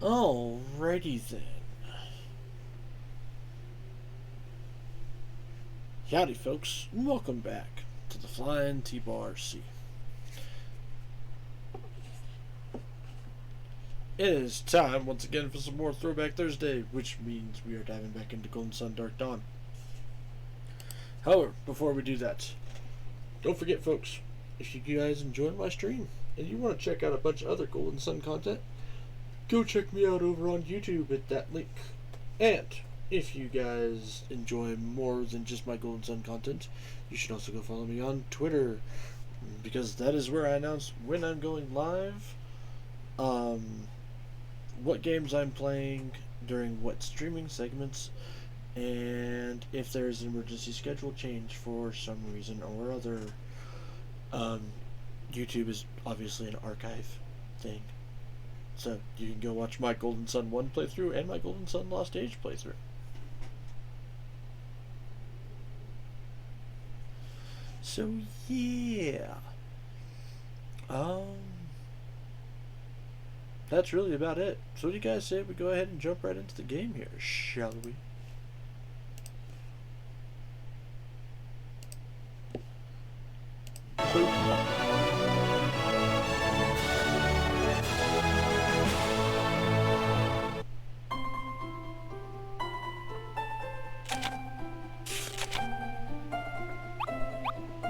Alrighty then. Howdy folks, and welcome back to the Flying T-Bar C. It is time once again for some more Throwback Thursday, which means we are diving back into Golden Sun Dark Dawn. However, before we do that, don't forget folks, if you guys enjoy my stream and you want to check out a bunch of other Golden Sun content, go check me out over on YouTube at that link. And if you guys enjoy more than just my Golden Sun content, you should also go follow me on Twitter, because that is where I announce when I'm going live, what games I'm playing during what streaming segments, and if there is an emergency schedule change for some reason or other. YouTube is obviously an archive thing, so you can go watch my Golden Sun 1 playthrough and my Golden Sun Lost Age playthrough. So yeah, that's really about it. So what do you guys say we go ahead and jump right into the game here, shall we?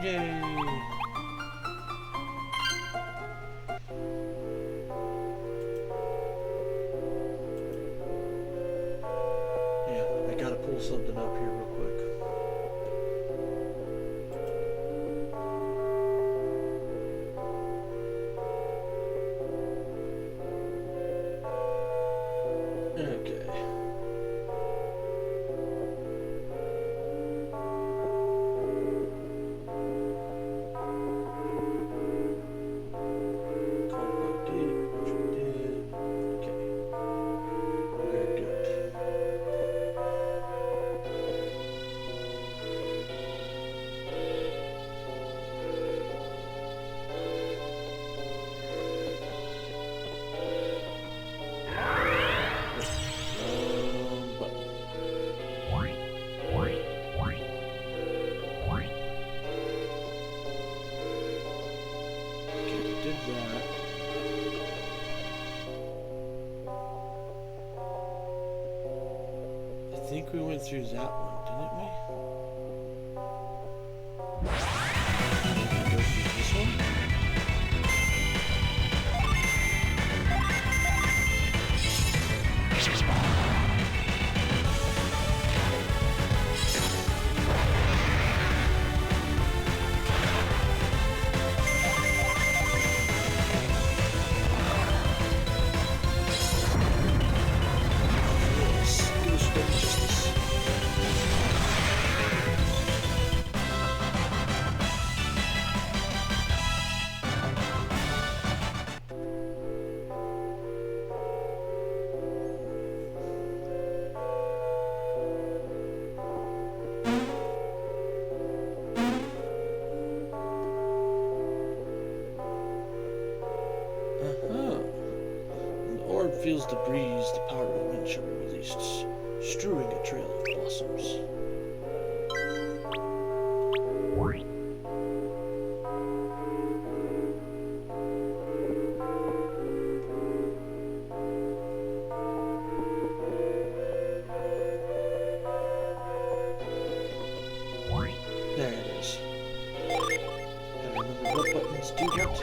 Yay! Yeah, I gotta pull something up here real quick. Okay. I think we went through that one, didn't we? Did we go through this one? Feels the breeze, the power of the wind shall be released, strewing a trail of blossoms. There it is. Gotta remember what buttons do what.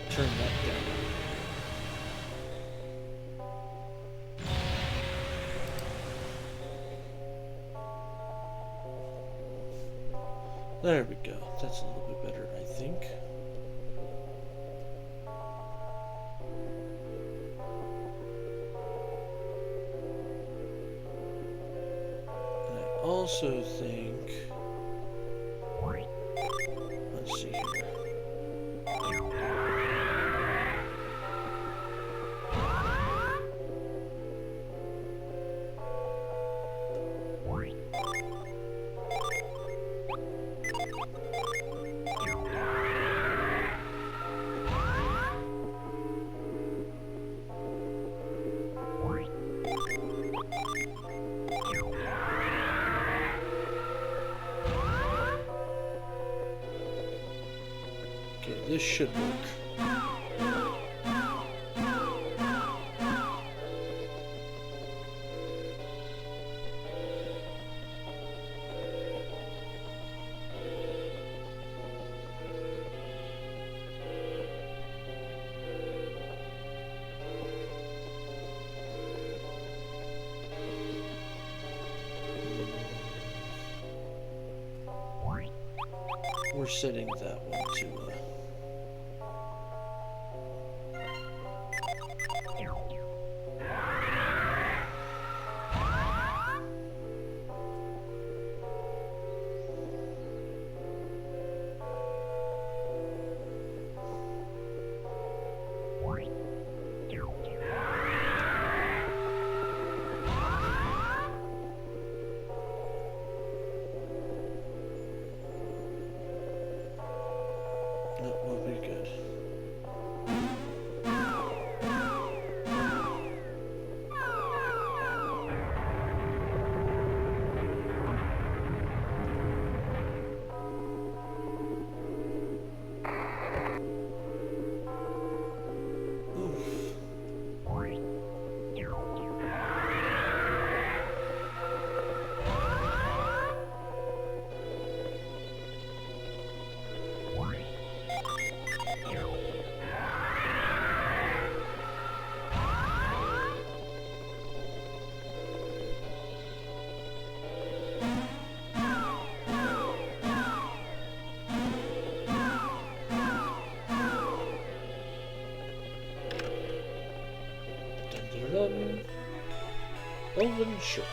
Turn that down. There we go. That's a little bit better, I think. And I also think... Let's see here. should work. We're setting that one to that will be good. Elven shirt.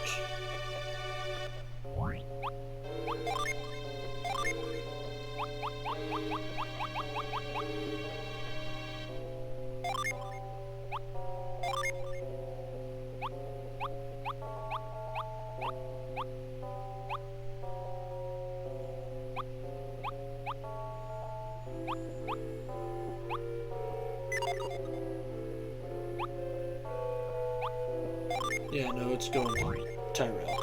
Yeah, no, it's going to Tyrell.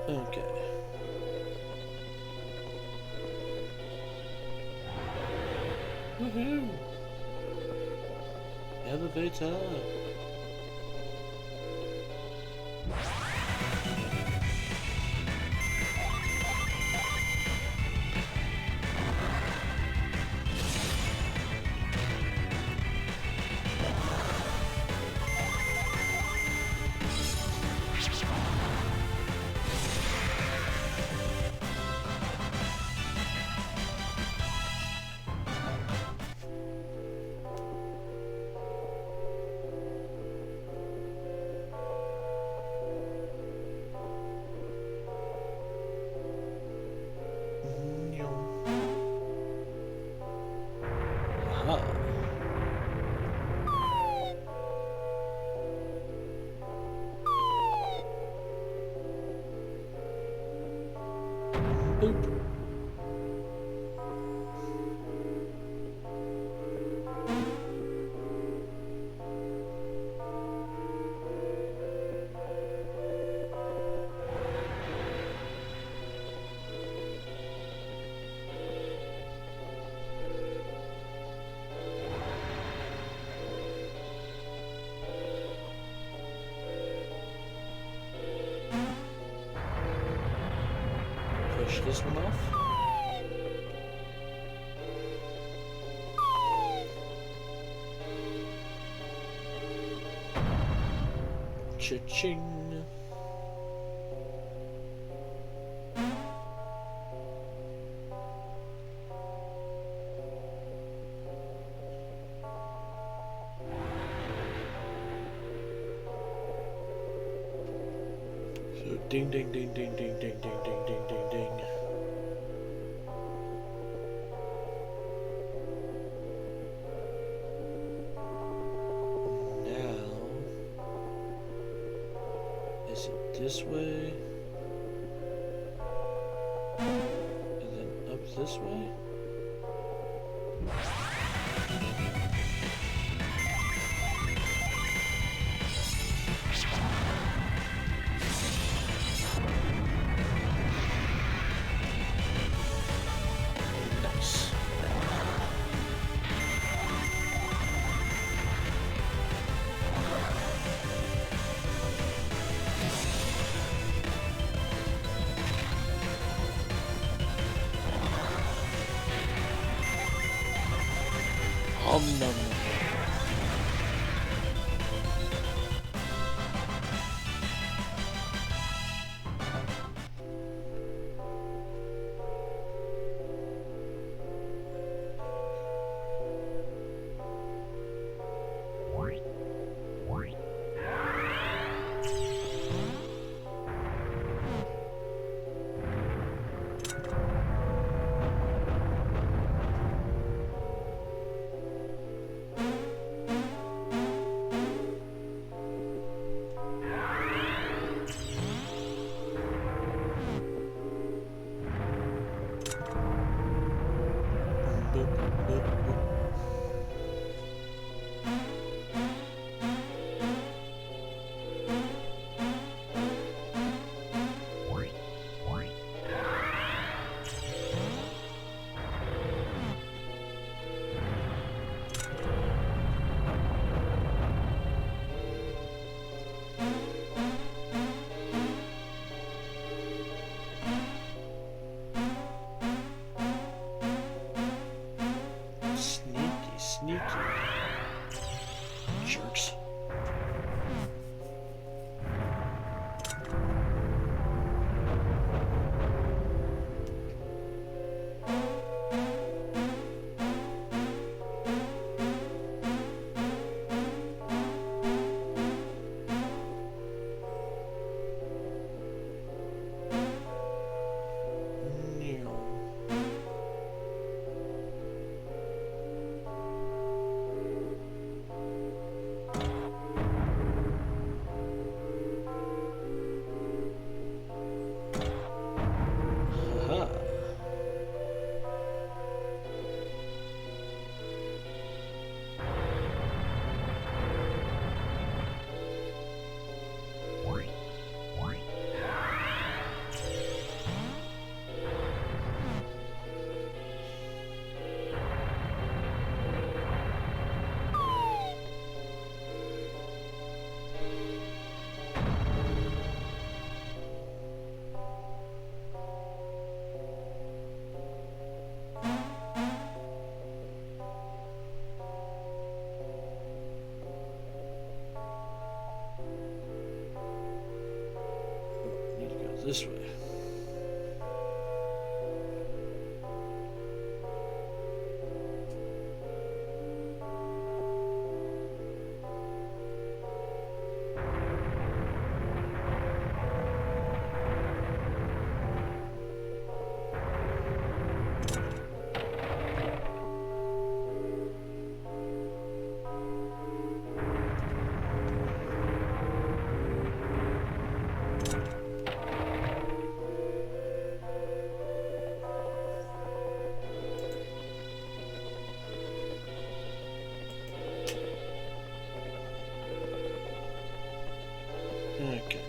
Okay. Woohoo! Elevator! Boop. Push this one off. Cha-ching. So ding ding ding ding ding ding ding ding ding ding ding. This way, and then up this way. Nice. Nom. Sneaky. Jerks. This way. Okay.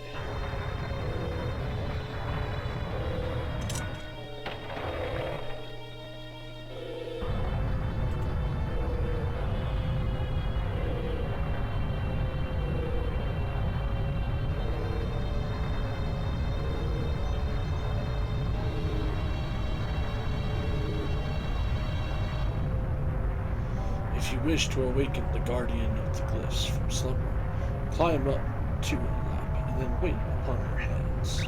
If you wish to awaken the guardian of the glyphs from slumber, climb up to a lap and then wait upon your hands.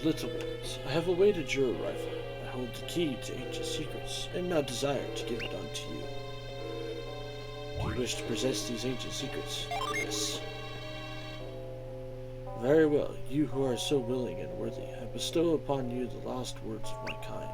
Little ones, I have awaited your arrival. I hold the key to ancient secrets, and now desire to give it unto you. Do you wish to possess these ancient secrets? Yes. Very well, you who are so willing and worthy, I bestow upon you the last words of my kind.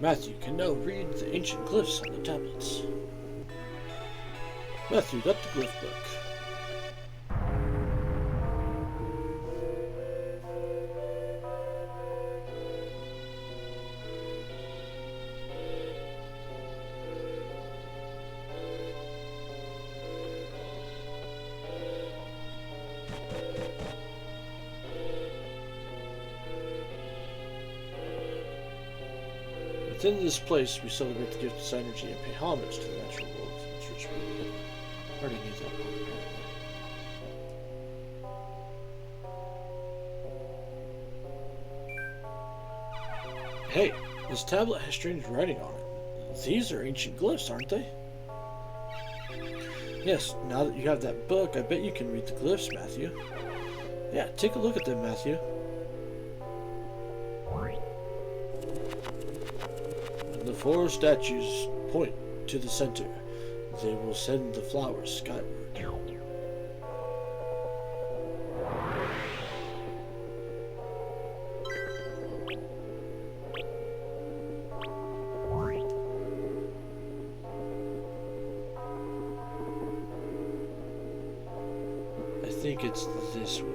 Matthew can now read the ancient glyphs on the tablets. Matthew got the glyph book. Within this place, we celebrate the gift of energy and pay homage to the natural world. Which we already knew that part, apparently. Hey, this tablet has strange writing on it. These are ancient glyphs, aren't they? Yes, now that you have that book, I bet you can read the glyphs, Matthew. Yeah, take a look at them, Matthew. The four statues point to the center. They will send the flowers skyward. I think it's this way.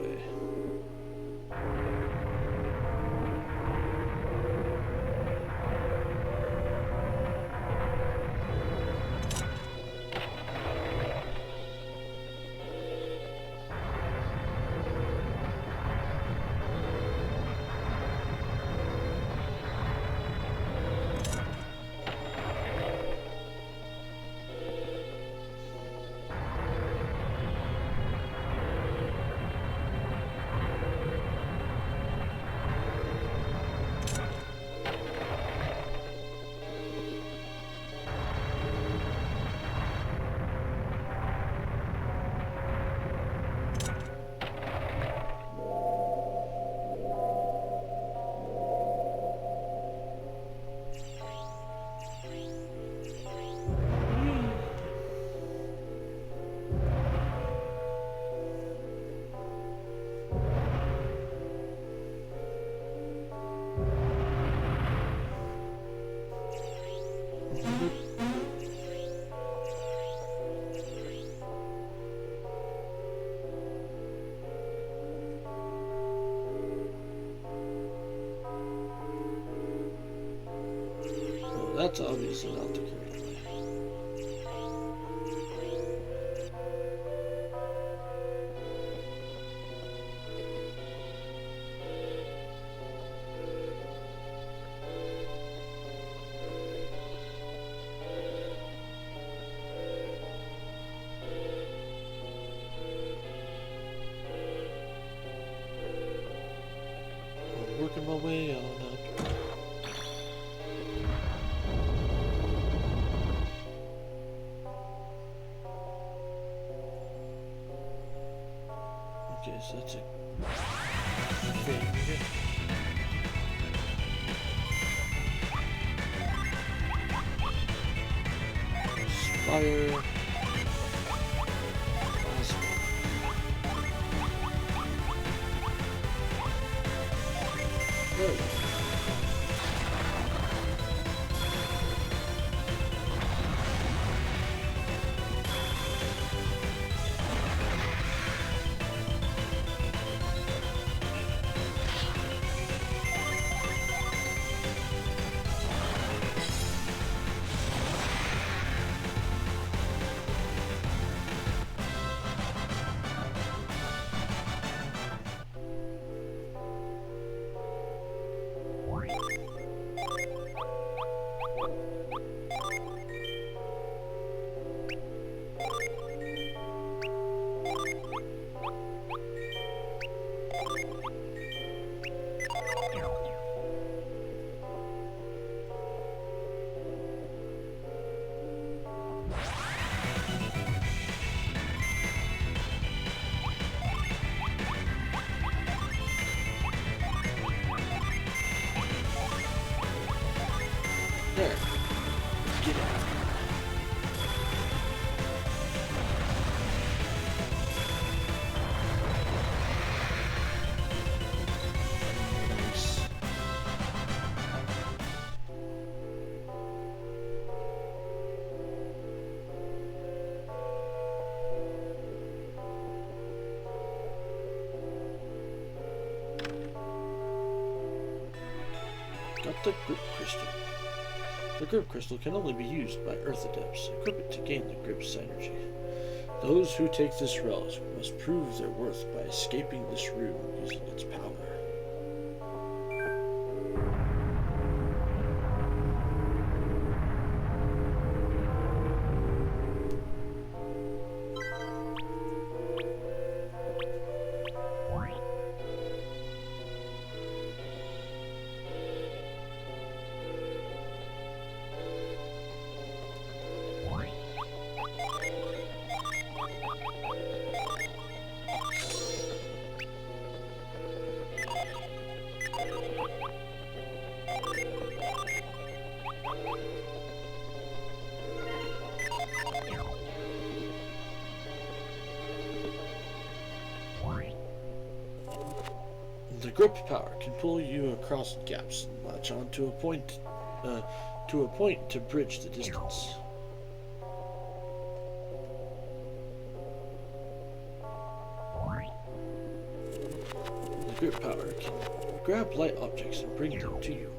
That's obviously not the correct way. I'm working my way on up. Okay, so that's it. Spire. There we go. There. Get out. Nice. Got the grip crystal. The grip crystal can only be used by Earth Adepts. Equip it to gain the grip's synergy. Those who take this relic must prove their worth by escaping this room using its power. The grip power can pull you across gaps and latch on to a point to bridge the distance. The grip power can grab light objects and bring them to you.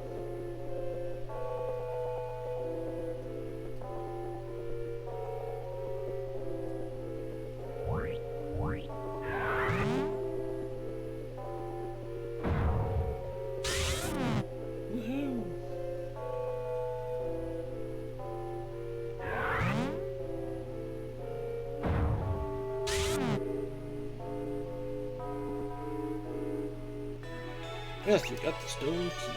Yes, you got the stone key.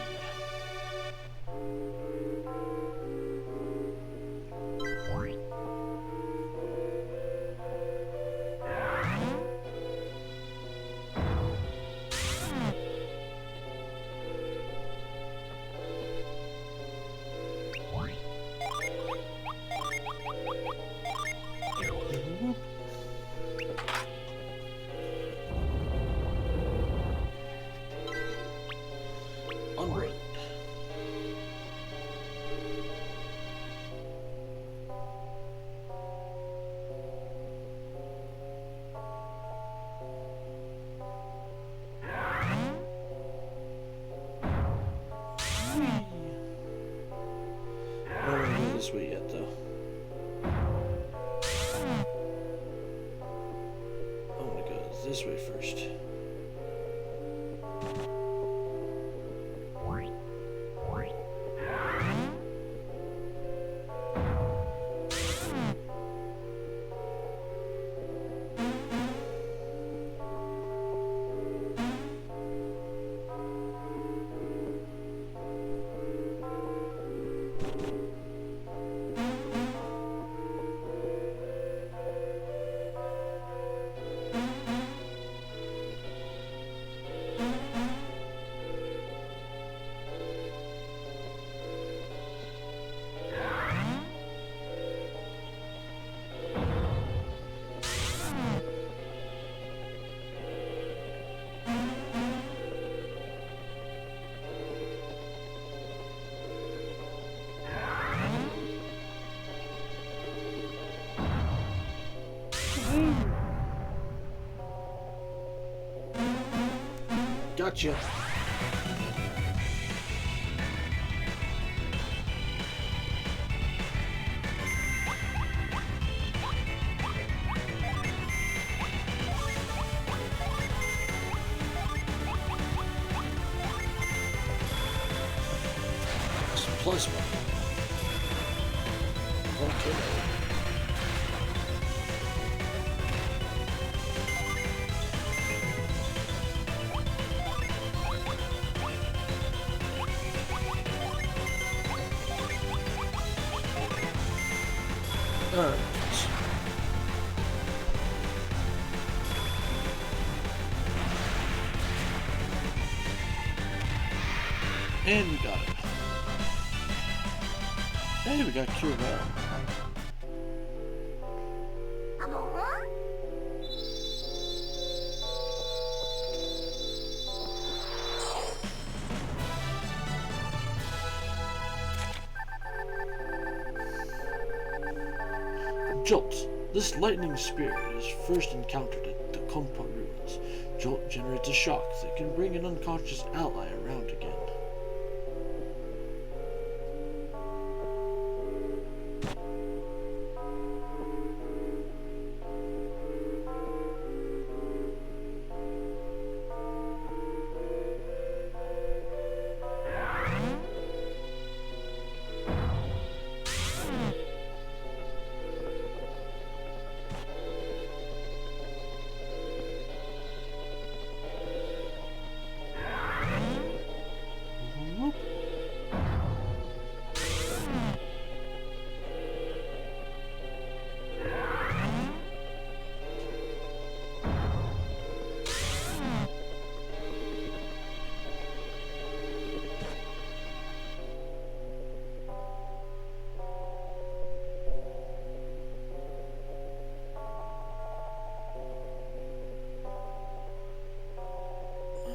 Onward. this way first. Gotcha. Some plasma. Okay. Alright. And we got it. Hey, we got Cure Bell. Jolt. This lightning spirit is first encountered at the Kompa ruins. Jolt generates a shock that can bring an unconscious ally around again.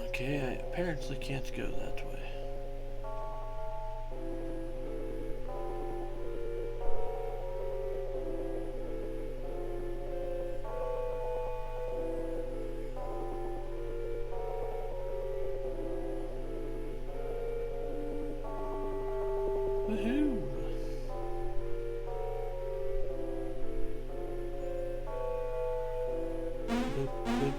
Okay, I apparently can't go that way. Woohoo! Boop, boop.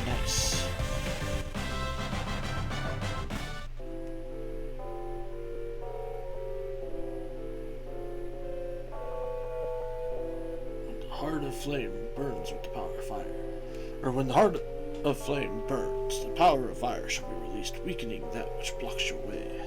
Nice. When the heart of flame burns with the power of fire. Or when the heart of flame burns, the power of fire shall be released, weakening that which blocks your way.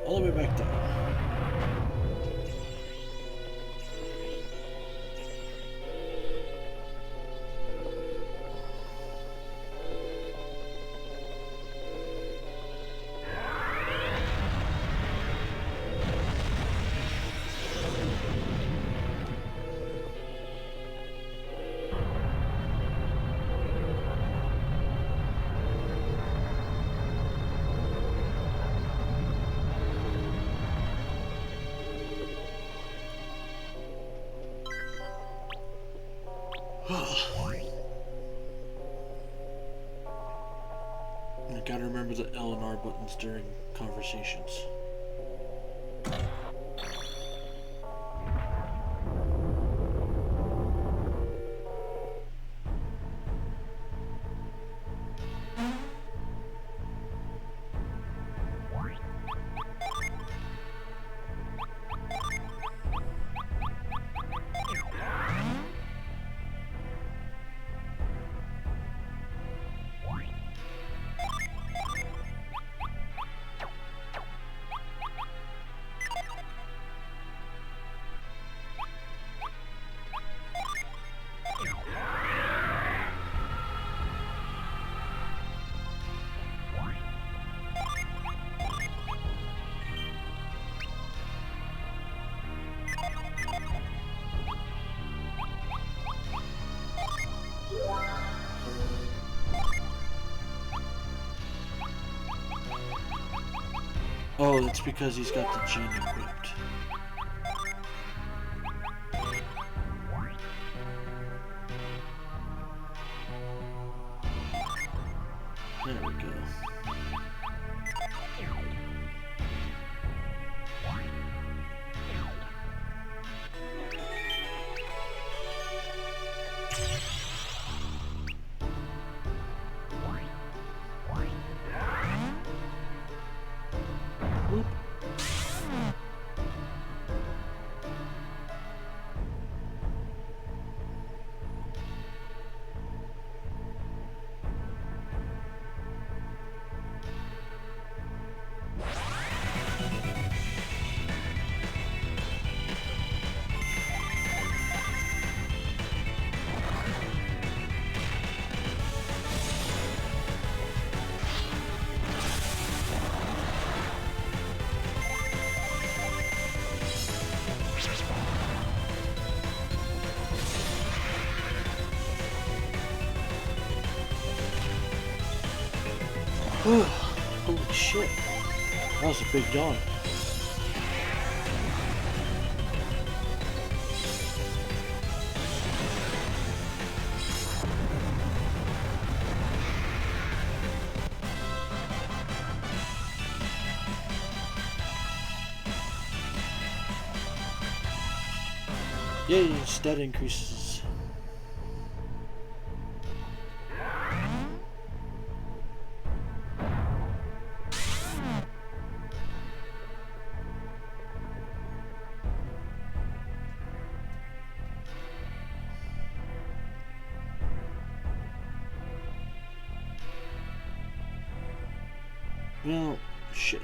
All the way back down. I gotta remember the L and R buttons during conversations. Oh, that's because he's got the gene equipped. There we go. Whoop. Holy shit. That was a big yawn. Yay, stat increases. Well, shit.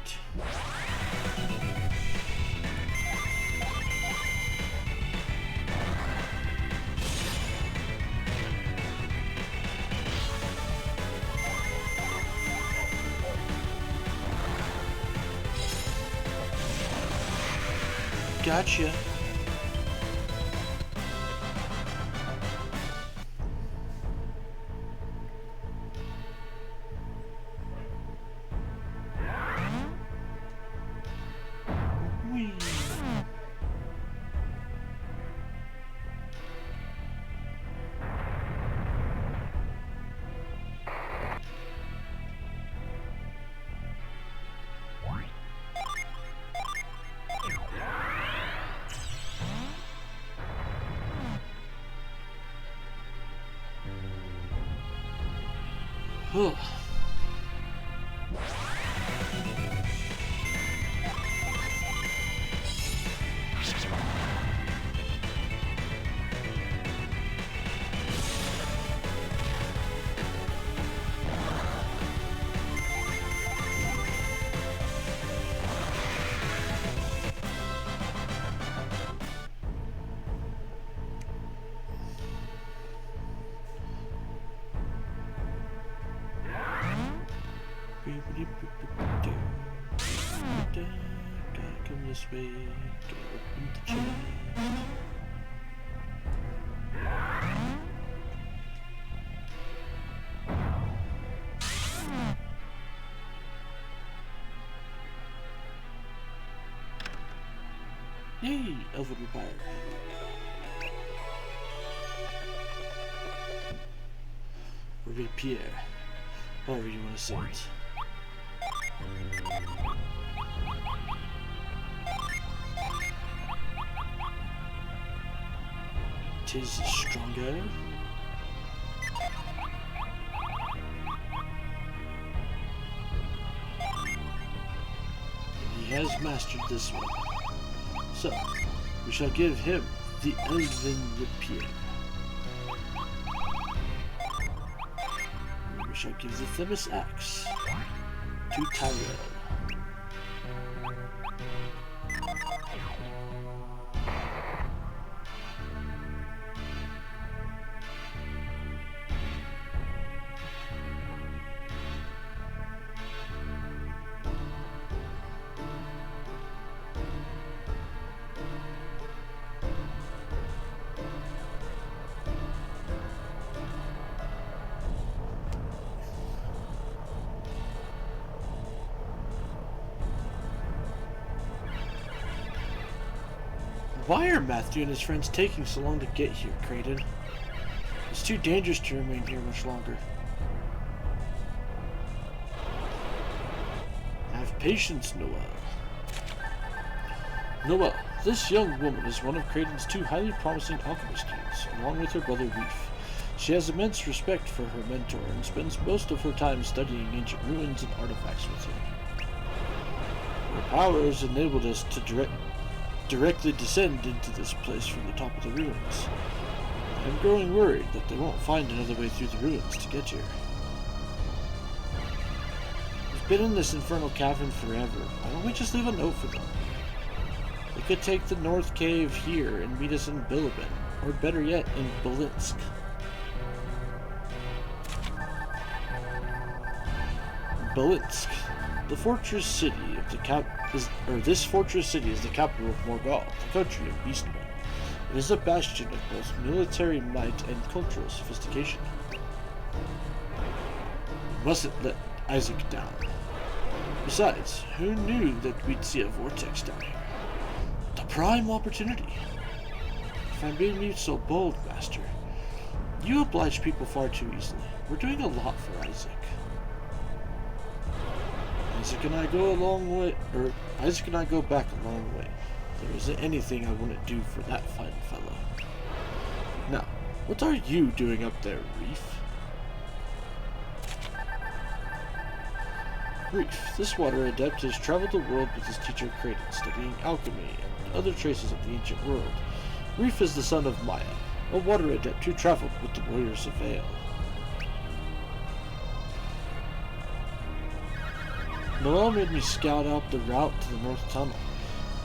Gotcha. Whee. Come this way, go open the chest. Yay, Elven Empire. Rapier, however you want to say it. Tis stronger. He has mastered this one. So, we shall give him the Elven Rapier. We shall give the Themis Axe to Tyrell. Why are Matthew and his friends taking so long to get here, Kraden? It's too dangerous to remain here much longer. Have patience, Noel. Noel, this young woman is one of Kraden's two highly promising alchemy students, along with her brother Reef. She has immense respect for her mentor and spends most of her time studying ancient ruins and artifacts with him. Her powers enabled us to directly descend into this place from the top of the ruins. I'm growing worried that they won't find another way through the ruins to get here. We've been in this infernal cavern forever. Why don't we just leave a note for them? They could take the North Cave here and meet us in Bilibin, or better yet, in Belinsk. Belinsk, the fortress city of the this fortress city is the capital of Morgal, the country of Beastmen. It is a bastion of both military might and cultural sophistication. We mustn't let Isaac down. Besides, who knew that we'd see a vortex down here? The prime opportunity. If I'm being so bold, Master, you oblige people far too easily. We're doing a lot for Isaac. Isaac and I go back a long way. There isn't anything I wouldn't do for that fine fellow. Now, what are you doing up there, Reef? Reef, this water adept has traveled the world with his teacher Kraden, studying alchemy and other traces of the ancient world. Reef is the son of Maya, a water adept who traveled with the warriors of Vale. Noelle made me scout out the route to the North Tunnel.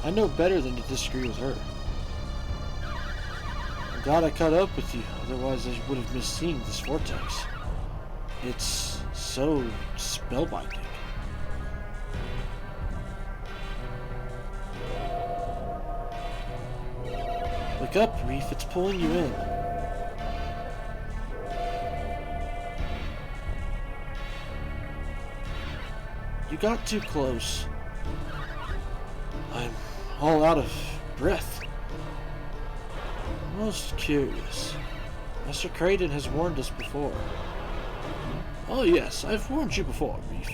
I know better than to disagree with her. I'm glad I caught up with you, otherwise I would have missed seeing this vortex. It's so spellbinding. Wake up, Reef, it's pulling you in. You got too close. I'm all out of breath. Most curious. Master Kraden has warned us before. Oh yes, I've warned you before, Reef.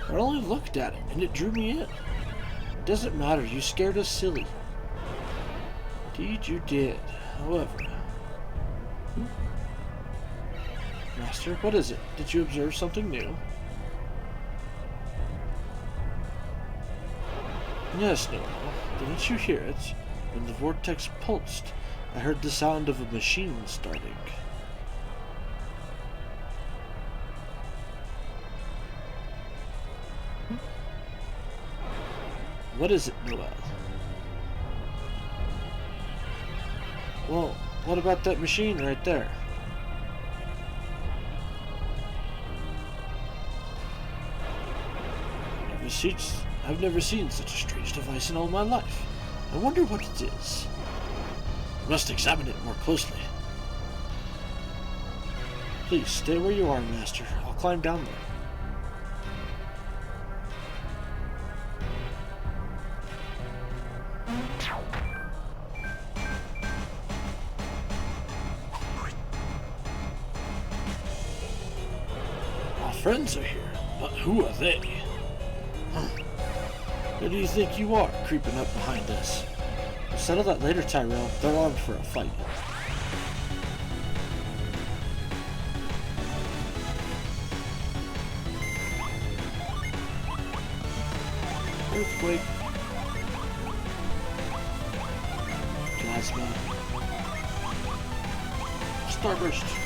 I only looked at it, and it drew me in. It doesn't matter, you scared us silly. Indeed you did. However... Master. What is it? Did you observe something new? Yes, Noel. Didn't you hear it? When the vortex pulsed, I heard the sound of a machine starting. What is it, Noel? Well, what about that machine right there? I've never seen such a strange device in all my life. I wonder what it is. I must examine it more closely. Please, stay where you are, Master. I'll climb down there. Our friends are here, but who are they? Who do you think you are, creeping up behind us? We'll settle that later, Tyrell. They're armed for a fight. Earthquake. Plasma. Starburst.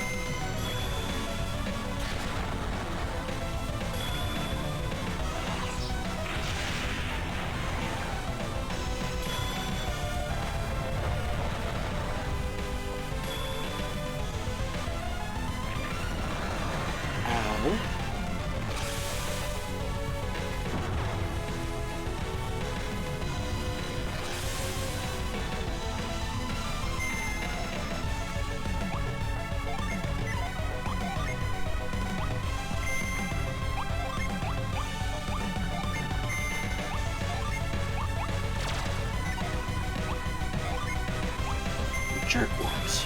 Jerkworms.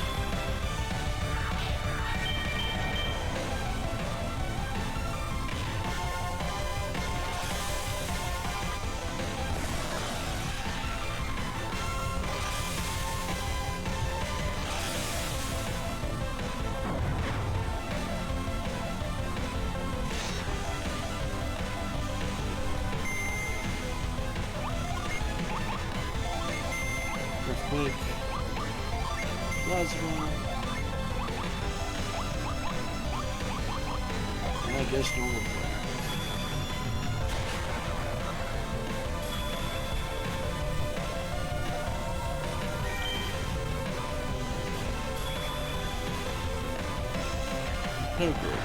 Earthquake. Plasma. And I guess normal fire. Oh, good.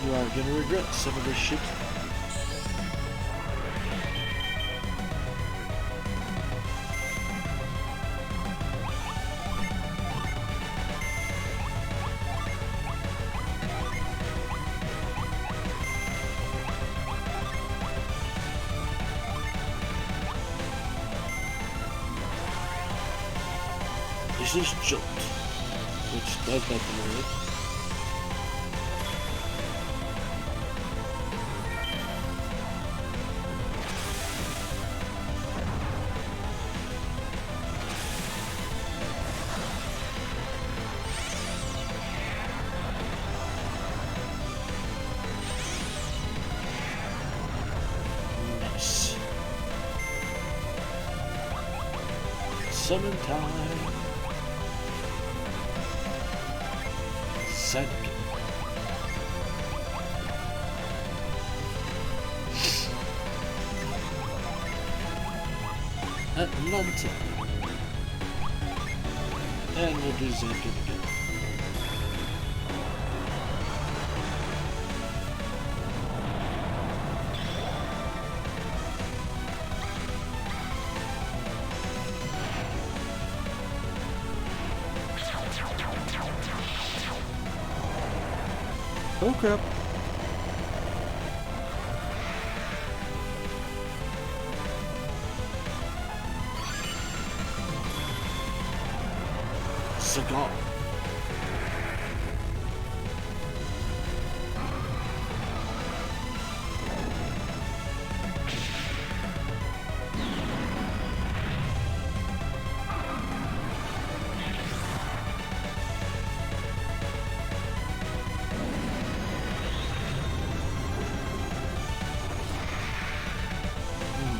You are gonna regret some of this shit. This is Jolt, which does nothing with it. Summon time. Send. Atlanta. And we'll do Zankin again. Oh crap. Cigar.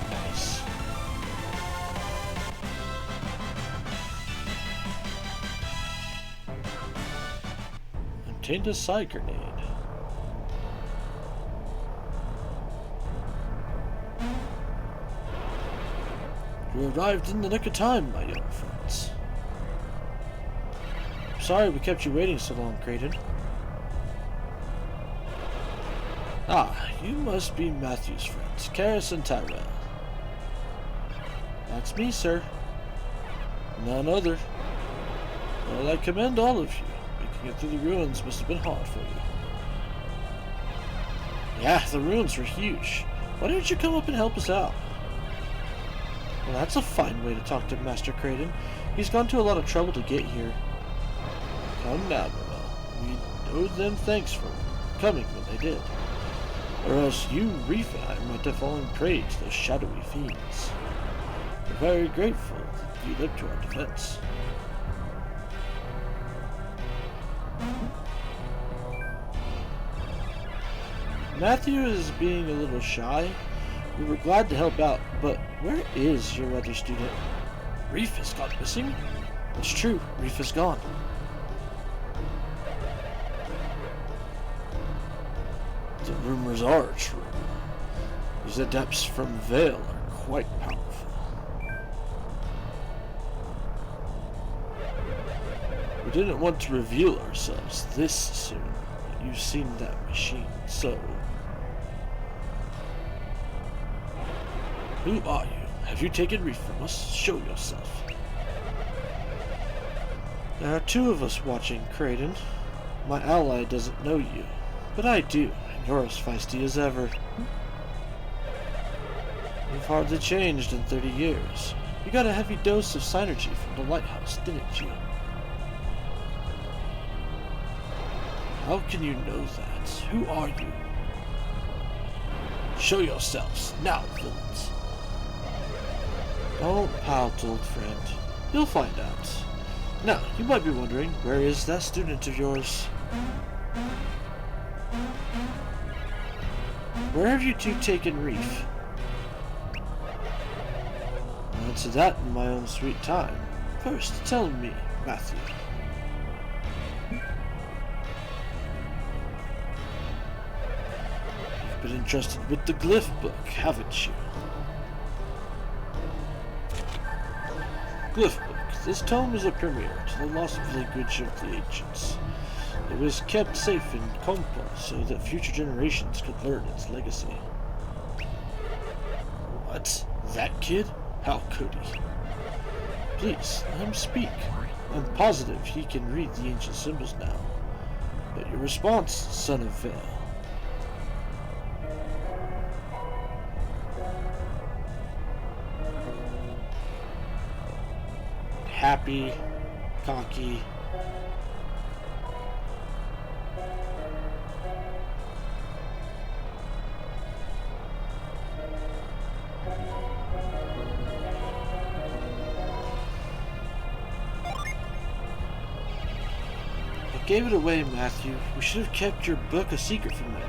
Nice. Obtained a side grenade. You arrived in the nick of time, my young friends. Sorry we kept you waiting so long, Creighton. Ah, you must be Matthew's friends, Karis and Tyrell. That's me, sir. None other. Well, I commend all of you. Making it through the ruins must have been hard for you. Yeah, the ruins were huge. Why didn't you come up and help us out? Well, that's a fine way to talk to Master Creighton. He's gone to a lot of trouble to get here. Come now, Noel. We owe them thanks for coming when they did. Or else you, Reef, and I might have fallen prey to those shadowy fiends. We're very grateful that you lived to our defense. Matthew is being a little shy. We were glad to help out, but where is your other student? Reef has gone missing? It's true, Reef is gone. The rumors are true. These adepts from Vale are quite powerful. We didn't want to reveal ourselves this soon, but you've seen that machine, so... Who are you? Have you taken Reef from us? Show yourself. There are two of us watching, Creighton. My ally doesn't know you, but I do, and you're as feisty as ever. You've hardly changed in 30 years. You got a heavy dose of synergy from the lighthouse, didn't you? How can you know that? Who are you? Show yourselves, now, villains. Don't pout, old friend. You'll find out. Now, you might be wondering, where is that student of yours? Where have you two taken Reef? I'll answer that in my own sweet time. First, tell me, Matthew. You've been entrusted with the glyph book, haven't you? Glyph book. This tome is a premiere to the lost language of the ancients. It was kept safe in Compa so that future generations could learn its legacy. What? That kid? How could he? Please, let him speak. I'm positive he can read the ancient symbols now. But your response, son of Vale. Happy, cocky. I gave it away, Matthew. We should have kept your book a secret from me.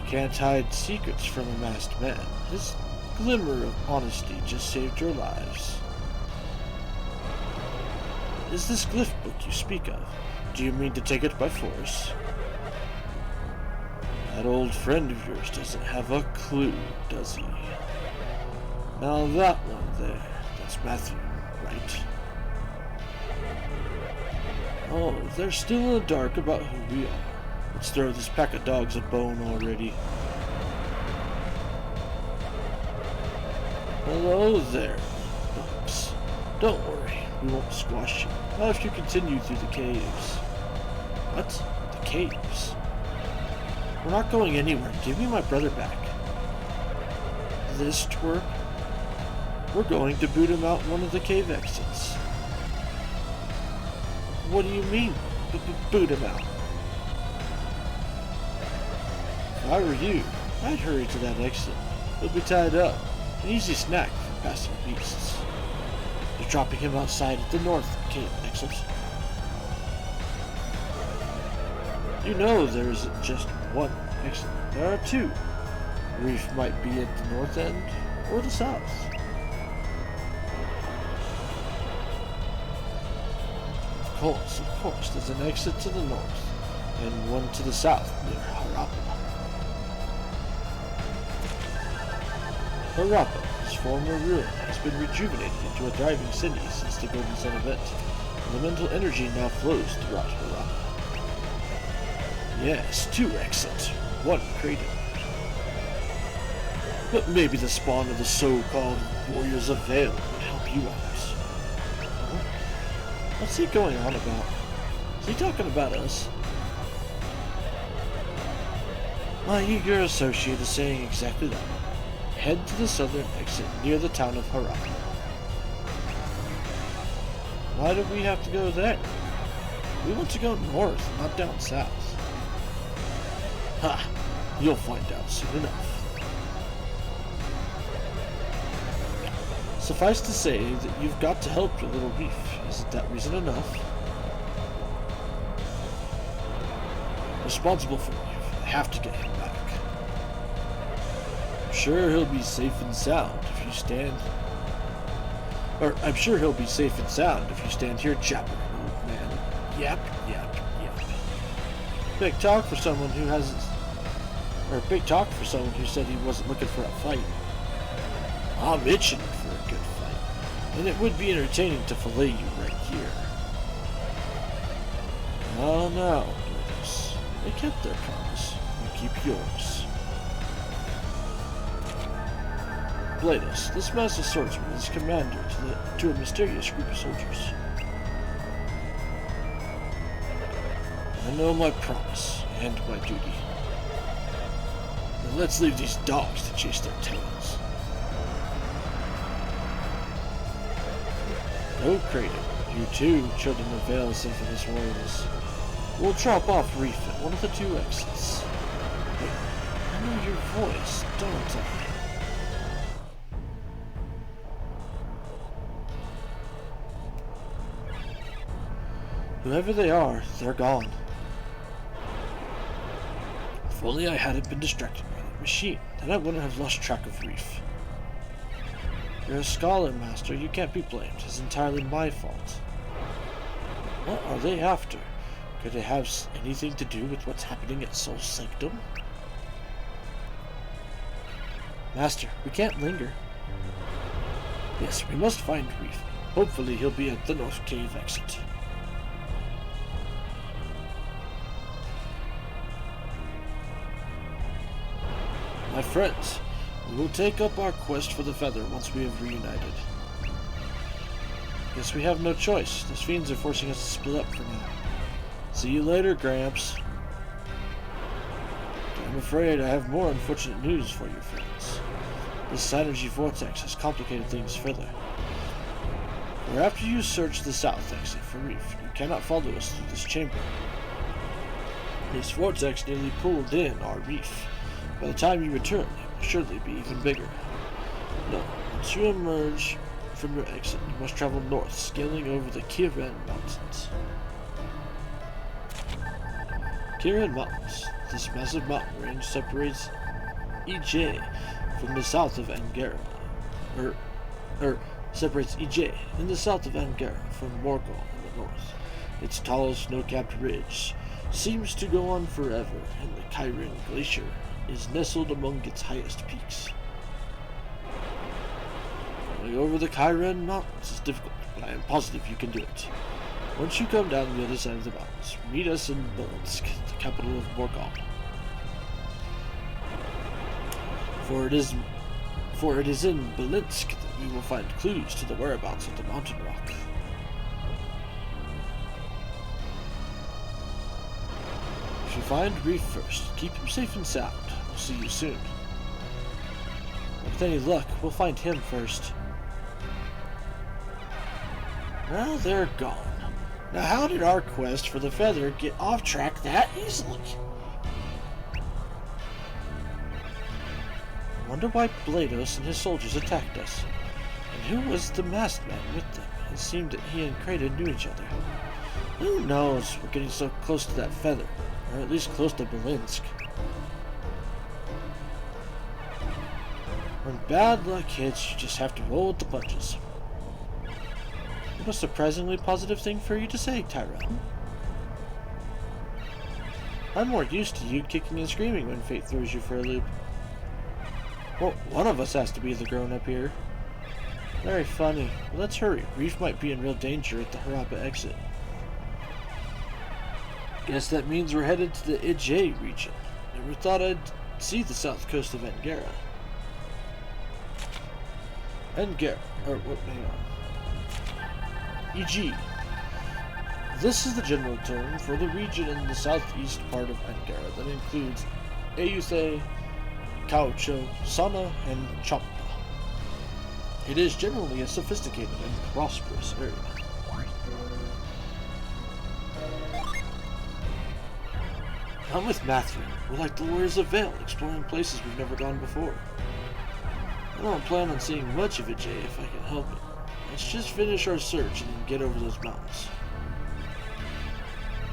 You can't hide secrets from a masked man. His glimmer of honesty just saved your lives. Is this glyph book you speak of? Do you mean to take it by force? That old friend of yours doesn't have a clue, does he? Now that one there, that's Matthew, right? Oh, they're still in the dark about who we are. Let's throw this pack of dogs a bone already. Hello there, bugs. Don't worry, we won't squash you. Not if you continue through the caves. What? The caves? We're not going anywhere. Give me my brother back. This twerp? We're going to boot him out one of the cave exits. What do you mean, boot him out? If I were you, I'd hurry to that exit. He'll be tied up. An easy snack for passing beasts. You're dropping him outside at the north cave exit. You know there isn't just one exit. There are two. Reef might be at the north end or the south. Of course, there's an exit to the north and one to the south near Harappa. Harappa, this former ruin, has been rejuvenated into a thriving city since the Golden Sun event. Elemental energy now flows throughout Harappa. Yes, two exits, one crater. But maybe the spawn of the so-called Warriors of Vale would help you out. What's he going on about? Is he talking about us? My eager associate is saying exactly that. Head to the southern exit near the town of Harappa. Why do we have to go there? We want to go north, not down south. Ha! You'll find out soon enough. Suffice to say that you've got to help your little reef. Isn't that reason enough? Responsible for reef. I have to get him back. I'm sure he'll be safe and sound if you stand... I'm sure he'll be safe and sound if you stand here jabbering, old man. Yap, yap, yap. Big talk for someone who hasn't... big talk for someone who said he wasn't looking for a fight. I'm itching for a good fight, and it would be entertaining to fillet you right here. Oh no, Blados. They kept their promise. You keep yours. Blados, this master swordsman is commander to a mysterious group of soldiers. I know my promise and my duty. Now let's leave these dogs to chase their tails. No, Kratos, you too, children of Vale Symphonous Warriors. We'll drop off Reef at one of the two exits. Wait, I know your voice, don't I? Whoever they are, they're gone. If only I hadn't been distracted by that machine, then I wouldn't have lost track of Reef. You're a scholar, Master. You can't be blamed. It's entirely my fault. What are they after? Could it have anything to do with what's happening at Soul Sanctum? Master, we can't linger. Yes, we must find Reef. Hopefully he'll be at the North Cave exit. My friends, we will take up our quest for the feather once we have reunited. Guess we have no choice. Those fiends are forcing us to split up for now. See you later, Gramps. I'm afraid I have more unfortunate news for you, friends. This synergy vortex has complicated things further. For after you search the south exit for Reef, you cannot follow us through this chamber. This vortex nearly pulled in our Reef. By the time you return, it will surely be even bigger. No, once you emerge from your exit, you must travel north, scaling over the Kiran Mountains. Kiran Mountains. This massive mountain range separates EJ from the south of Angara. Separates EJ in the south of Angara from Morgul in the north. Its tall, snow-capped ridge seems to go on forever, and the Kiran Glacier is nestled among its highest peaks. Going over the Kyren Mountains is difficult, but I am positive you can do it. Once you come down the other side of the mountains, meet us in Belensk, the capital of Morgal. For it is in Belensk that we will find clues to the whereabouts of the mountain rock. If you find Reef first, keep him safe and sound. We'll see you soon. With any luck, we'll find him first. Well, they're gone. Now how did our quest for the feather get off track that easily? I wonder why Blados and his soldiers attacked us. And who was the masked man with them? It seemed that he and Kraden knew each other. Who knows? We're getting so close to that feather. Or at least close to Belensk. When bad luck hits, you just have to roll with the punches. What a surprisingly positive thing for you to say, Tyrell. I'm more used to you kicking and screaming when fate throws you for a loop. Well, one of us has to be the grown-up here. Very funny. Well, let's hurry. Reef might be in real danger at the Harappa exit. Guess that means we're headed to the Ij region. Never thought I'd see the south coast of Angara. Angara, or what? Hang on. Ij. This is the general term for the region in the southeast part of Angara that includes Ayuthe, Kaucho, Sana, and Champa. It is generally a sophisticated and prosperous area. I'm with Matthew. We're like the Warriors of Vale, exploring places we've never gone before. I don't plan on seeing much of it, Jay, if I can help it. Let's just finish our search and then get over those mountains.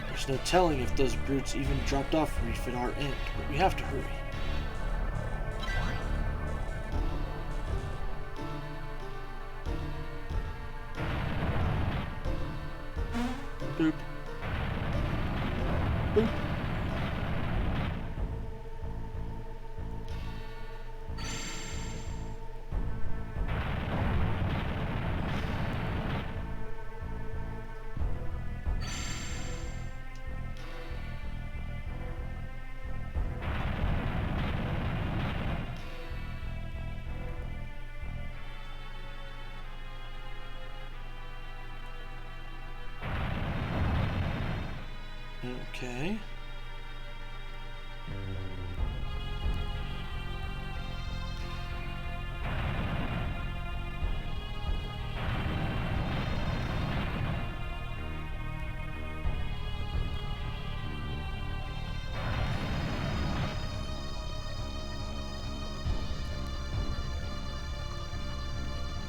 There's no telling if those brutes even dropped off Reef at our end, but we have to hurry. Boop. Boop. Okay.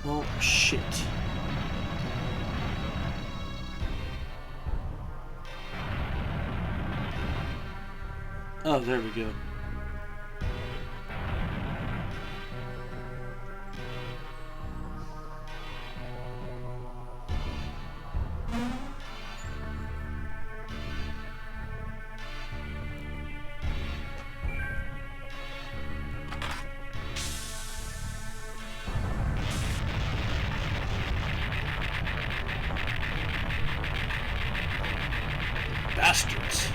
Oh, shit. Oh, there we go. Bastards.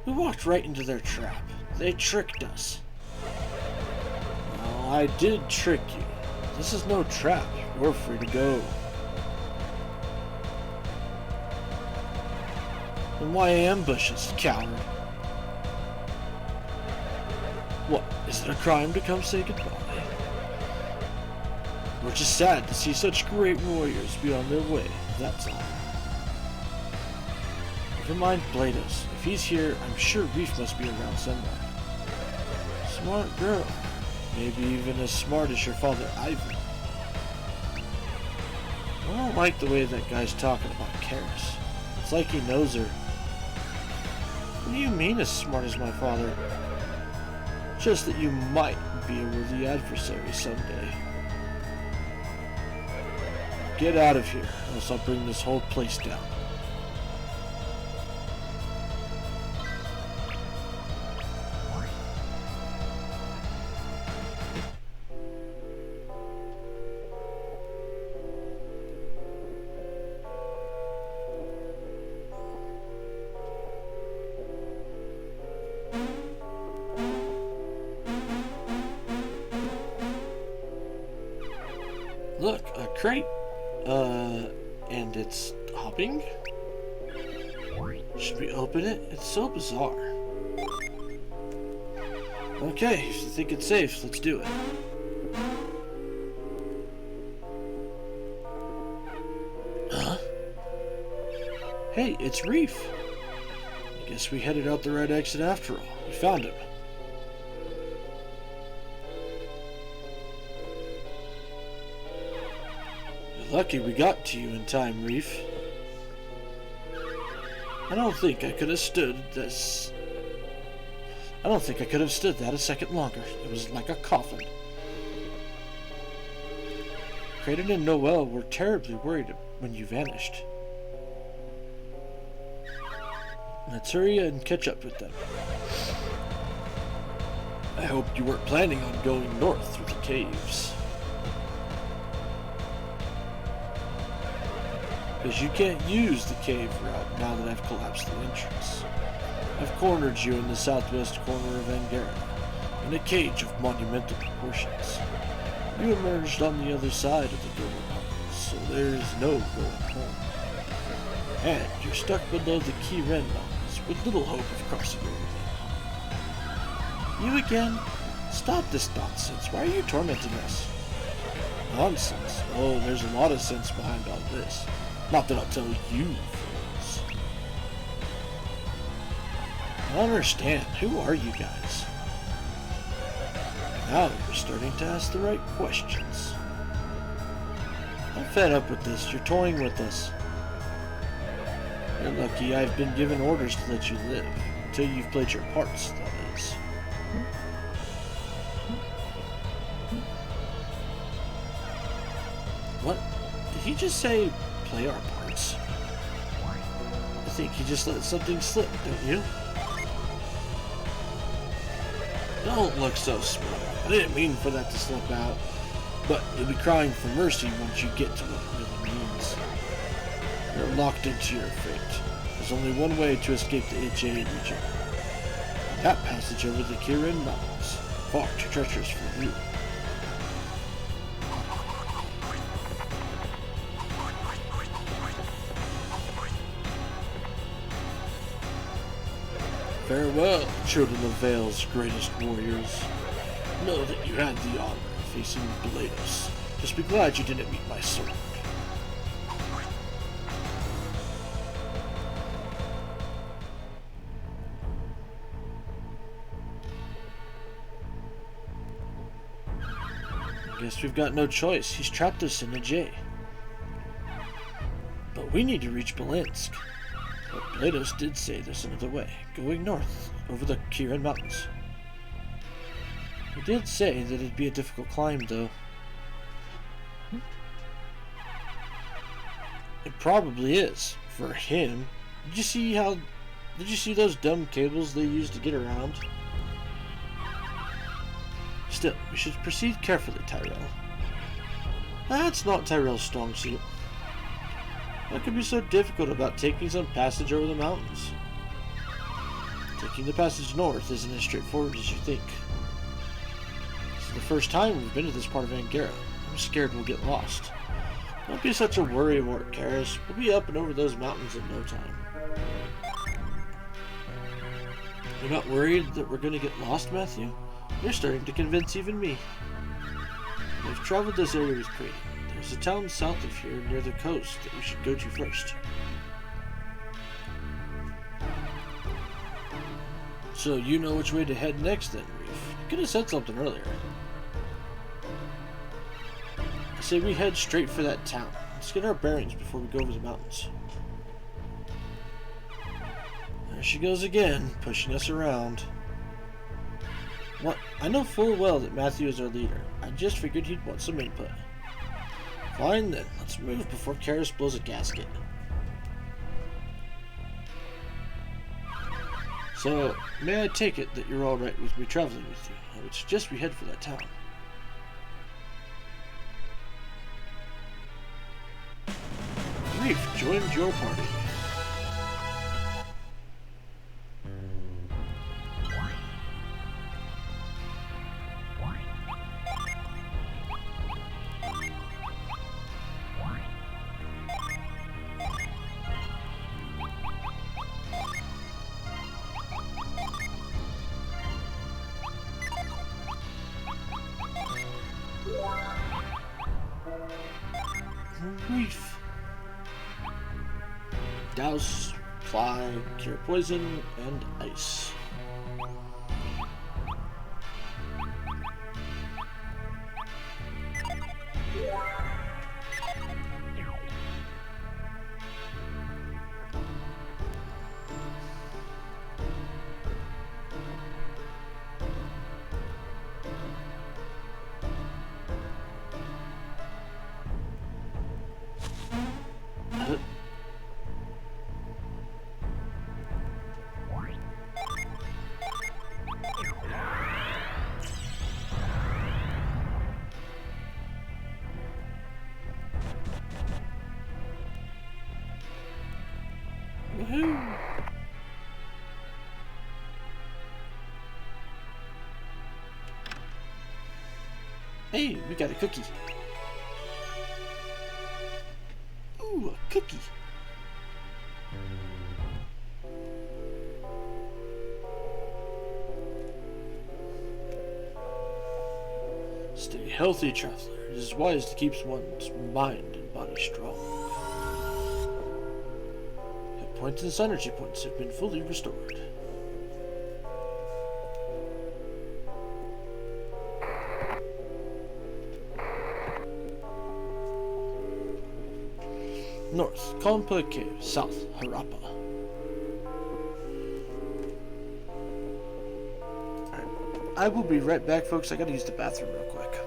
We walked right into their trap. They tricked us. Well, I did trick you. This is no trap. We're free to go. Then why ambush us, coward? What, is it a crime to come say goodbye? We're just sad to see such great warriors be on their way, that's all. Never mind Blados. If he's here, I'm sure Reef must be around somewhere. Smart girl. Maybe even as smart as your father, Ivan. I don't like the way that guy's talking about Karis. It's like he knows her. What do you mean as smart as my father? Just that you might be a worthy adversary someday. Get out of here, or else I'll bring this whole place down. Look, a crate. And it's hopping? Should we open it? It's so bizarre. Okay, if you think it's safe, let's do it. Huh? Hey, it's Reef. I guess we headed out the right exit after all. We found him. You're lucky we got to you in time, Reef. I don't think I could have stood this. I don't think I could have stood that a second longer. It was like a coffin. Creighton and Noel were terribly worried when you vanished. Let's hurry and catch up with them. I hope you weren't planning on going north through the caves. Because you can't use the cave route now that I've collapsed the entrance. I've cornered you in the southwest corner of Angara, in a cage of monumental proportions. You emerged on the other side of the Golden Mountains, so there's no going home. And you're stuck below the Kiren Mountains with little hope of crossing over. You again? Stop this nonsense. Why are you tormenting us? Nonsense? Oh, there's a lot of sense behind all this. Not that I'll tell you, fools. I don't understand. Who are you guys? Now you're starting to ask the right questions. I'm fed up with this. You're toying with us. You're lucky I've been given orders to let you live. Until you've played your parts, that is. What? Did he just say play our parts? I think he just let something slip, don't you? Don't look so smug. I didn't mean for that to slip out. But you'll be crying for mercy once you get to what it really means. You're locked into your fate. There's only one way to escape the HA region. That passage over the Kirin Mountains. Far too treacherous for you. Farewell, children of Vale's greatest warriors. Know that you had the honor of facing Belados. Just be glad you didn't meet my sword. Guess we've got no choice. He's trapped us in a J. But we need to reach Belensk. But Belados did say there's another way, going north, over the Kirin Mountains. He did say that it'd be a difficult climb, though. It probably is, for him. Did you see those dumb cables they used to get around? Still, we should proceed carefully, Tyrell. That's not Tyrell's strong suit. What could be so difficult about taking some passage over the mountains? Taking the passage north isn't as straightforward as you think. This is the first time we've been to this part of Angara. I'm scared we'll get lost. Don't be such a worrywart, Karis. We'll be up and over those mountains in no time. You're not worried that we're going to get lost, Matthew? You're starting to convince even me. We've traveled this area with Creighton. There's a town south of here near the coast that we should go to first. So you know which way to head next then, Reef. You could have said something earlier. I say we head straight for that town. Let's get our bearings before we go over the mountains. There she goes again, pushing us around. What? I know full well that Matthew is our leader. I just figured he'd want some input. Fine then, let's move before Karis blows a gasket. So, may I take it that you're alright with me traveling with you? I would suggest we head for that town. Reef joined your party. Reef. Douse, fly, cure poison, and ice. Woohoo! Hey, we got a cookie. Ooh, a cookie. Stay healthy, traveler. It is wise to keep one's mind and body strong. Hit points and energy points have been fully restored. North, Kalmpa Cave. South, Harappa. Alright, I will be right back, folks. I gotta use the bathroom real quick.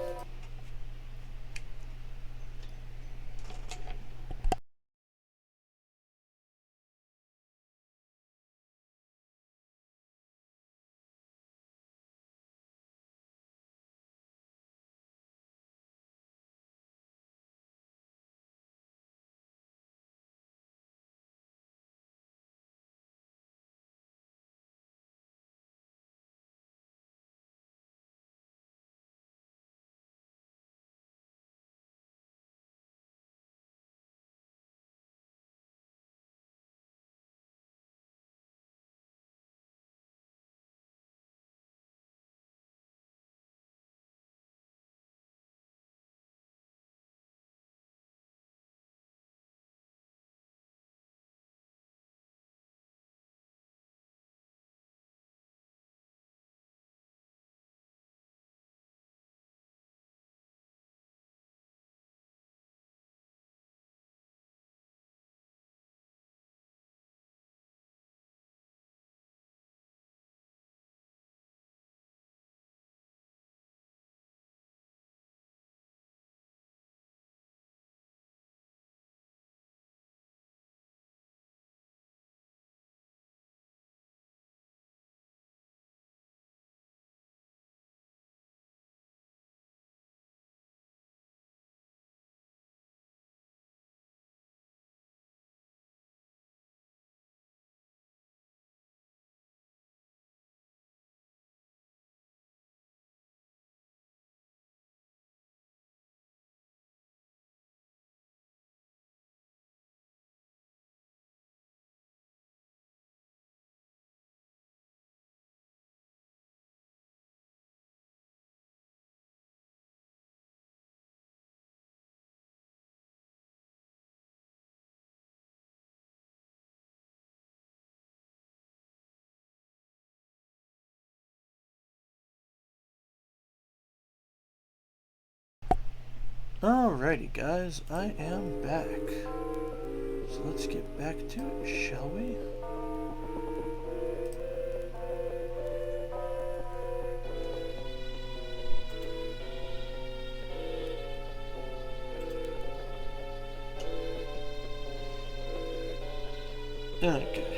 Alrighty, guys, I am back. So let's get back to it, shall we? Okay.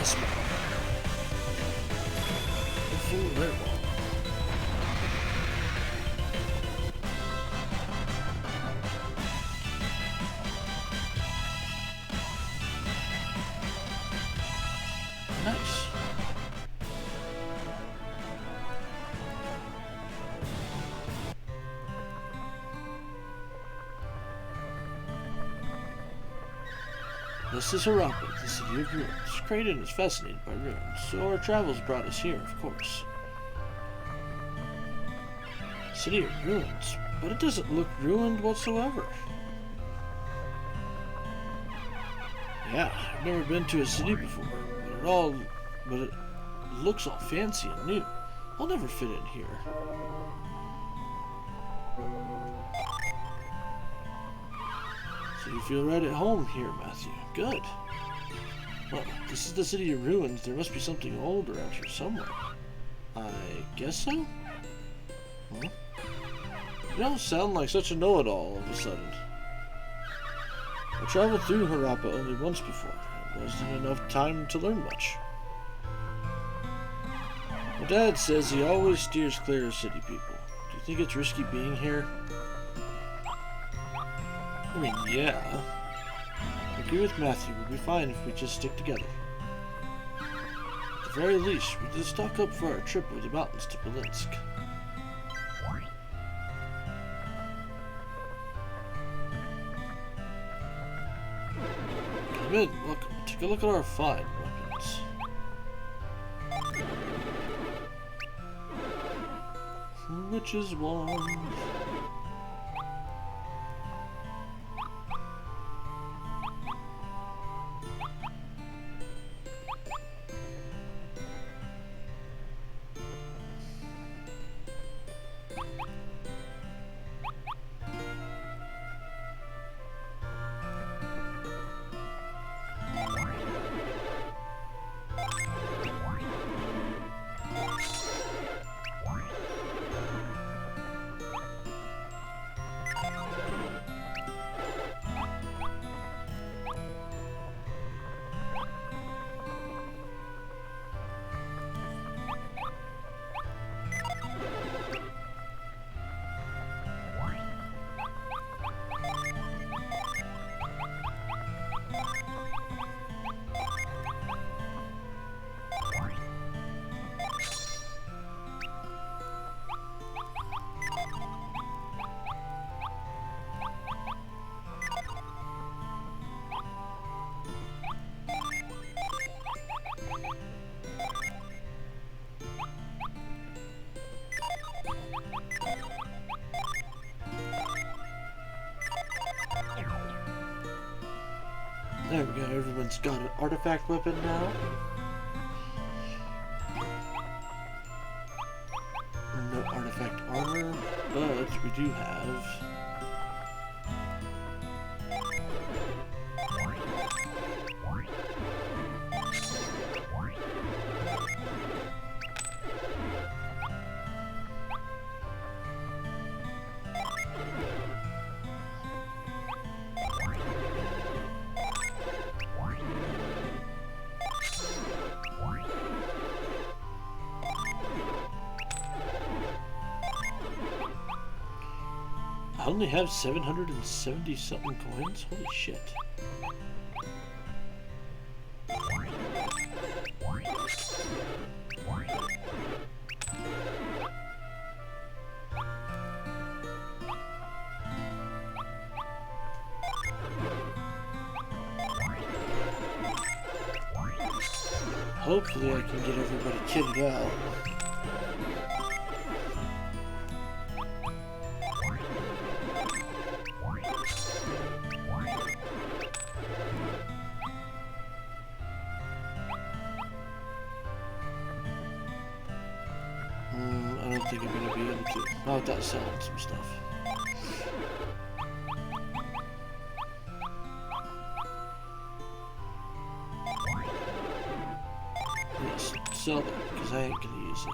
last one. Hopefully very well. Nice. This is Harappa, the city of ruins. Kraden is fascinated by ruins, so our travels brought us here, of course. City of ruins? But it doesn't look ruined whatsoever. Yeah, I've never been to a city before, but it looks all fancy and new. I'll never fit in here. So you feel right at home here, Matthew. Good. Well, this is the city of ruins. There must be something old around here somewhere. I guess so? Huh? You don't sound like such a know-it-all all of a sudden. I traveled through Harappa only once before. It wasn't enough time to learn much. My dad says he always steers clear of city people. Do you think it's risky being here? I mean, yeah. I agree with Matthew. We'll be fine if we just stick together. At the very least, we just stock up for our trip over the mountains to Belinsk. Come in, welcome. Take a look at our fine weapons. Which is one? There we go, everyone's got an artifact weapon now. No artifact armor, but we do have... I only have 770 something coins? Holy shit. Hopefully I can get everybody kitted out. I don't think I'm going to be able to. Not without selling some stuff. Yes, sell that, because I ain't going to use it.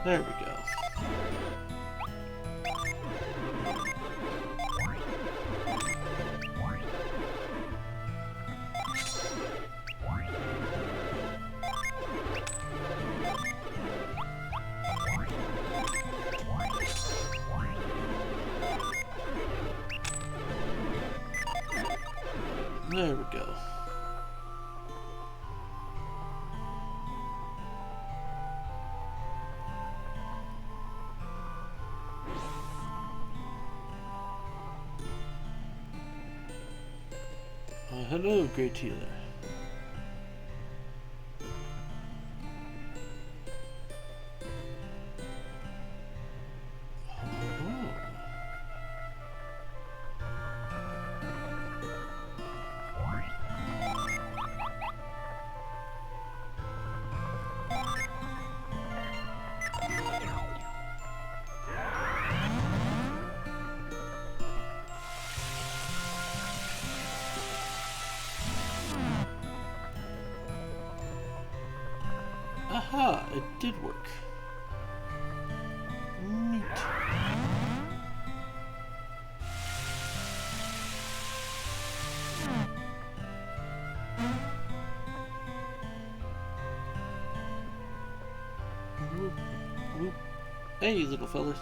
There we go. There we go. Hello, Great Healer. Aha, it did work. Neat. Whoop, whoop. Hey, little fellas.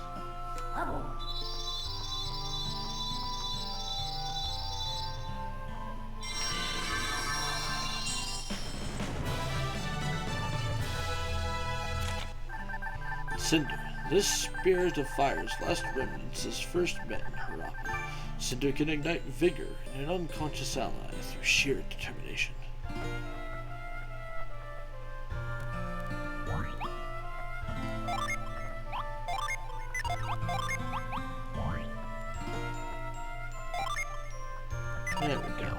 Cinder. This spirit of fire's last remnants is first met in Harappa. Cinder can ignite vigor in an unconscious ally through sheer determination. There we go.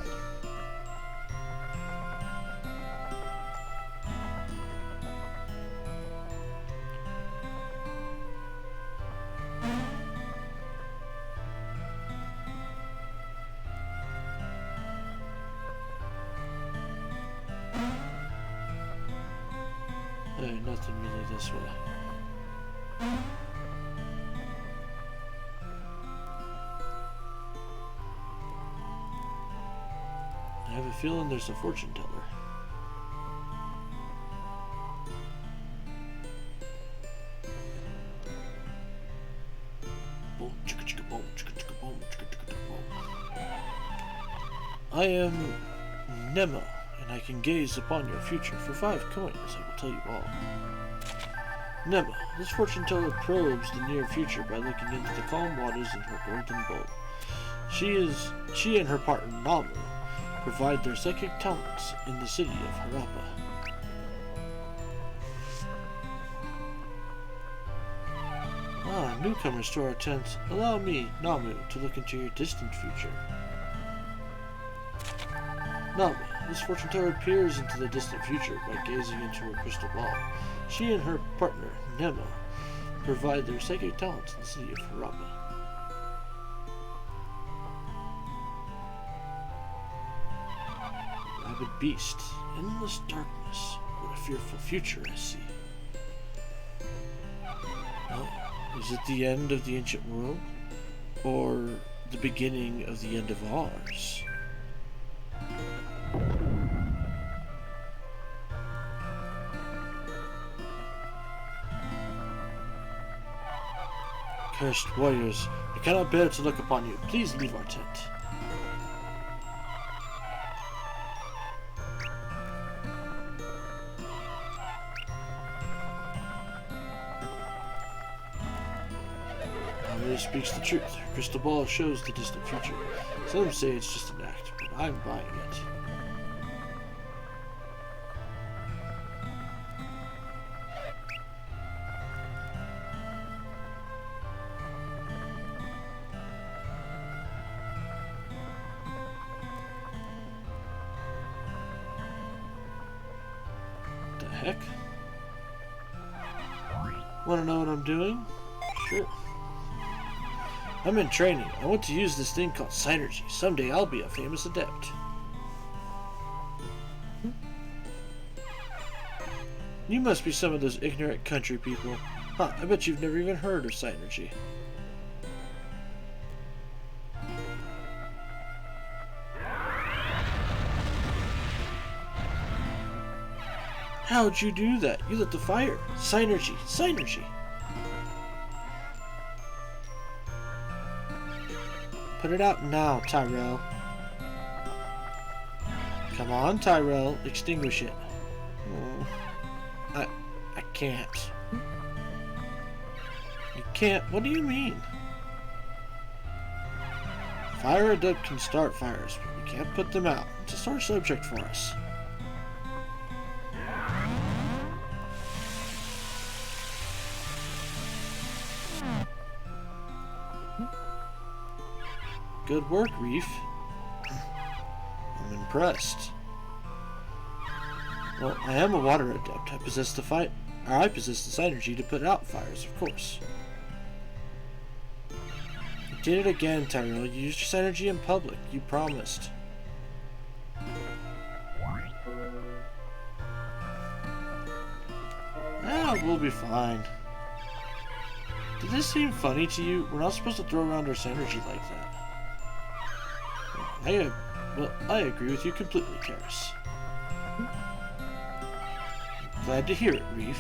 Hey, nothing really this way. I have a feeling there's a fortune teller. Boom, chicka chicka boom, chicka chicka boom, chicka chicka boom. I am Nemo, and I can gaze upon your future. For 5 coins, I will tell you all. Nemo, this fortune teller probes the near future by looking into the calm waters in her golden bowl. She and her partner Namu provide their psychic talents in the city of Harappa. Ah, newcomers to our tent. Allow me, Namu, to look into your distant future. Namu, this fortune teller peers into the distant future by gazing into her crystal ball. She and her partner, Nemo, provide their psychic talents in the city of Harappa. Rabid beast, endless darkness, what a fearful future I see. Oh, is it the end of the ancient world? Or the beginning of the end of ours? Cursed warriors, I cannot bear to look upon you. Please leave our tent. Namu speaks the truth. Her crystal ball shows the distant future. Some say it's just an act, but I'm buying it. Heck? Want to know what I'm doing? Sure. I'm in training. I want to use this thing called Synergy. Someday I'll be a famous adept. You must be some of those ignorant country people. Huh, I bet you've never even heard of Synergy. How'd you do that? You lit the fire. Synergy. Synergy. Put it out now, Tyrell. Come on, Tyrell. Extinguish it. I can't. You can't? What do you mean? Fire adept can start fires, but we can't put them out. It's a sore subject for us. Good work, Reef. I'm impressed. Well, I am a water adept. I possess the synergy to put out fires, of course. You did it again, Tyrell. You used your synergy in public. You promised. Ah, we'll be fine. Did this seem funny to you? We're not supposed to throw around our synergy like that. I agree with you completely, Karis. Glad to hear it, Reef.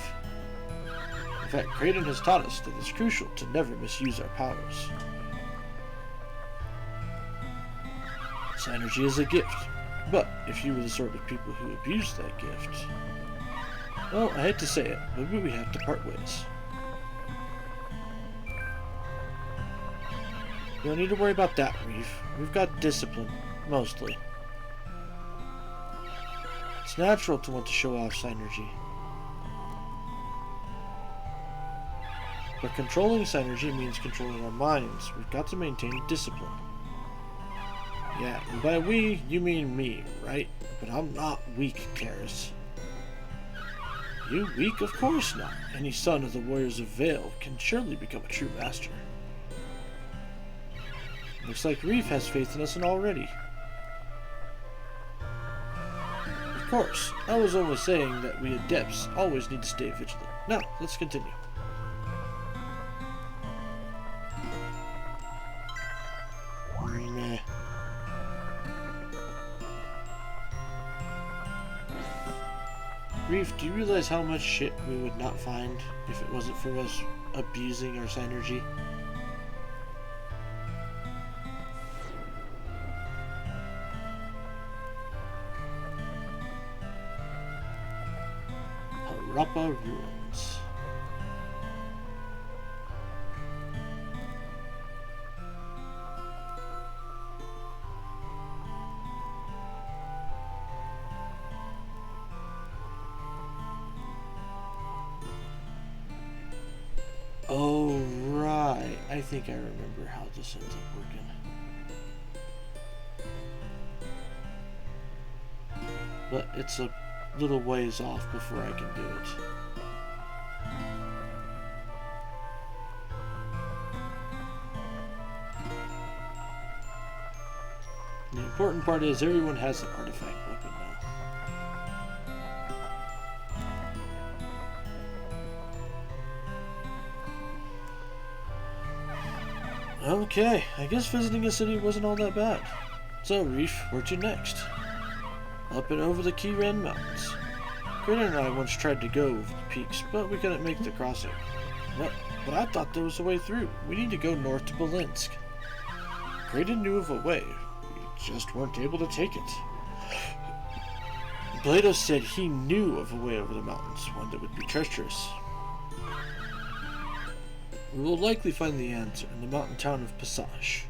In fact, Kraden has taught us that it's crucial to never misuse our powers. Synergy is a gift, but if you were the sort of people who abused that gift, well, I hate to say it, maybe we have to part ways. You don't need to worry about that, Reef. We've got discipline, mostly. It's natural to want to show off Synergy. But controlling Synergy means controlling our minds. We've got to maintain discipline. Yeah, and by we, you mean me, right? But I'm not weak, Karis. You weak? Of course not. Any son of the Warriors of Vale can surely become a true master. Looks like Reef has faith in us already. Of course, I was only saying that we adepts always need to stay vigilant. Now, let's continue. Meh. Reef, do you realize how much shit we would not find if it wasn't for us abusing our synergy? Harappa Ruins. Oh, right. I think I remember how this ends up working. But it's a little ways off before I can do it. The important part is everyone has an artifact weapon now. Okay, I guess visiting a city wasn't all that bad. So, Reef, where to next? Up and over the Kiren Mountains. Kraden and I once tried to go over the peaks, but we couldn't make the crossing. But I thought there was a way through. We need to go north to Belinsk. Kraden knew of a way. We just weren't able to take it. Blado said he knew of a way over the mountains, one that would be treacherous. We will likely find the answer in the mountain town of Passage.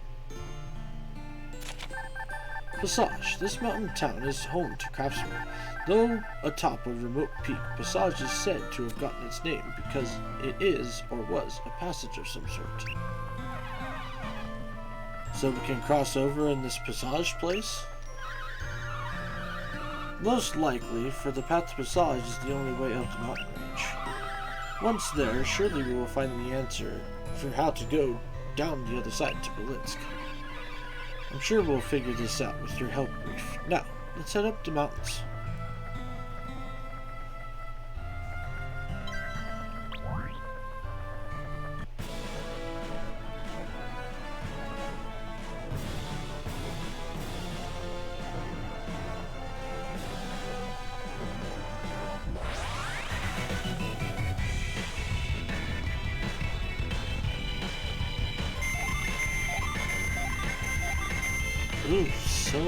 Passage. This mountain town is home to craftsmen. Though atop a remote peak, Passage is said to have gotten its name because it is, or was, a passage of some sort. So we can cross over in this Passage place? Most likely, for the path to Passage is the only way up the mountain range. Once there, surely we will find the answer for how to go down the other side to Belinsk. I'm sure we'll figure this out with your help, Reef. Now, let's head up the mountains. So,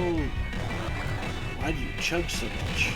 why do you chug so much?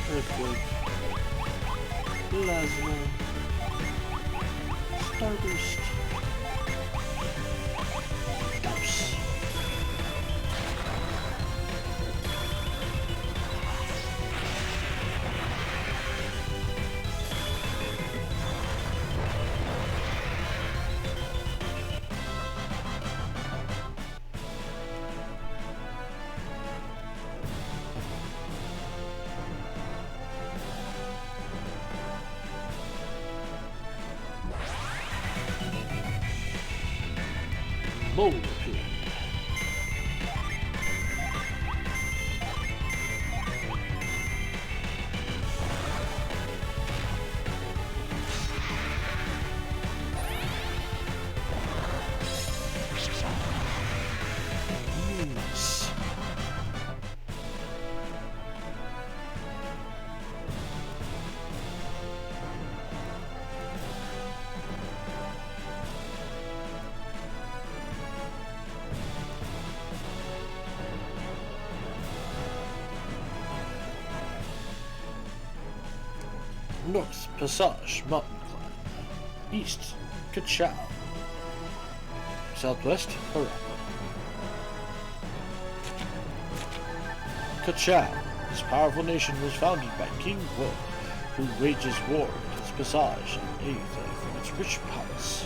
Earthquake, Plasma, Starburst, Douse. Boulder Pit. Nice. North Passage Mountain Climb. East Kachow. Southwest Harappa. Kachow. This powerful nation was founded by King Wo, who wages war against Passage and Aether from its rich palace.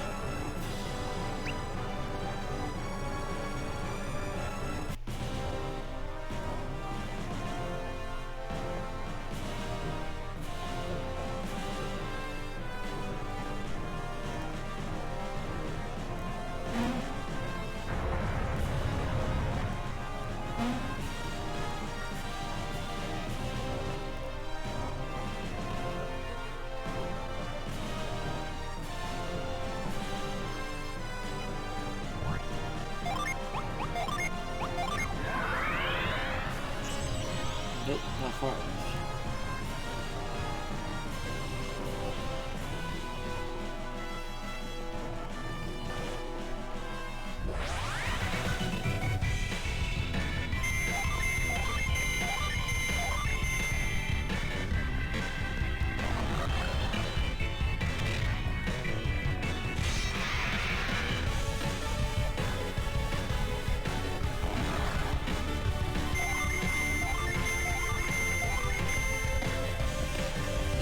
Nope, not far enough.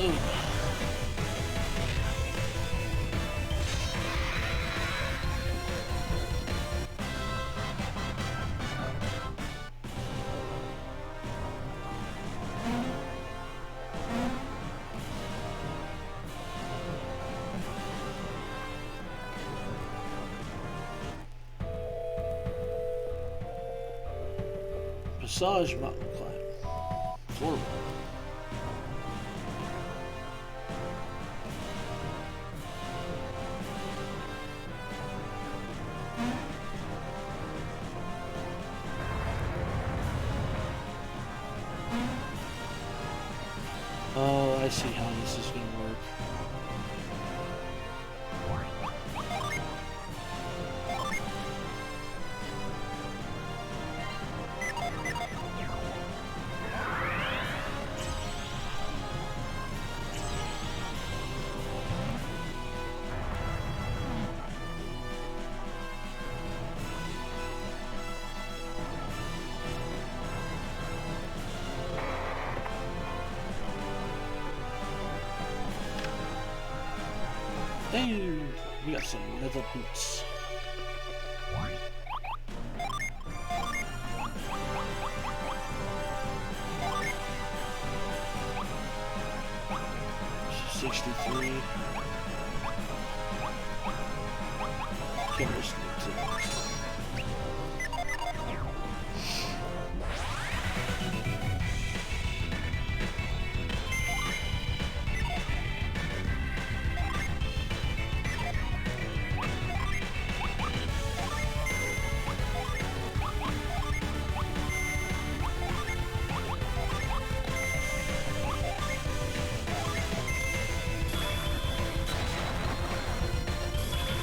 Ugh. Passage Mountain Climb. Horrible. Oh, I see how this is going to work. Hey, we got some leather boots. 63. Camera sneaks in.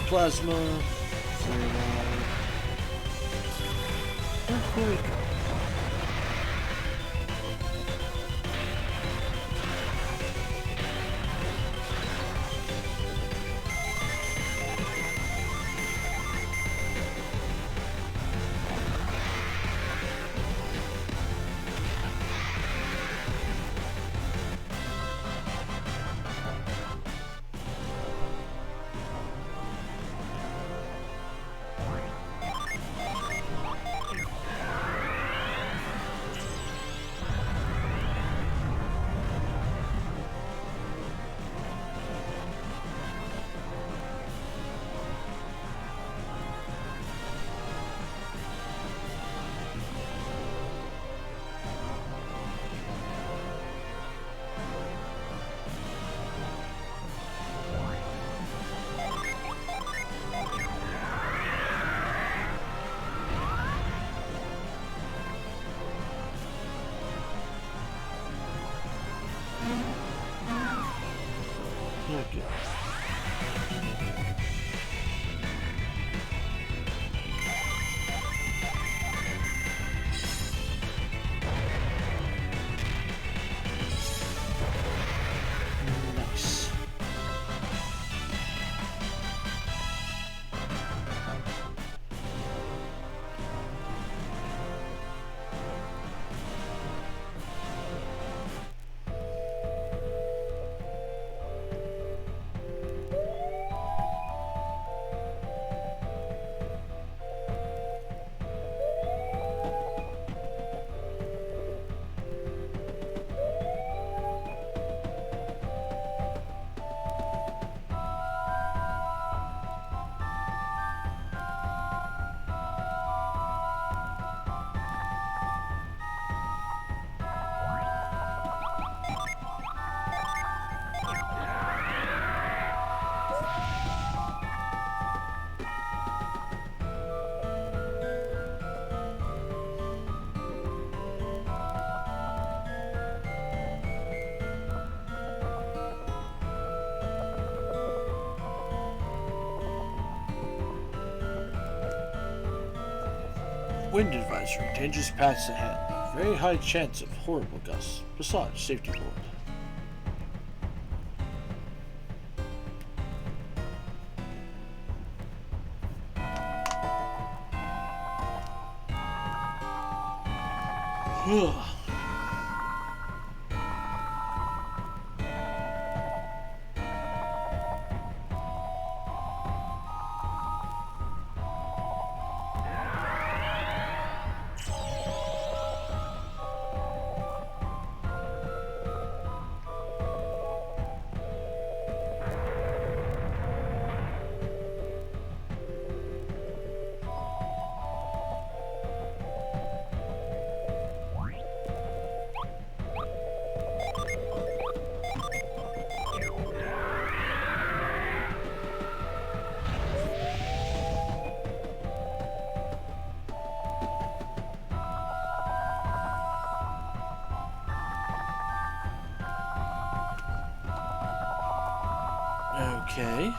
Plasma, Flare Earthquake. Okay. Nice. Wind advisory. Dangerous paths ahead. Very high chance of horrible gusts. Besides, safety board. Okay.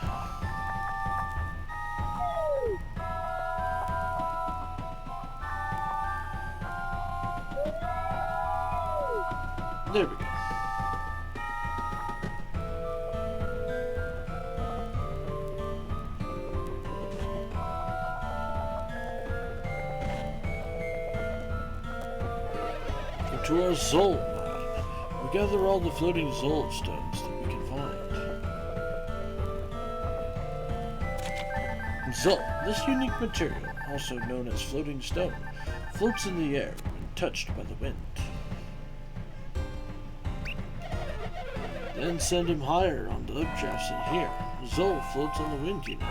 There we go. To our Zol mine. We gather all the floating Zol stones that we can find. Zol, this unique material, also known as floating stone, floats in the air when touched by the wind. Then send him higher on the updrafts in here. Zol floats on the wind, you know.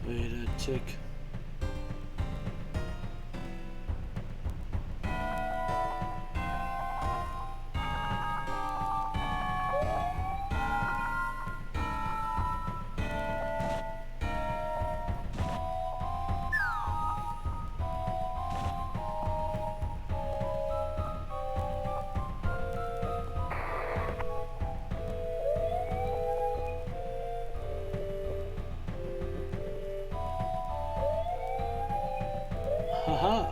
Wait a tick. Haha.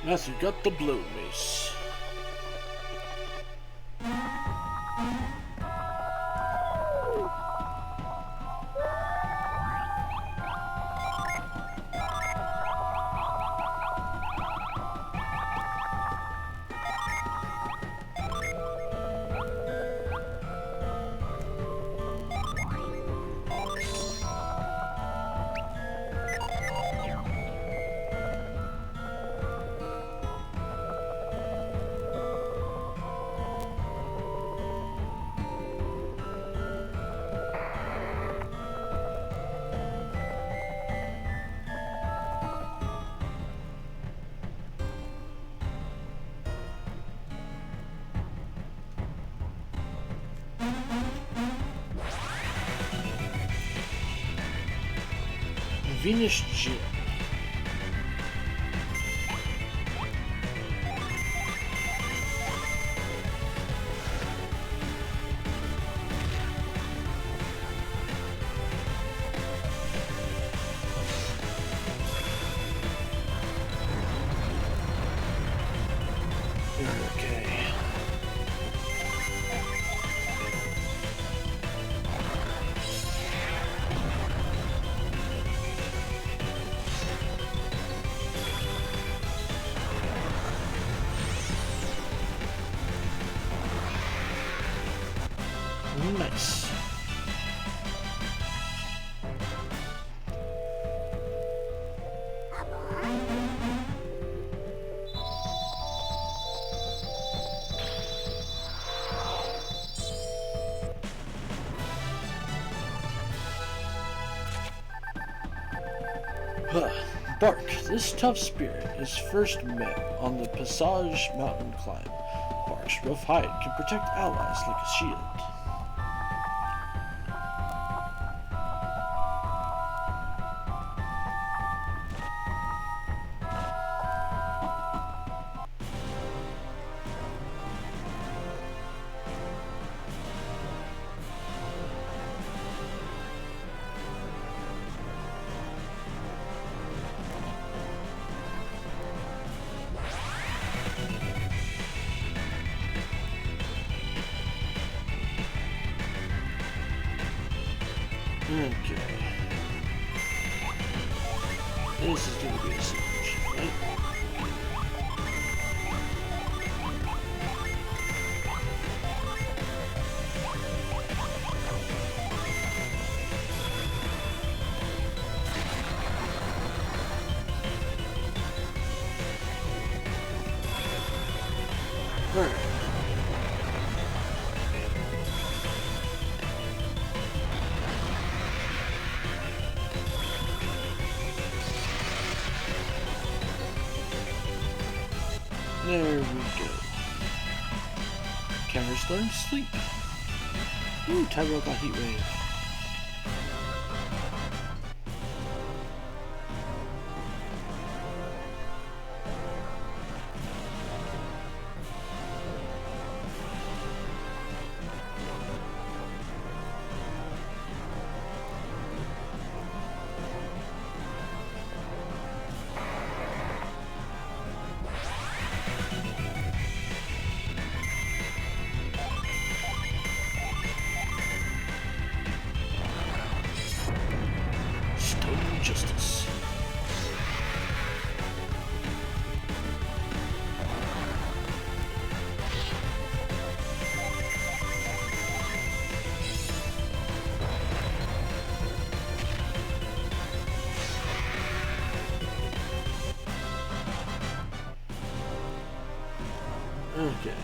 Matthew got the blow mace. Venus Gym. Okay. Nice. Bark, this tough spirit is first met on the Passage mountain climb. Bark's rough hide can protect allies like a shield. This is going to be a siege, right? Alright. There we go. Counters learn sleep. Ooh, Tyrell got heat wave. Justice. Okay.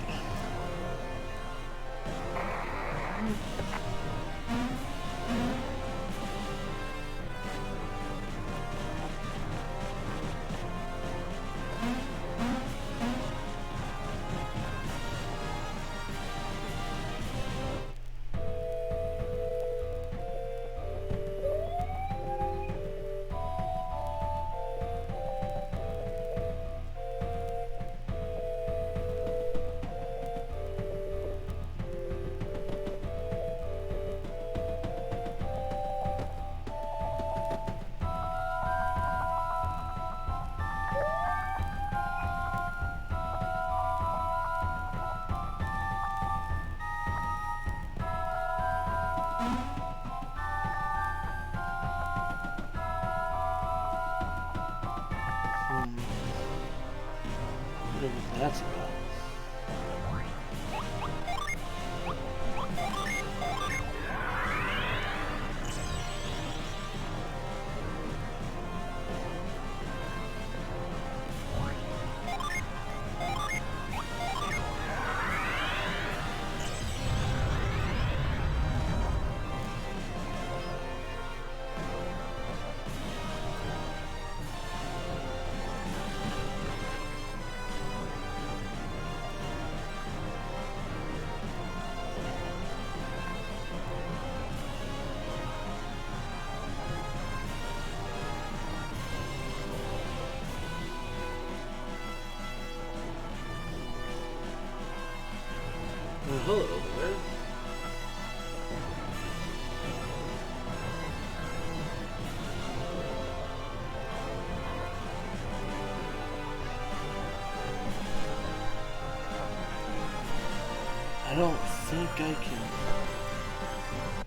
Whatever that's about. Hello there. I don't think I can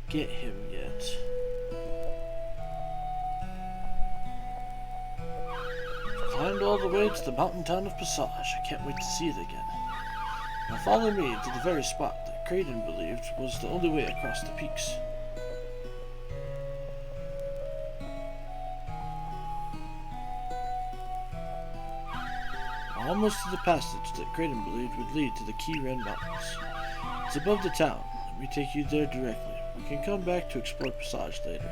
get him yet. Climbed all the way to the mountain town of Passage. I can't wait to see it again. Now follow me to the very spot that Kraden believed was the only way across the peaks. Almost to the passage that Kraden believed would lead to the Keyren Mountains. It's above the town. Let me take you there directly. We can come back to explore Passage later.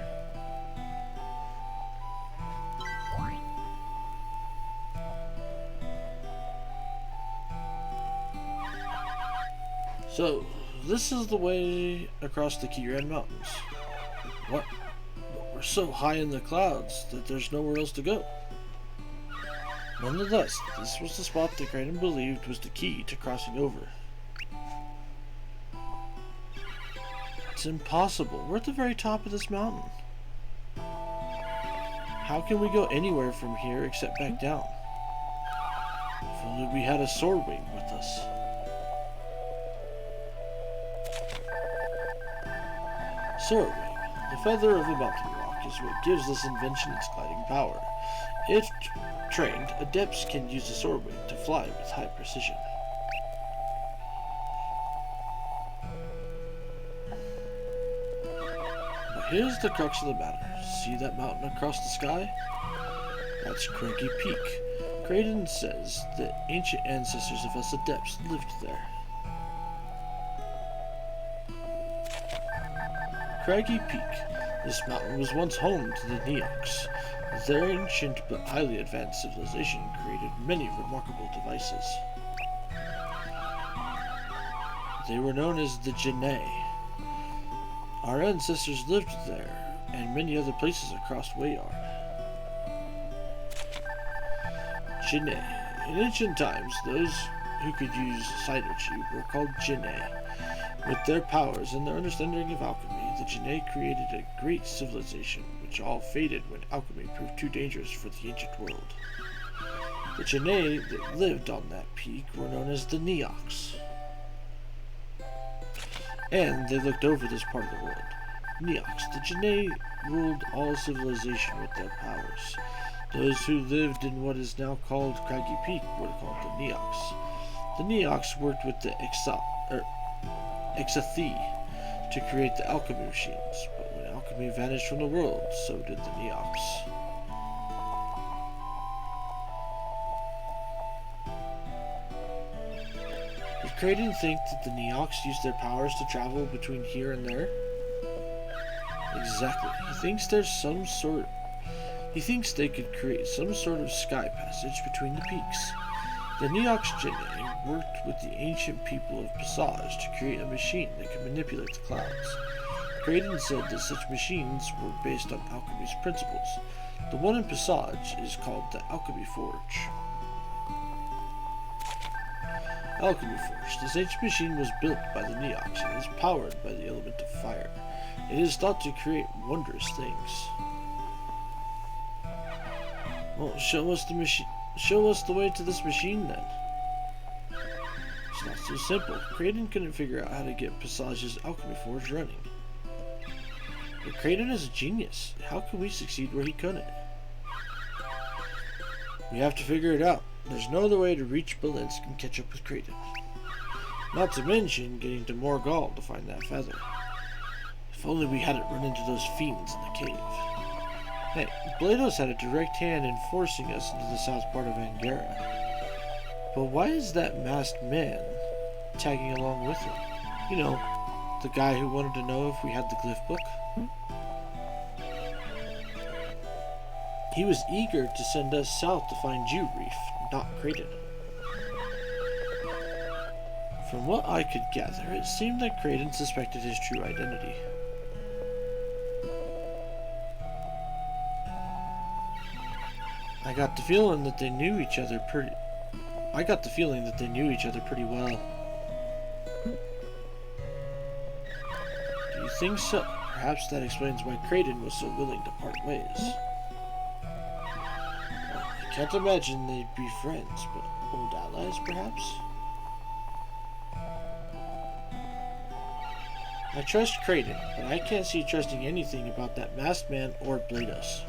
So, this is the way across the Keyren Mountains. What? But we're so high in the clouds that there's nowhere else to go. Nonetheless, this was the spot that Kraden believed was the key to crossing over. It's impossible. We're at the very top of this mountain. How can we go anywhere from here except back down? If only we had a sword wing with us. Sword wing, the feather of a mountain rock. is what gives this invention its gliding power. If trained, adepts can use the sword wing to fly with high precision. But here's the crux of the matter. See that mountain across the sky? That's Craggy Peak. Kraden says that ancient ancestors of us adepts lived there. Craggy Peak. This mountain was once home to the Neox. Their ancient but highly advanced civilization created many remarkable devices. They were known as the Janae. Our ancestors lived there, and many other places across Wayard. Janae. In ancient times, those who could use Cytochi were called Janae. With their powers and their understanding of alchemy, the Janae created a great civilization, which all faded when alchemy proved too dangerous for the ancient world. The Janae that lived on that peak were known as the Neox. And they looked over this part of the world. Neox, the Janae ruled all civilization with their powers. Those who lived in what is now called Craggy Peak were called the Neox. The Neox worked with the Exathi to create the alchemy machines, but when alchemy vanished from the world, so did the Neox. Did Kraden think that the Neox used their powers to travel between here and there? Exactly. He thinks they could create some sort of sky passage between the peaks. The Neox Janae worked with the ancient people of Passage to create a machine that could manipulate the clouds. Kraden said that such machines were based on alchemy's principles. The one in Passage is called the Alchemy Forge. Alchemy Forge. This ancient machine was built by the Neox and is powered by the element of fire. It is thought to create wondrous things. Well, show us the way to this machine, then. It's not so simple. Kraden couldn't figure out how to get Passage's alchemy forge running. But Kraden is a genius. How can we succeed where he couldn't? We have to figure it out. There's no other way to reach Belinsk and catch up with Kraden. Not to mention getting to Morgal to find that feather. If only we hadn't run into those fiends in the cave. Hey, Blados had a direct hand in forcing us into the south part of Angara. But why is that masked man tagging along with him? You know, the guy who wanted to know if we had the glyph book? He was eager to send us south to find you, Reef, not Kraden. From what I could gather, it seemed that Kraden suspected his true identity. I got the feeling that they knew each other pretty well. Do you think so? Perhaps that explains why Kraden was so willing to part ways. Well, I can't imagine they'd be friends, but old allies, perhaps? I trust Kraden, but I can't see trusting anything about that masked man or Blados.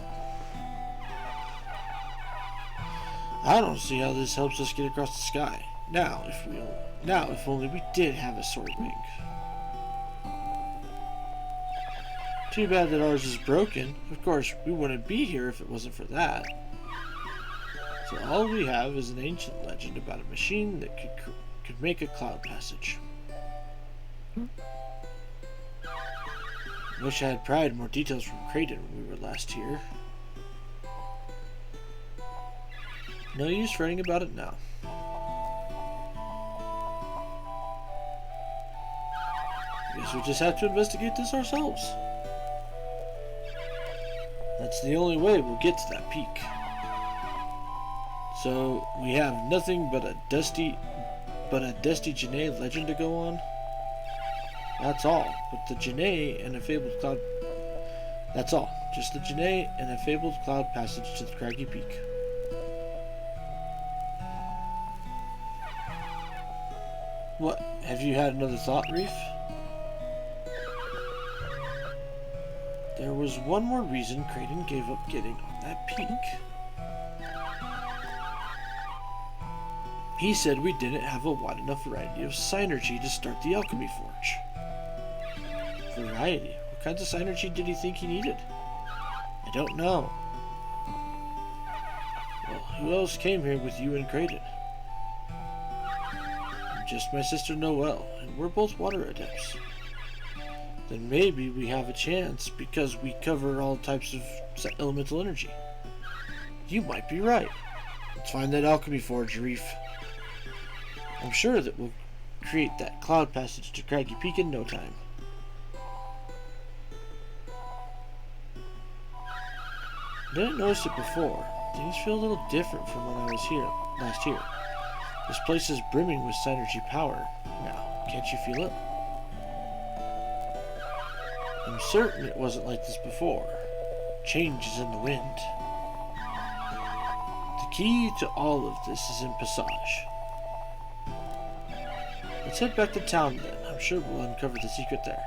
I don't see how this helps us get across the sky. Now, if only we did have a sword wing. Too bad that ours is broken. Of course, we wouldn't be here if it wasn't for that. So all we have is an ancient legend about a machine that could make a cloud passage. Wish I had pried more details from Kraden when we were last here. No use fretting about it now. I guess we'll just have to investigate this ourselves. That's the only way we'll get to that peak. So we have nothing but a dusty Janae legend to go on. That's all. But the Janae and a fabled cloud. That's all. Just the Janae and a fabled cloud passage to the Craggy Peak. What? Have you had another thought, Reef? There was one more reason Creighton gave up getting on that peak. He said we didn't have a wide enough variety of synergy to start the alchemy forge. Variety? What kinds of synergy did he think he needed? I don't know. Well, who else came here with you and Creighton? Just my sister Noelle, and we're both water adepts. Then maybe we have a chance because we cover all types of elemental energy. You might be right. Let's find that alchemy forge, Reef. I'm sure that we'll create that cloud passage to Craggy Peak in no time. Didn't notice it before. Things feel a little different from when I was here last year. This place is brimming with synergy power now. Can't you feel it? I'm certain it wasn't like this before. Change is in the wind. The key to all of this is in Passage. Let's head back to town then. I'm sure we'll uncover the secret there.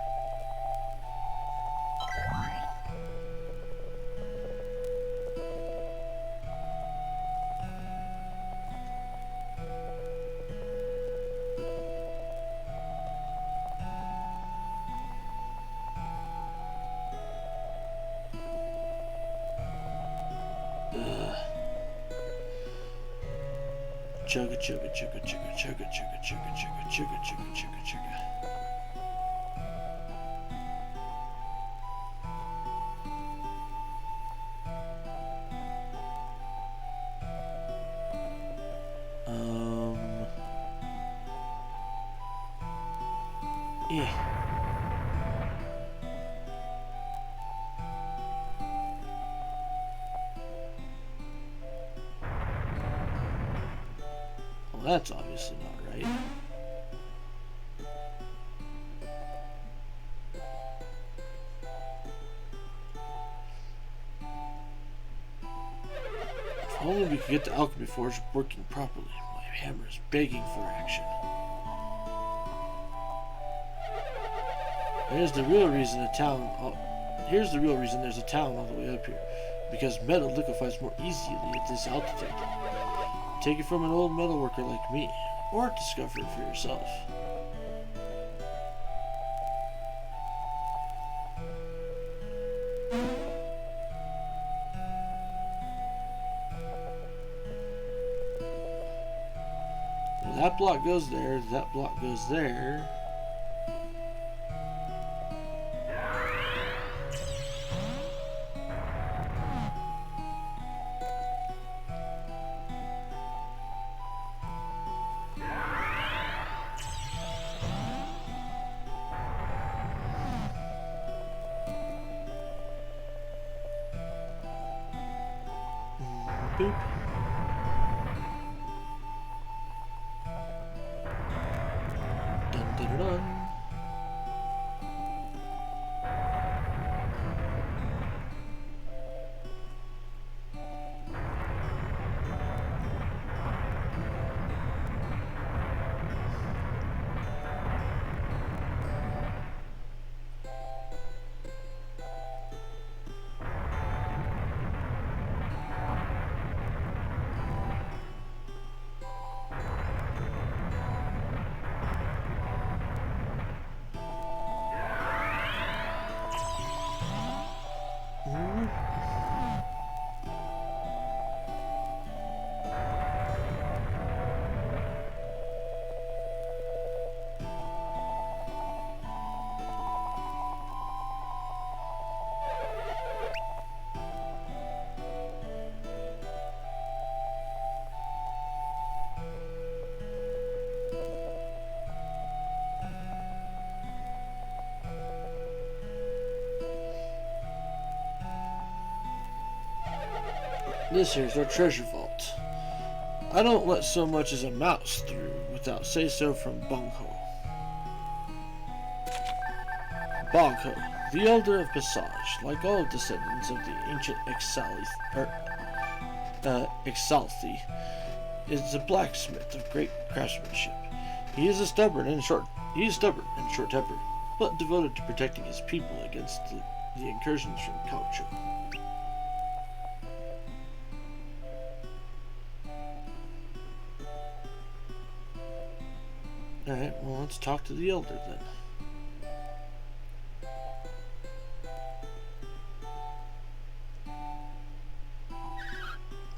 Chugga chugga chugga chugga chugga chugga chugga chugga chugga chugga chugga chugga. Yeah. Well, that's obviously not right. If only we could get the alchemy forge working properly. My hammer is begging for action. Here's the real reason there's a town all the way up here. Because metal liquefies more easily at this altitude. Take it from an old metalworker like me, or discover it for yourself. Well, that block goes there, that block goes there. Boop. Dun dun dun dun. This here's our treasure vault. I don't let so much as a mouse through without say-so from Bongho. Bongho, the elder of Passage, like all descendants of the ancient Exalthi, is a blacksmith of great craftsmanship. He is stubborn and short-tempered, but devoted to protecting his people against the the incursions from culture. Alright, well, let's talk to the elder then.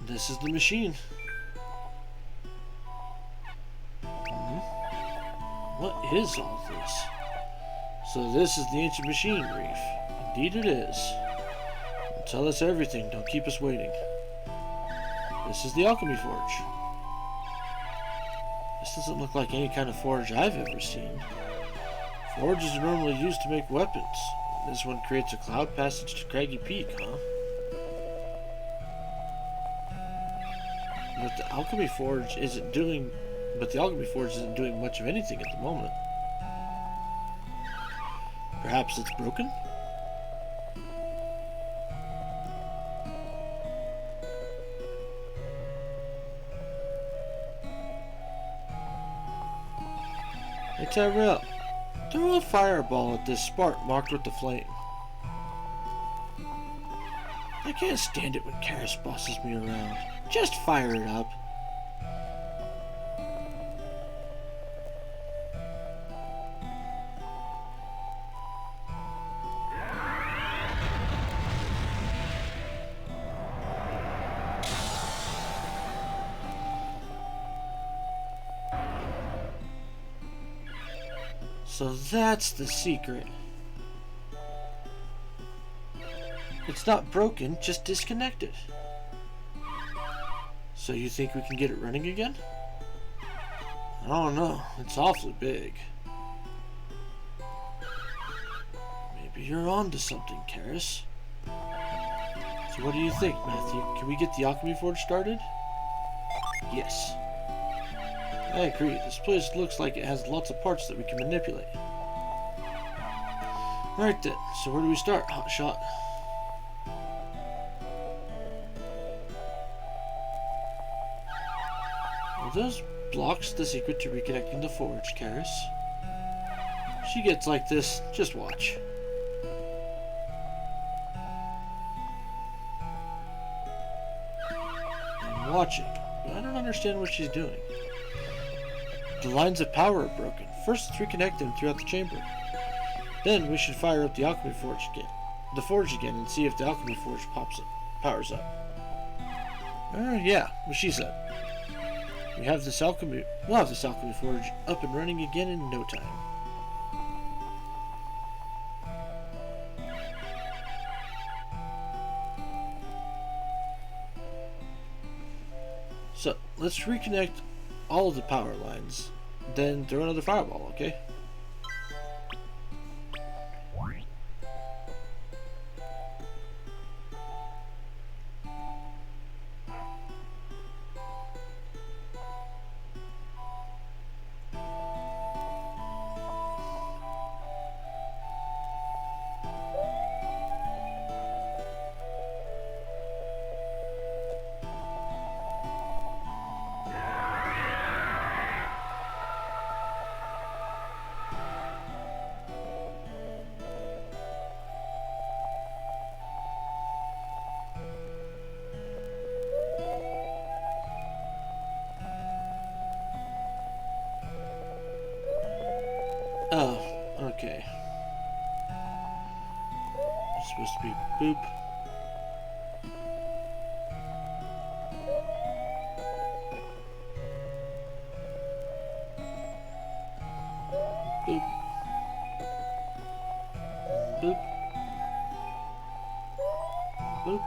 This is the machine. What is all this? So this is the ancient machine reef. Indeed it is. Tell us everything, don't keep us waiting. This is the alchemy forge. This doesn't look like any kind of forge I've ever seen. Forges are normally used to make weapons. This one creates a cloud passage to Craggy Peak, huh? But the alchemy forge isn't doing much of anything at the moment. Perhaps it's broken? Hey Tyrell, throw a fireball at this spark marked with the flame. I can't stand it when Karis bosses me around. Just fire it up. So that's the secret. It's not broken, just disconnected. So you think we can get it running again? I don't know. It's awfully big. Maybe you're onto something, Karis. So what do you think, Matthew? Can we get the alchemy forge started? Yes. I agree. This place looks like it has lots of parts that we can manipulate. Alright then, so where do we start, Hotshot? Are those blocks the secret to reconnecting the forge, Karis? She gets like this, just watch. I'm watching, but I don't understand what she's doing. The lines of power are broken. First, let's reconnect them throughout the chamber. Then we should fire up the alchemy forge again, and see if the alchemy forge powers up. Yeah, what she said. We'll have this alchemy forge up and running again in no time. So let's reconnect all of the power lines, then throw another fireball, okay? Oh, okay. It's supposed to be boop. Boop. Boop. Boop.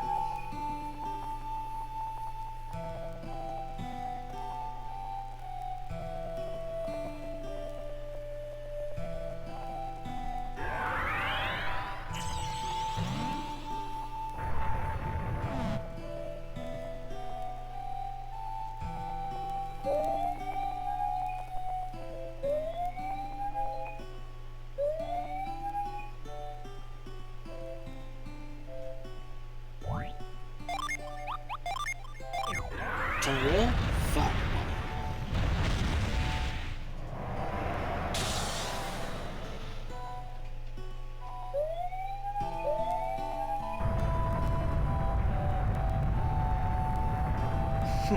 Tyrell, fireball. Who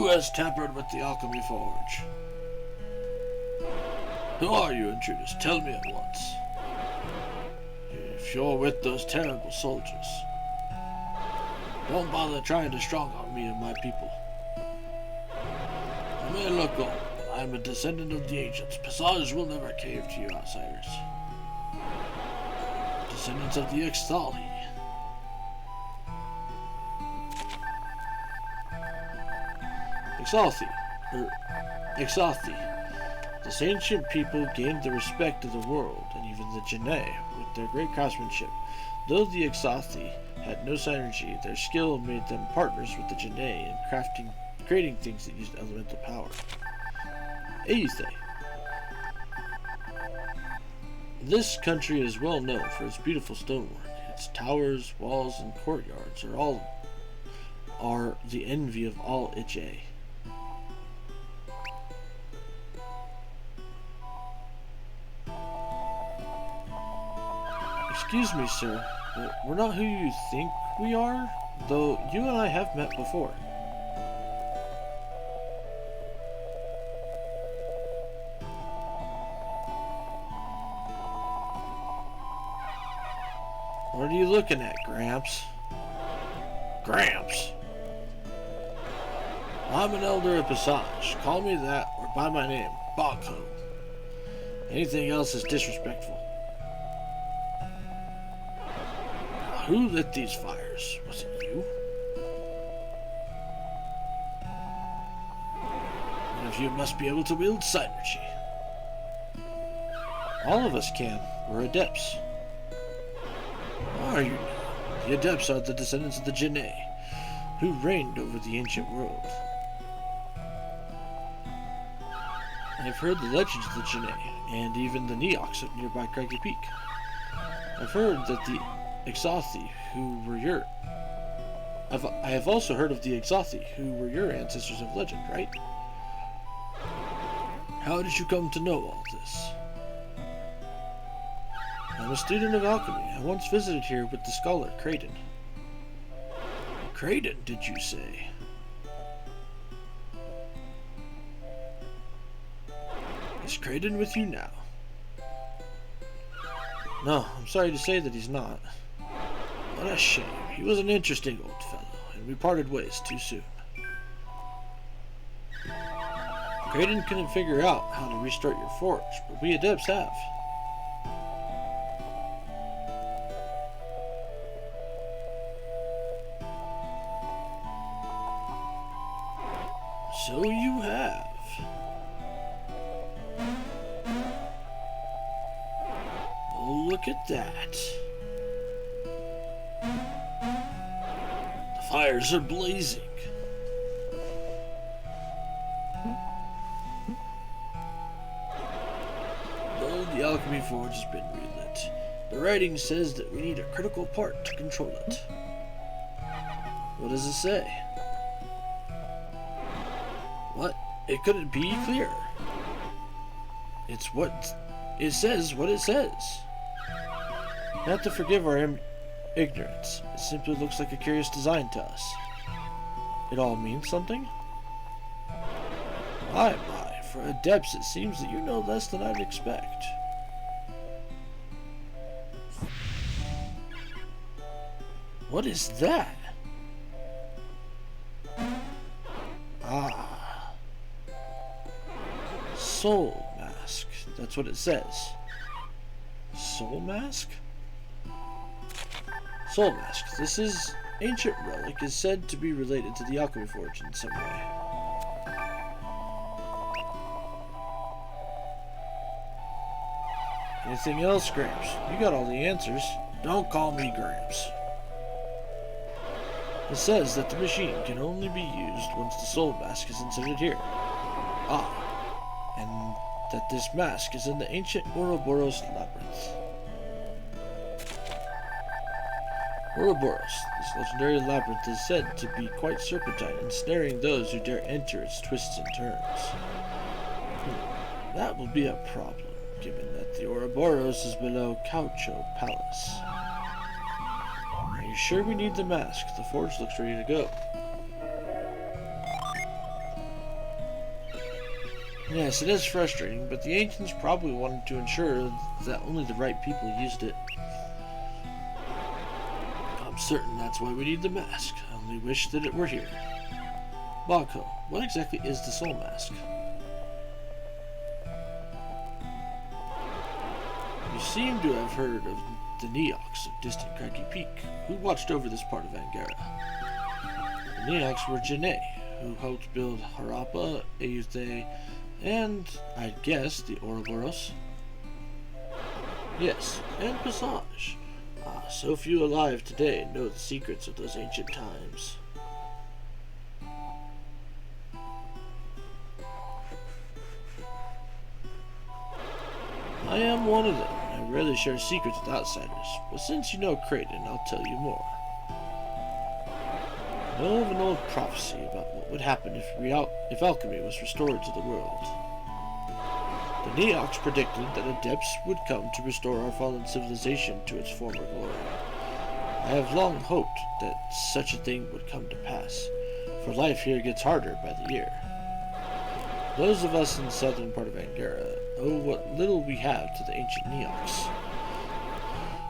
has tampered with the alchemy forge? Who are you, intruders? Tell me at once. If you're with those terrible soldiers, don't bother trying to strong-arm me and my people. I may look old, but I'm a descendant of the ancients. Passages will never cave to you outsiders. Descendants of the Ixthali. Ixathi. This ancient people gained the respect of the world, and even the Janae, with their great craftsmanship. Though the Ixathi had no synergy, their skill made them partners with the Janae in creating things that used elemental power. Aethe. This country is well known for its beautiful stonework. Its towers, walls, and courtyards are the envy of all Iche. Excuse me, sir, but we're not who you think we are, though you and I have met before. What are you looking at, Gramps? Gramps! I'm an elder of Passage. Call me that, or by my name, Bogho. Anything else is disrespectful. Who lit these fires? Was it you? One of you must be able to wield synergy. All of us can. We're adepts. Are you now? The adepts are the descendants of the Janae, who reigned over the ancient world. I've heard the legends of the Janae, and even the Neox at nearby Craggy Peak. I've heard that the Ixathi, who were your... I have also heard of the Ixathi, who were your ancestors of legend, right? How did you come to know all this? I'm a student of alchemy. I once visited here with the scholar, Creighton. Creighton, did you say? Is Creighton with you now? No, I'm sorry to say that he's not. What a shame. He was an interesting old fellow, and we parted ways too soon. Creighton couldn't figure out how to restart your forge, but we adepts have. So you have. Oh, look at that. The fires are blazing. Though the alchemy forge has been relit, the writing says that we need a critical part to control it. What does it say? What? It couldn't be clearer. It says what it says. You have to forgive our ignorance. It simply looks like a curious design to us. It all means something? My, for adepts it seems that you know less than I'd expect. What is that? Ah. Soul mask. That's what it says. Soul mask? Soul mask. This is ancient relic is said to be related to the alchemy forge in some way. Anything else, Gramps? You got all the answers. Don't call me Gramps. It says that the machine can only be used once the soul mask is inserted here. Ah, and that this mask is in the ancient Ouroboros labyrinth. Ouroboros. This legendary labyrinth is said to be quite serpentine, ensnaring those who dare enter its twists and turns. That will be a problem, given that the Ouroboros is below Caucho Palace. Are you sure we need the mask? The forge looks ready to go. Yes, it is frustrating, but the ancients probably wanted to ensure that only the right people used it. I'm certain that's why we need the mask. I only wish that it were here. Bako, what exactly is the soul mask? You seem to have heard of the Neox of distant Craggy Peak, who watched over this part of Angara. The Neox were Janae, who helped build Harappa, Euthe, and, I guess, the Ouroboros. Yes, and Passage. So few alive today know the secrets of those ancient times. I am one of them. I rarely share secrets with outsiders, but since you know Kraden, I'll tell you more. I know of an old prophecy about what would happen if alchemy was restored to the world. The Neox predicted that adepts would come to restore our fallen civilization to its former glory. I have long hoped that such a thing would come to pass, for life here gets harder by the year. Those of us in the southern part of Angara owe what little we have to the ancient Neox.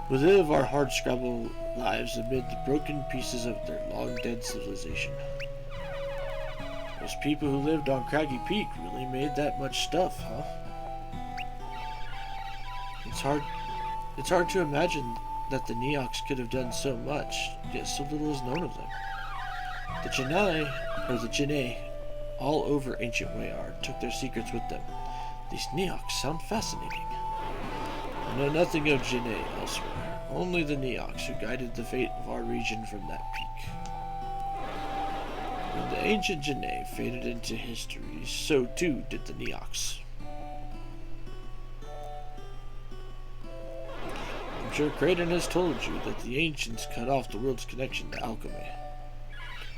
We live our hard-scrabble lives amid the broken pieces of their long-dead civilization. Those people who lived on Craggy Peak really made that much stuff, huh? It's hard to imagine that the Neox could have done so much, yet so little is known of them. The Janae, all over ancient Wayard, took their secrets with them. These Neox sound fascinating. I know nothing of Janae elsewhere, only the Neox who guided the fate of our region from that peak. When the ancient Janae faded into history, so too did the Neox. I'm sure Kraden has told you that the ancients cut off the world's connection to alchemy.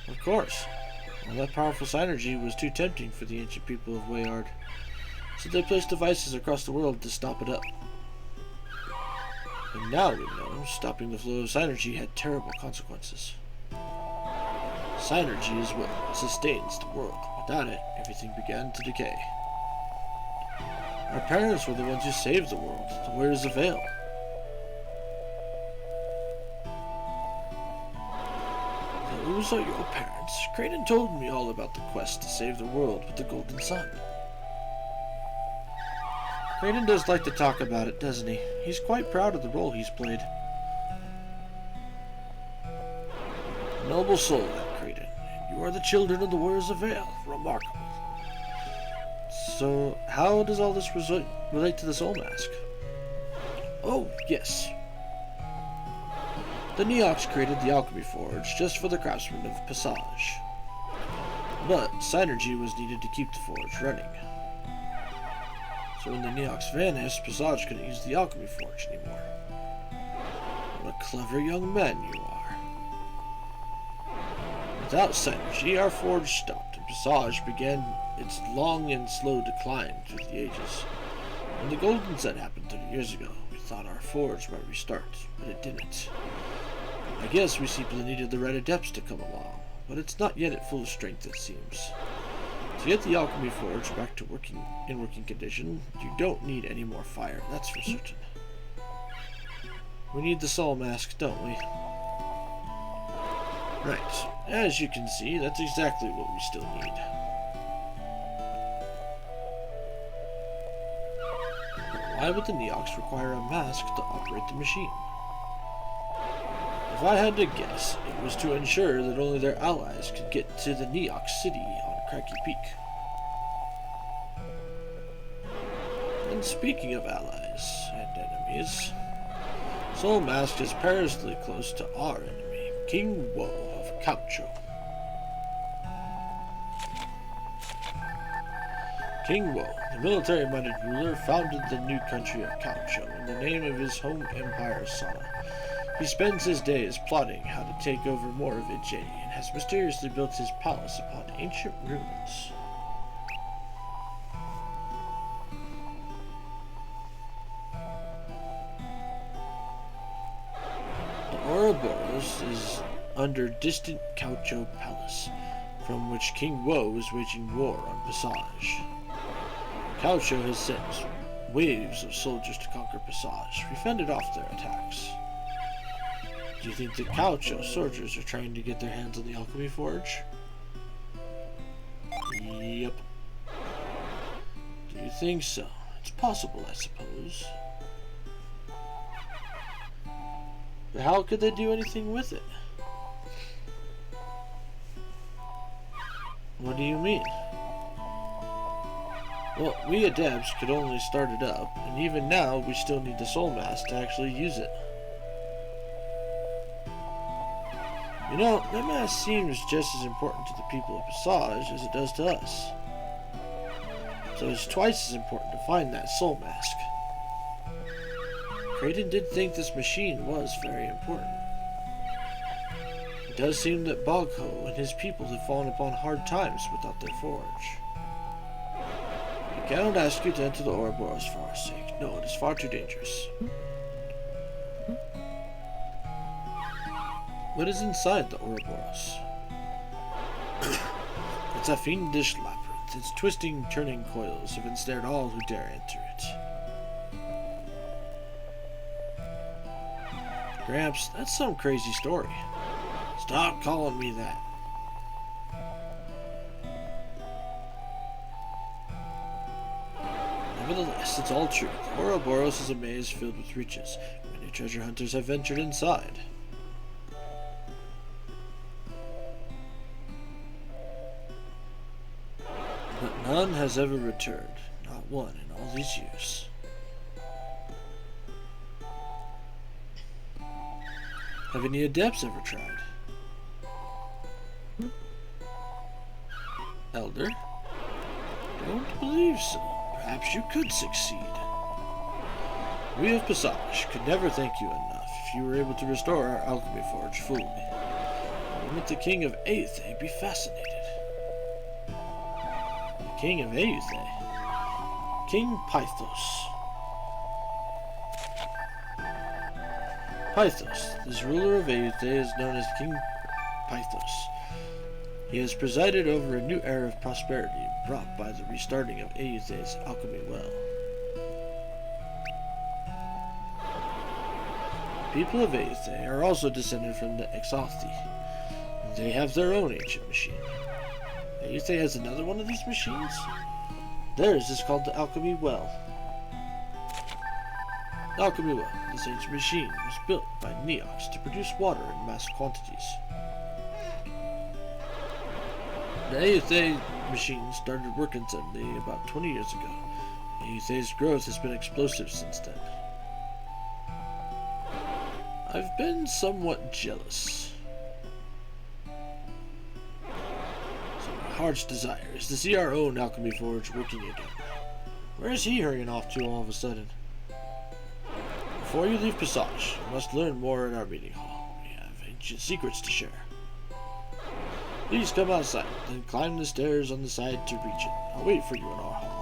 Of course. All that powerful synergy was too tempting for the ancient people of Wayard, so they placed devices across the world to stop it up. And now we know stopping the flow of synergy had terrible consequences. Synergy is what sustains the world. Without it, everything began to decay. Our parents were the ones who saved the world. The Wearers of Veil. Those are your parents. Kraden told me all about the quest to save the world with the Golden Sun. Kraden does like to talk about it, doesn't he? He's quite proud of the role he's played. Noble soul, that Kraden. You are the children of the Wearers of Veil. Remarkable. So, how does all this relate to the Soul Mask? Oh, yes. The Neox created the Alchemy Forge just for the craftsmen of Passage. But synergy was needed to keep the forge running. So when the Neox vanished, Passage couldn't use the Alchemy Forge anymore. What a clever young man you are. Without synergy, our forge stopped, and Passage began its long and slow decline through the ages. When the Golden Sun happened 30 years ago, we thought our forge might restart, but it didn't. I guess we simply needed the right adepts to come along, but it's not yet at full strength, it seems. To get the Alchemy Forge back to working condition, you don't need any more fire, that's for certain. We need the Soul Mask, don't we? Right. As you can see, that's exactly what we still need. Why would the Neox require a mask to operate the machine? If I had to guess, it was to ensure that only their allies could get to the Neox city on Craggy Peak. And speaking of allies and enemies, Soul Mask is perilously close to our enemy, King Woe of Caucho. King Woe, the military-minded ruler, founded the new country of Caucho in the name of his home empire Sana. He spends his days plotting how to take over more of Ijay and has mysteriously built his palace upon ancient ruins. The Ouroboros is under distant Caucho Palace, from which King Woe is waging war on Passage. Caucho has sent waves of soldiers to conquer Passage. We fended off their attacks. Do you think the Caucho soldiers are trying to get their hands on the alchemy forge? Yep. Do you think so? It's possible, I suppose. But how could they do anything with it? What do you mean? Well, we adepts could only start it up, and even now we still need the soul mask to actually use it. You know, that mask seems just as important to the people of Passage as it does to us. So it's twice as important to find that soul mask. Kraden did think this machine was very important. It does seem that Bogho and his people have fallen upon hard times without their forge. I cannot ask you to enter the Ouroboros for our sake. No, it is far too dangerous. What is inside the Ouroboros? It's a fiendish labyrinth. Its twisting, turning coils have ensnared all who dare enter it. Gramps, that's some crazy story. Stop calling me that. Nevertheless, it's all true. The Ouroboros is a maze filled with riches. Many treasure hunters have ventured inside. But none has ever returned. Not one in all these years. Have any adepts ever tried? Elder? Don't believe so. Perhaps you could succeed. We of Passage could never thank you enough if you were able to restore our alchemy forge fully. Wouldn't the King of Aethe be fascinated? The King of Aethe? King Pythos. Pythos, this ruler of Aethe, is known as King Pythos. He has presided over a new era of prosperity brought by the restarting of Aethe's alchemy well. The people of Aethe are also descended from the Exalthi. They have their own ancient machine. Aethe has another one of these machines? Theirs is called the Alchemy Well. The Alchemy Well, this ancient machine, was built by Neox to produce water in mass quantities. The Aethe machine started working suddenly about 20 years ago. Aethe's growth has been explosive since then. I've been somewhat jealous. So my heart's desire is to see our own alchemy forge working again. Where is he hurrying off to all of a sudden? Before you leave Passage, you must learn more at our meeting hall. We have ancient secrets to share. Please come outside, then climb the stairs on the side to reach it. I'll wait for you in our hall.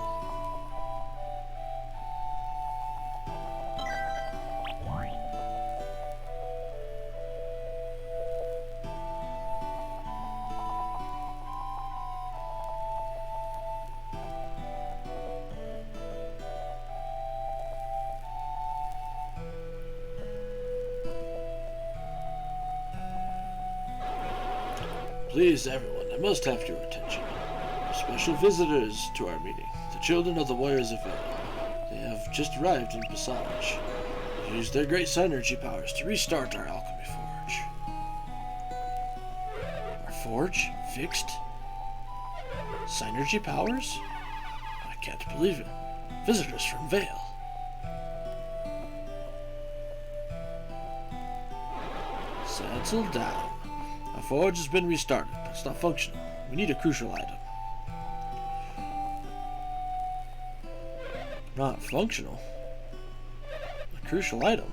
Please, everyone, I must have your attention. Special visitors to our meeting, the children of the Warriors of Vale. They have just arrived in Passage. They use their great synergy powers to restart our alchemy forge. Our forge? Fixed? Synergy powers? I can't believe it. Visitors from Vale. Settle down. Our forge has been restarted, but it's not functional. We need a crucial item. Not functional? A crucial item?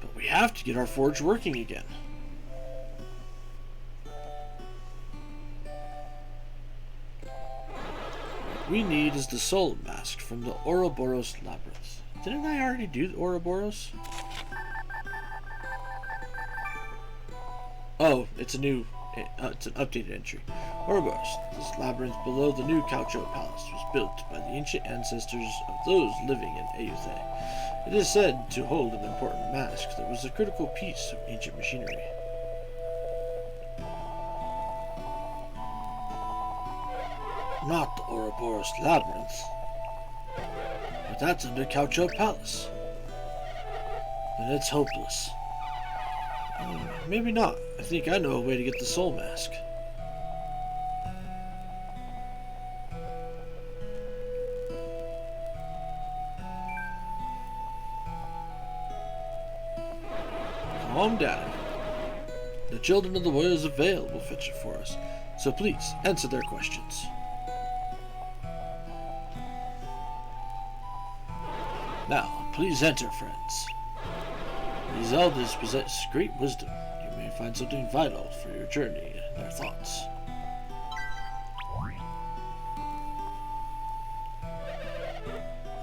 But have to get our forge working again. What we need is the soul mask from the Ouroboros labyrinth. Didn't I already do the Ouroboros? Oh, it's an updated entry. Ouroboros, this labyrinth below the new Caucho Palace, was built by the ancient ancestors of those living in Ayutthaya. It is said to hold an important mask that was a critical piece of ancient machinery. Not the Ouroboros labyrinth, but that's under Caucho Palace. And it's hopeless. Maybe not. I think I know a way to get the soul mask. Calm down. The children of the Warriors of Vale will fetch it for us, so please answer their questions. Now, please enter, friends. These elders possess great wisdom. You may find something vital for your journey in their thoughts.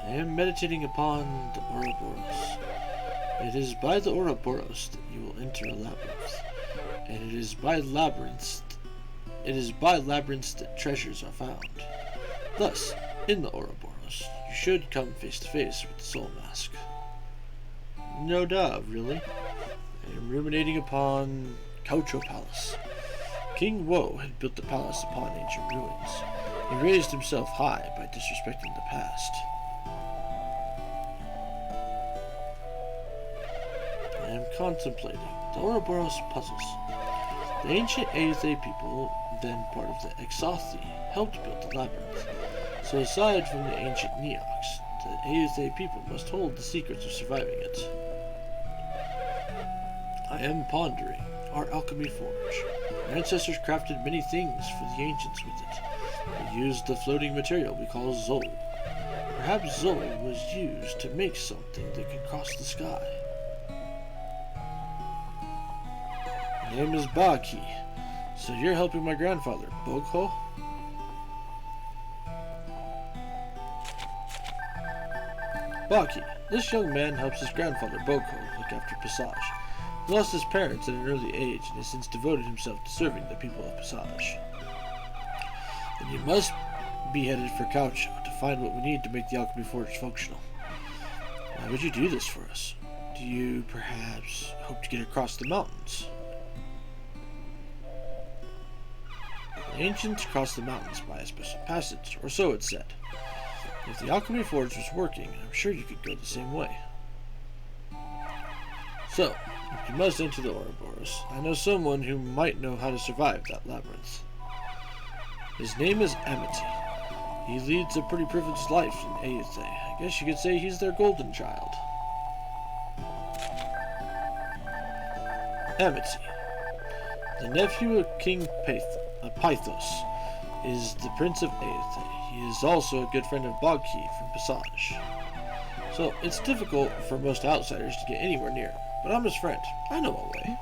I am meditating upon the Ouroboros. It is by the Ouroboros that you will enter a labyrinth, and it is by labyrinths that treasures are found. Thus, in the Ouroboros, you should come face to face with the soul mask. No doubt, really. I am ruminating upon Caucho Palace. King Woe had built the palace upon ancient ruins. He raised himself high by disrespecting the past. I am contemplating the Ouroboros puzzles. The ancient Ayutthaya people, then part of the Exothi, helped build the labyrinth. So aside from the ancient Neox, the Ayutthaya people must hold the secrets of surviving it. I am pondering our alchemy forge. Our ancestors crafted many things for the ancients with it. They used the floating material we call Zol. Perhaps Zol was used to make something that could cross the sky. My name is Baki. So you're helping my grandfather, Bogho? Baki, this young man helps his grandfather, Bogho, look after Passage. He lost his parents at an early age and has since devoted himself to serving the people of Passage. Then you must be headed for Caucho to find what we need to make the alchemy forge functional. Why would you do this for us? Do you perhaps hope to get across the mountains? The ancients crossed the mountains by a special passage, or so it's said. If the alchemy forge was working, I'm sure you could go the same way. So, if you must enter the Ouroboros, I know someone who might know how to survive that labyrinth. His name is Amity. He leads a pretty privileged life in Ayutthaya. I guess you could say he's their golden child. Amity, the nephew of King Pythos, is the Prince of Ayutthaya. He is also a good friend of Boghi from Passage. So, it's difficult for most outsiders to get anywhere near him, but I'm his friend. I know my way.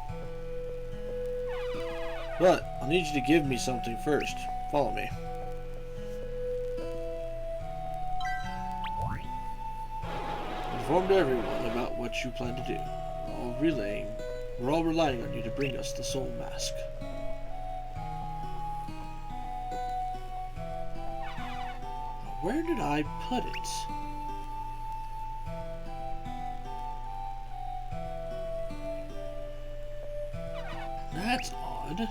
But, I'll need you to give me something first. Follow me. Informed everyone about what you plan to do. We're all relying on you to bring us the soul mask. Where did I put it? That's odd.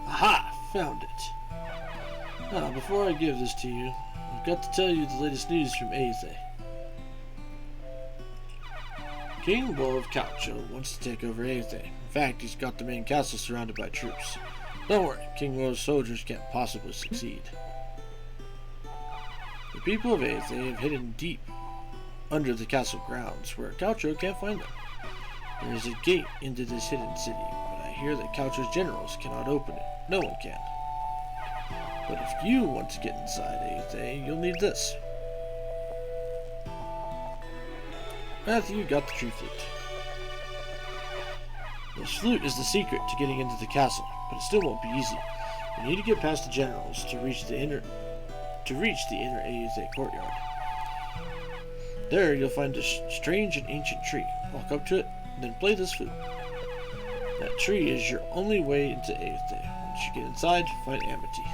Aha! Found it. Now, before I give this to you, I've got to tell you the latest news from Ayutthaya. King Woe of Caucho wants to take over Ayutthaya. In fact, he's got the main castle surrounded by troops. Don't worry, King Woe's soldiers can't possibly succeed. The people of Ayutthaya have hidden deep under the castle grounds, where Caucho can't find them. There is a gate into this hidden city, but I hear that Caucho's generals cannot open it. No one can. But if you want to get inside Ayutthaya, you'll need this. Matthew got the tree flute. The flute is the secret to getting into the castle, but it still won't be easy. You need to get past the generals to reach the inner Aethe courtyard. There you'll find a strange and ancient tree. Walk up to it, then play this flute. That tree is your only way into Aethe. Once you get inside, find Amity.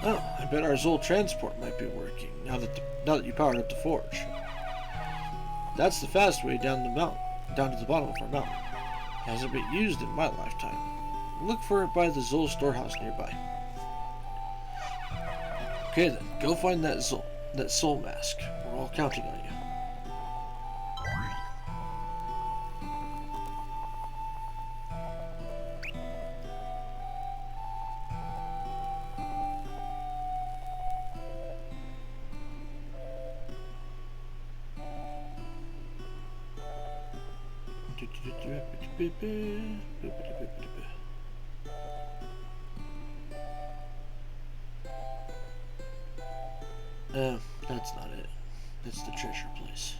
Oh, I bet our Zol transport might be working now that you powered up the forge. That's the fast way down to the bottom of our mountain. It hasn't been used in my lifetime. Look for it by the Zol storehouse nearby. Okay then, go find that soul mask. We're all counting on you. That's not it. That's the treasure place.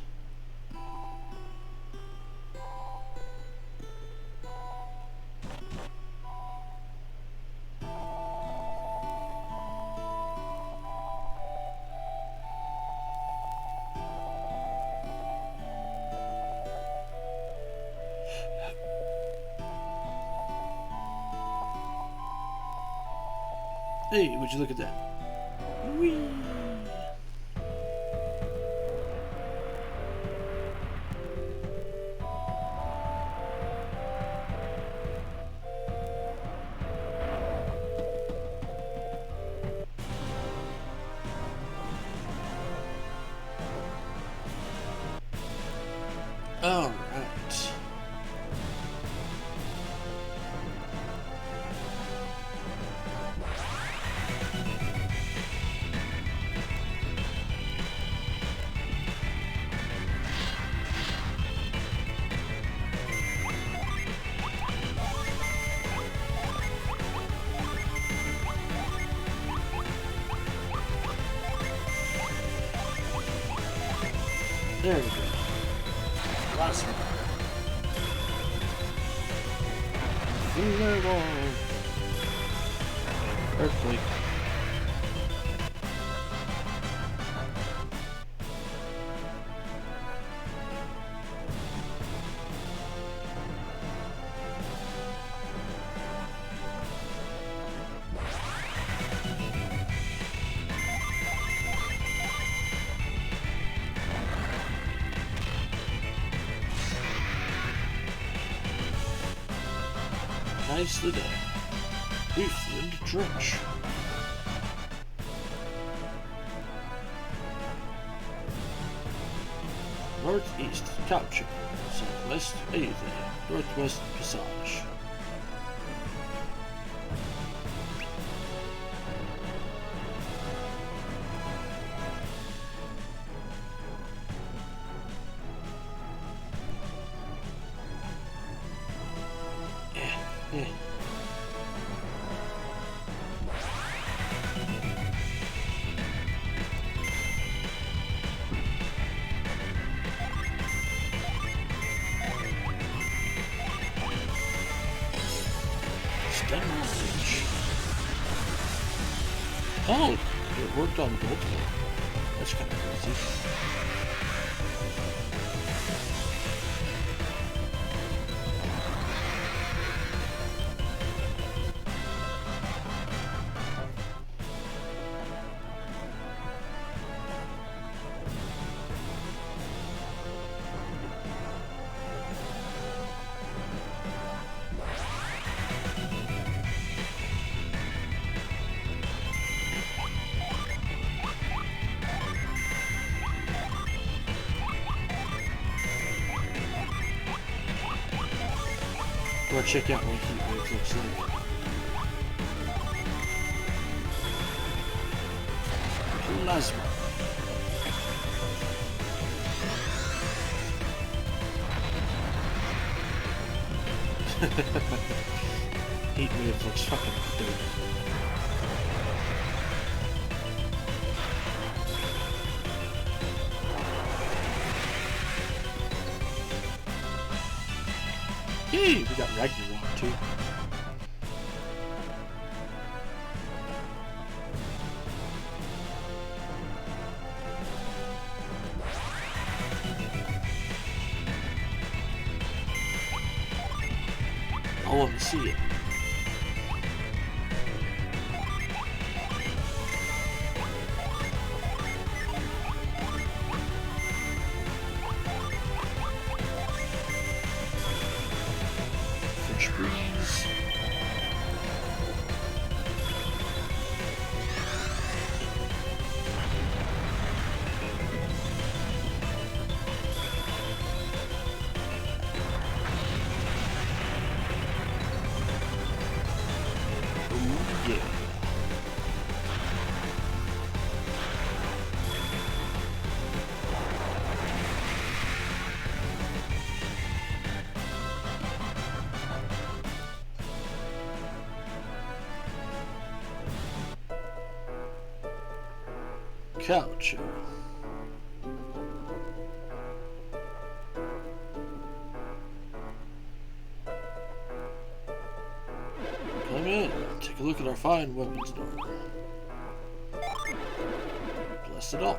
Hey, would you look at that? Whee! All right. There we go. Last one. Earthquake. Nicely done. We've flew the trench. Northeast, Couch. Southwest, Aethe. Northwest, Passage. Oh, it worked on both. That's kind of crazy. Or check out what heat wave looks like. Plasma. Heat wave looks fucking dope. Hey, we got Ragnarok too. I want to see it. Fish breeze. Yeah. Couch. Come in. Take a look at our fine weapons door. Blessed Elk.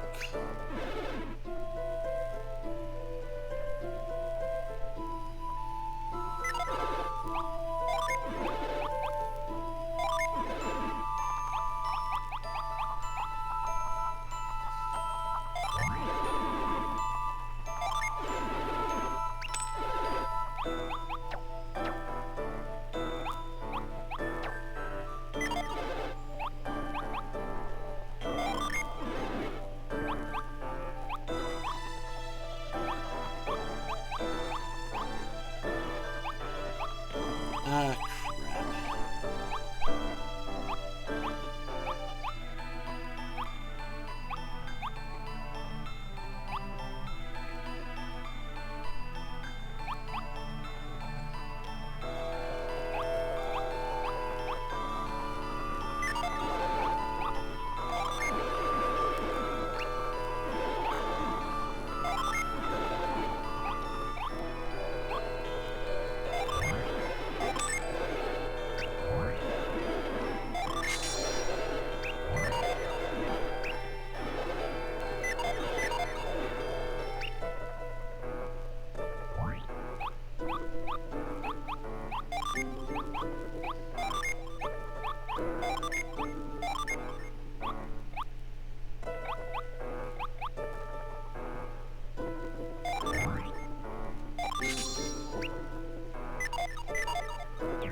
Ah, crap.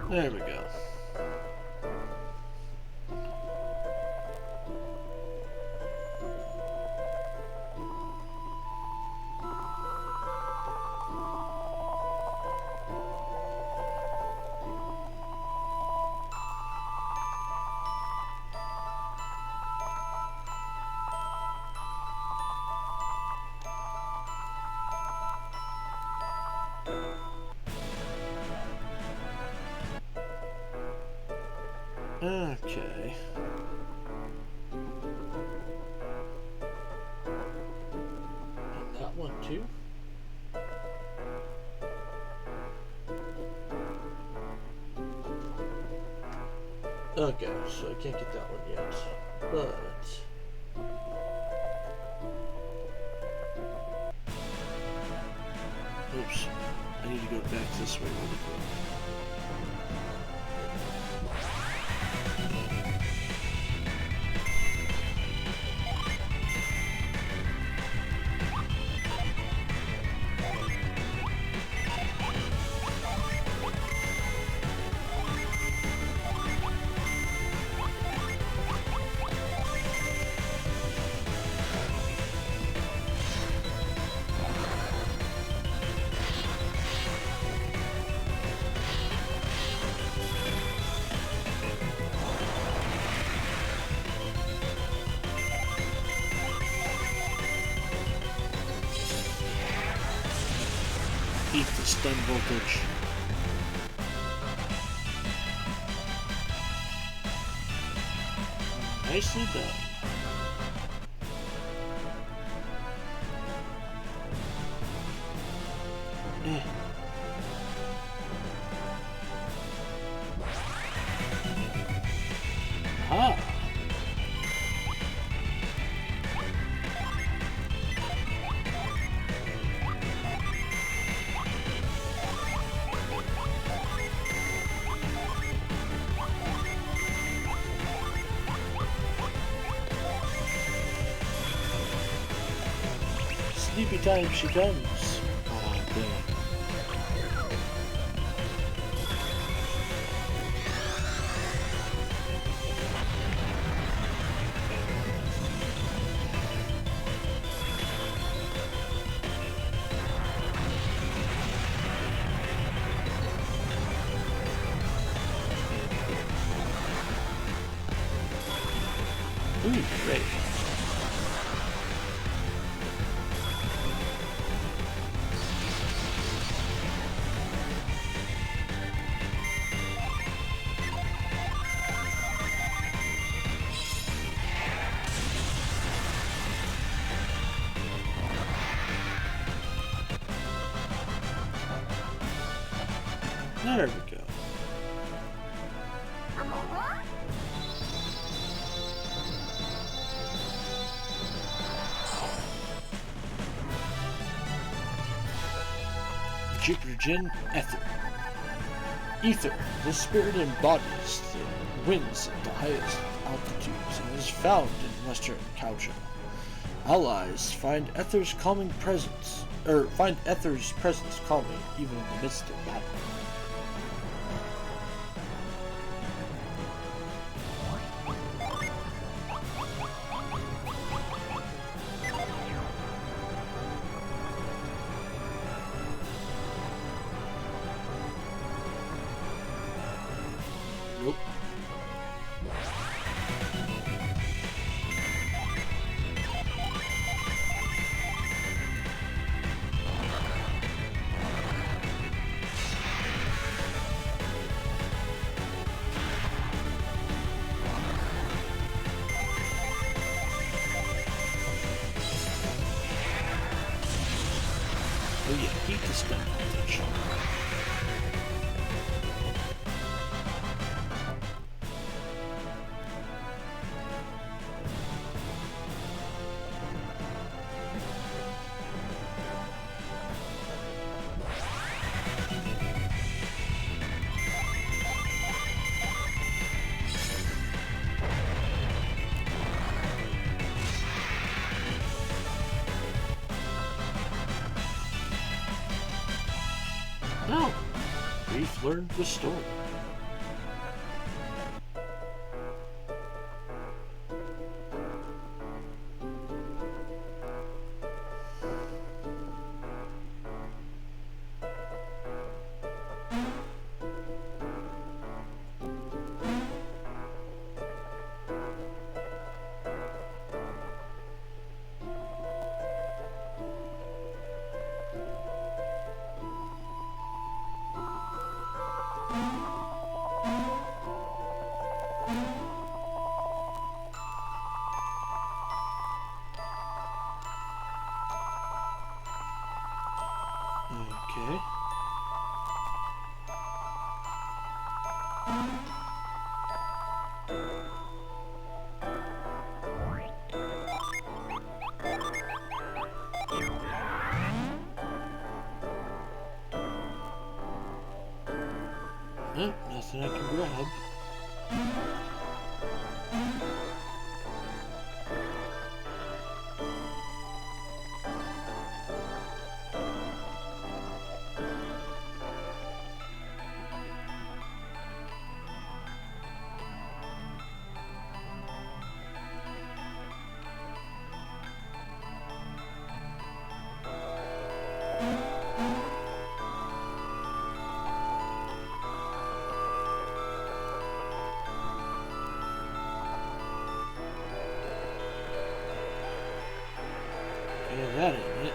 There we go. Okay. And that one too? Okay, so I can't get that one yet. But oops. I need to go back this way really quick. Keep the stun voltage. Nicely done. Aha! Sleepy time she comes. Ah, dang. Ooh, great. There we go. Jupiter Jin Ether. Ether, the spirit embodies the winds at the highest altitudes and is found in western Kaohsiung. Allies find Ether's calming presence, find Ether's presence calming even in the midst of battle. Nope. Oh yeah, heat dispenser. No, we've learned the story. Okay. Nope, nothing I can grab. Yeah, that ain't it.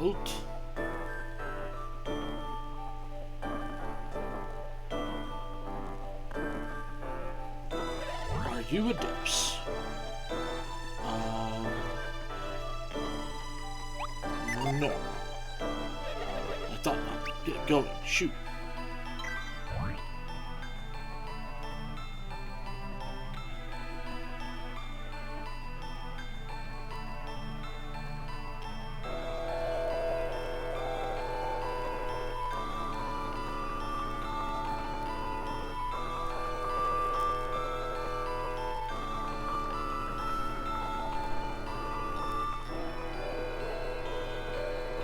Bolt. Are you a depths? No. I thought not. Get going. Shoot.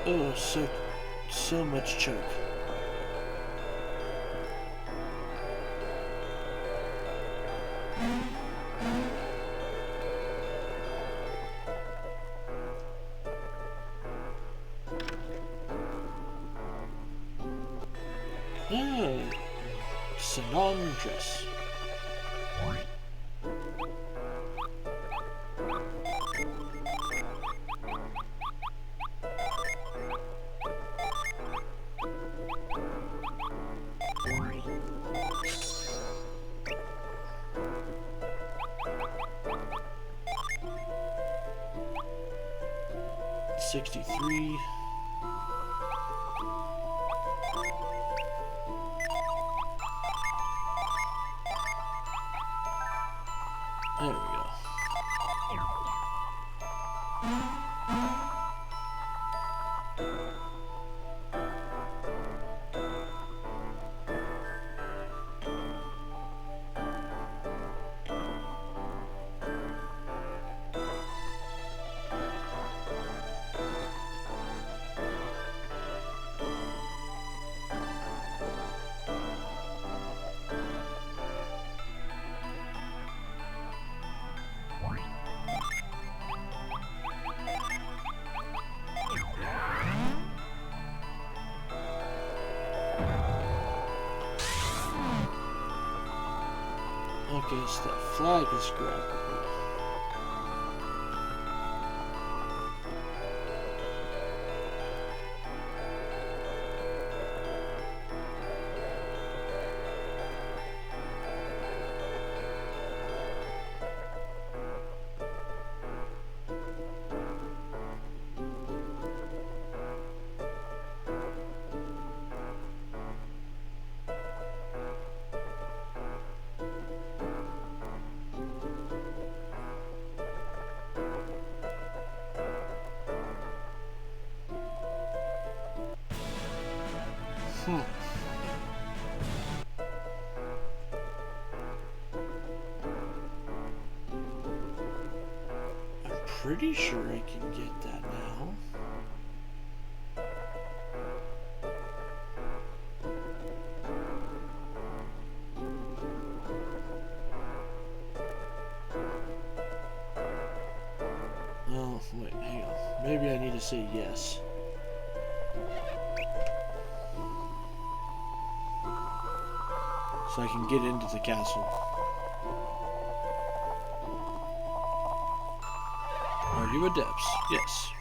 Oh, so much choke. Ah, Sanon dress. $63. There we go. Okay, so that flag is grabbable. I'm pretty sure I can get that now. Oh, wait, hang on. Maybe I need to say yes. So I can get into the castle. Are you adepts? Yes.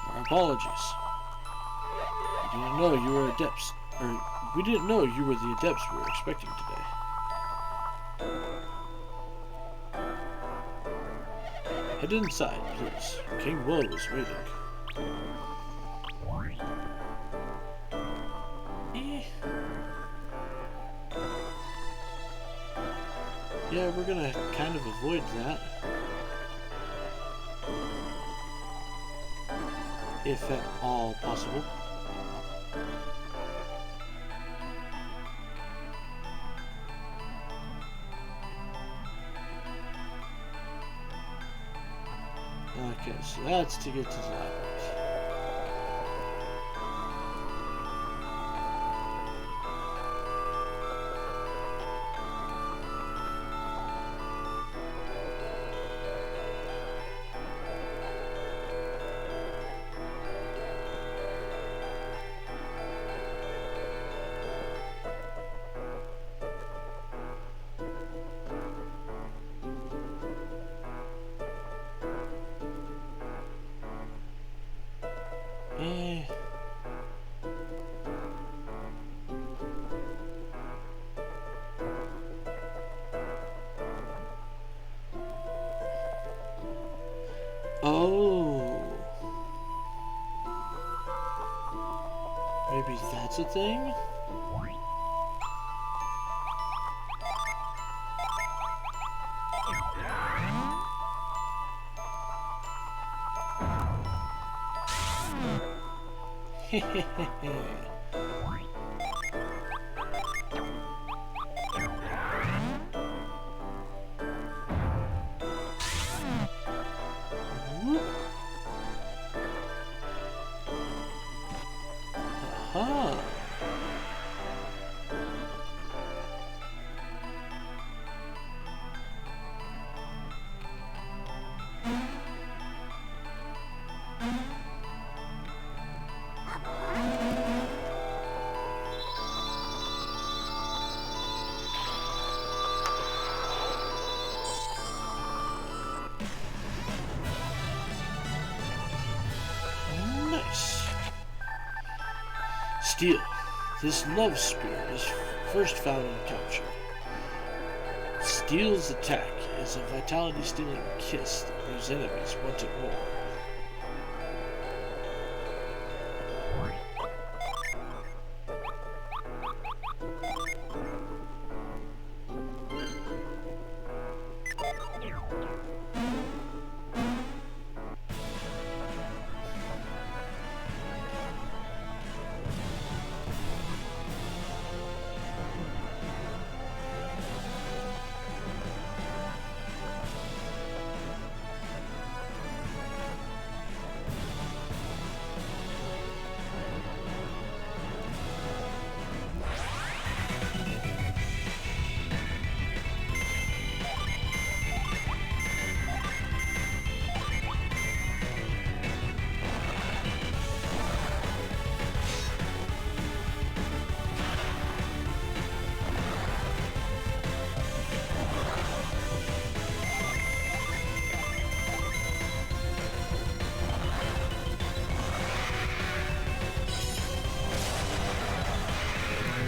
Our apologies. We didn't know you were adepts. Or, we didn't know you were the adepts we were expecting today. Head inside, please. King Will is waiting. Yeah, we're gonna kind of avoid that. If at all possible. Okay, so that's to get to the island. Maybe that's a thing? Hehehehe. Aha. Nice. Steel. This love spear is first found in capture. Steel's attack is a vitality-stealing kiss that leaves enemies wanting more.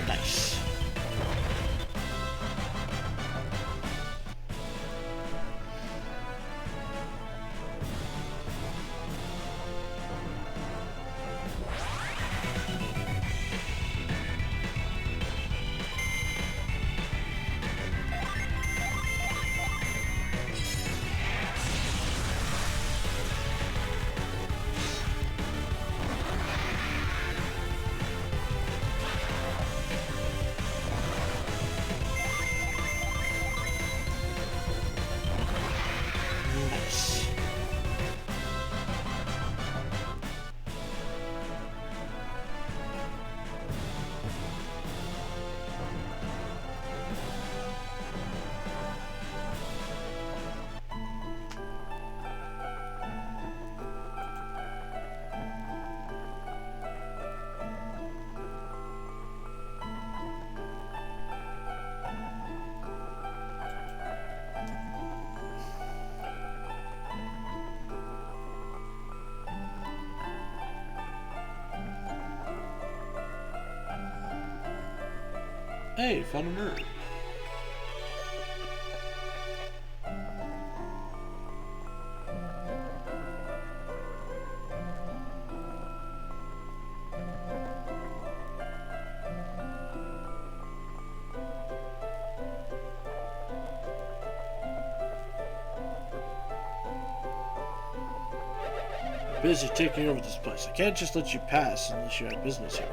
Nice. Nice. Hey, found a nerd. Busy taking over this place. I can't just let you pass unless you have business here.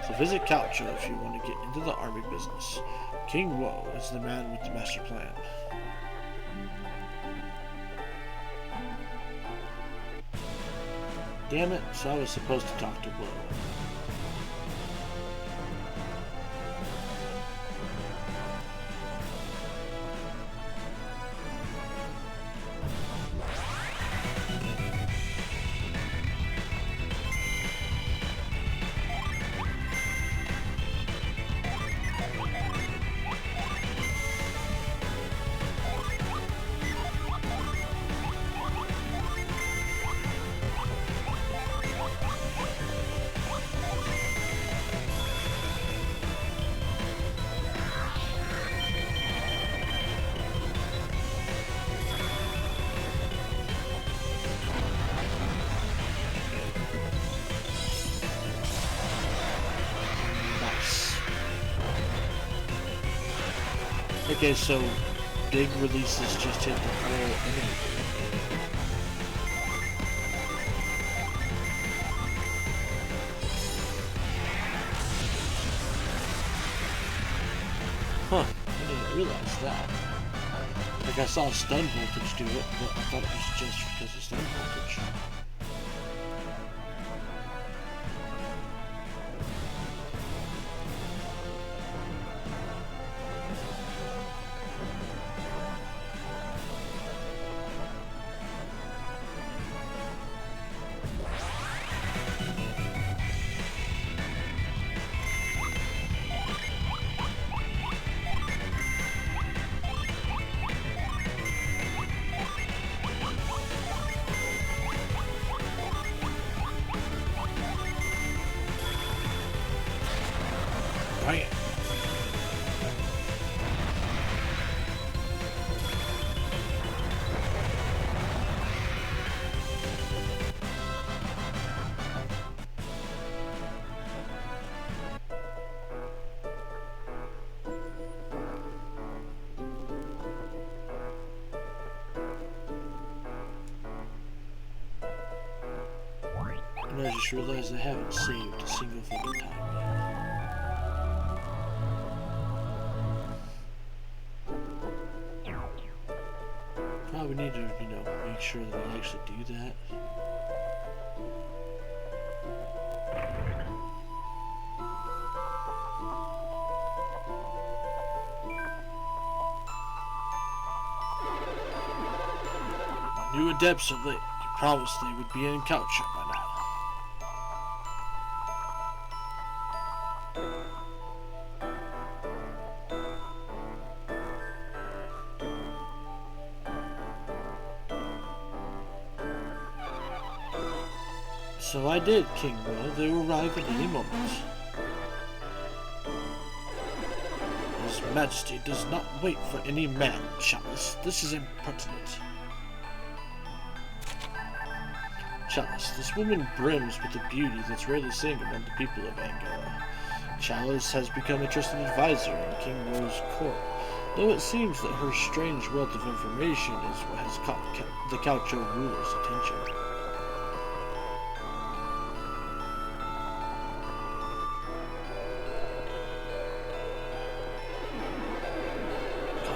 So visit Calcio if you want to get into the army business. King Woe is the man with the master plan. Damn it, so I was supposed to talk to Woe. Okay, so big releases just hit the whole enemy. Huh, I didn't realize that. Like I saw stun voltage do it, but I thought it was just because of stun voltage. Bam! And I just realized I haven't saved a single fucking time yet. Probably need to, make sure that I actually do that. My new adepts are late. You promised they would be in culture by now. So I did, King Will. They will arrive at any moment. His Majesty does not wait for any man, Chalice. This is impertinent. Chalice, this woman brims with a beauty that's rarely seen among the people of Angora. Chalice has become a trusted advisor in King Will's court, though it seems that her strange wealth of information is what has caught the Gaucho ruler's attention.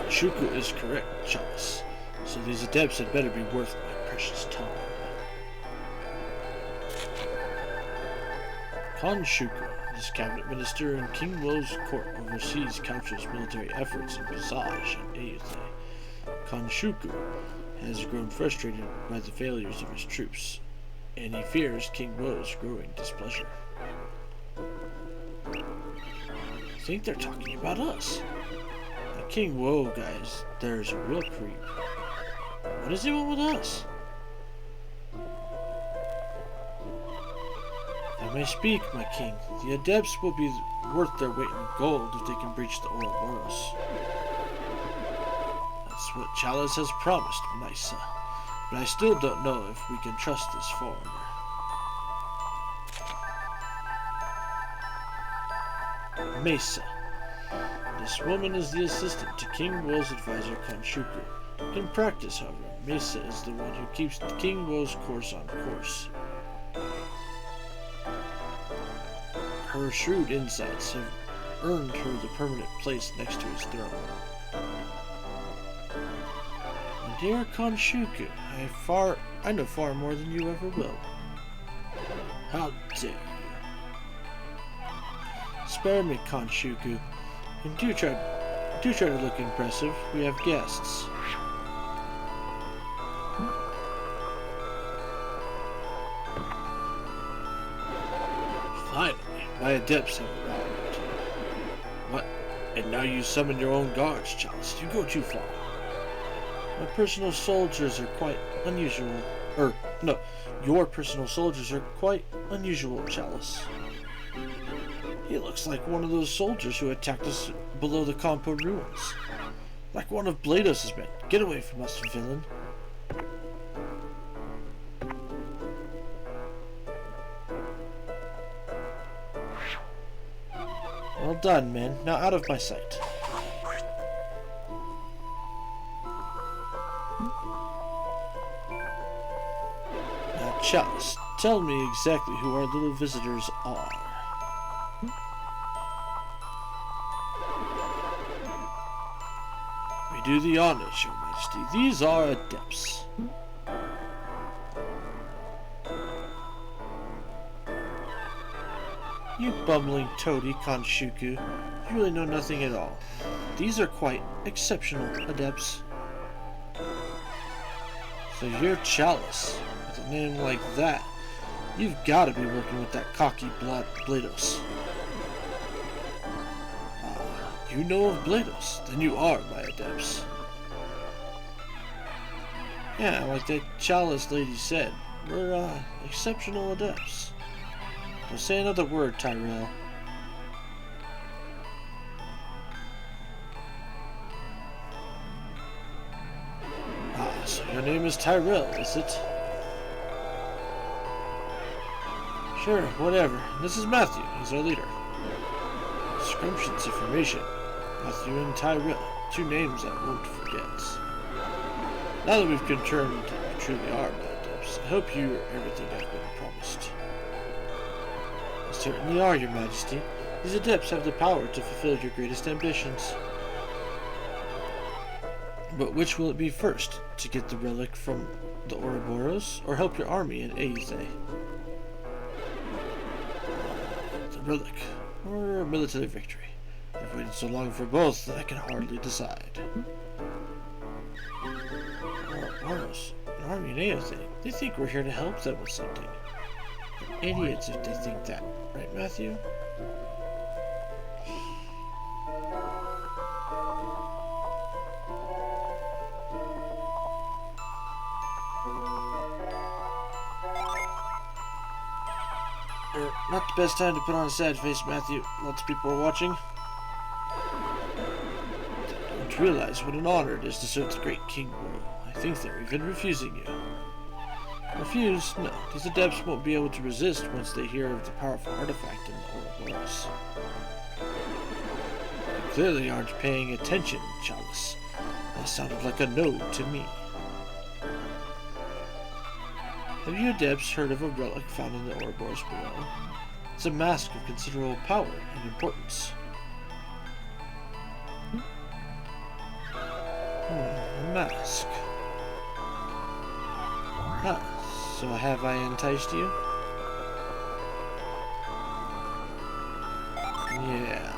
Shuku is correct, Chalice, so these adepts had better be worth my precious time. Khan Shuku, this cabinet minister in King Wo's court, oversees Gaucho's military efforts in Visage and Ayutthaya. Khan Shuku has grown frustrated by the failures of his troops, and he fears King Wo's growing displeasure. I think they're talking about us. King Woe, guys, there's a real creep. What does he want with us? I may speak, my king. The adepts will be worth their weight in gold if they can breach the Ouroboros. That's what Chalice has promised, Mesa. But I still don't know if we can trust this foreigner. Mesa. This woman is the assistant to King Wo's advisor, Konshuku. In practice, however, Mesa is the one who keeps King Wo's course on course. Her shrewd insights have earned her the permanent place next to his throne. My dear Konshuku, I know far more than you ever will. How dare you? Spare me, Konshuku. And do try to look impressive. We have guests. Finally, my adepts have arrived. What? And now you summon your own guards, Chalice. You go too far. My personal soldiers are quite unusual. Your personal soldiers are quite unusual, Chalice. He looks like one of those soldiers who attacked us below the Campo ruins. Like one of Blados' men. Get away from us, villain. Well done, men. Now out of my sight. Chalice, tell me exactly who our little visitors are. We do the honors, Your Majesty. These are adepts. You bumbling toady, Kanshuku. You really know nothing at all. These are quite exceptional adepts. So you're Chalice. With a name like that, you've got to be working with that cocky Blados. You know of Blados, then you are my adepts. Yeah, like that Chalice lady said, we're exceptional adepts. Don't say another word, Tyrell. So your name is Tyrell, is it? Sure, whatever. This is Matthew. He's our leader. Scrumptious information. Matthew and Tyrell. 2 names I won't forget. Now that we've confirmed you truly are my adepts, I hope you are everything I've been promised. You certainly are, Your Majesty. These adepts have the power to fulfill your greatest ambitions. But which will it be first? To get the relic from the Ouroboros, or help your army in Aethe? The relic, or a military victory. I've waited so long for both that I can hardly decide. Ouroboros, an army in Aethe. They think we're here to help them with something. They're idiots if they think that, right, Matthew? Not the best time to put on a sad face, Matthew. Lots of people are watching. They don't realize what an honor it is to serve the great King Wu. I think they're even refusing you. Refuse? No. These adepts won't be able to resist once they hear of the powerful artifact in the Ouroboros. They clearly aren't paying attention, Chalice. That sounded like a no to me. Have you adepts heard of a relic found in the Ouroboros below? It's a mask of considerable power and importance. A mask. So have I enticed you? Yeah.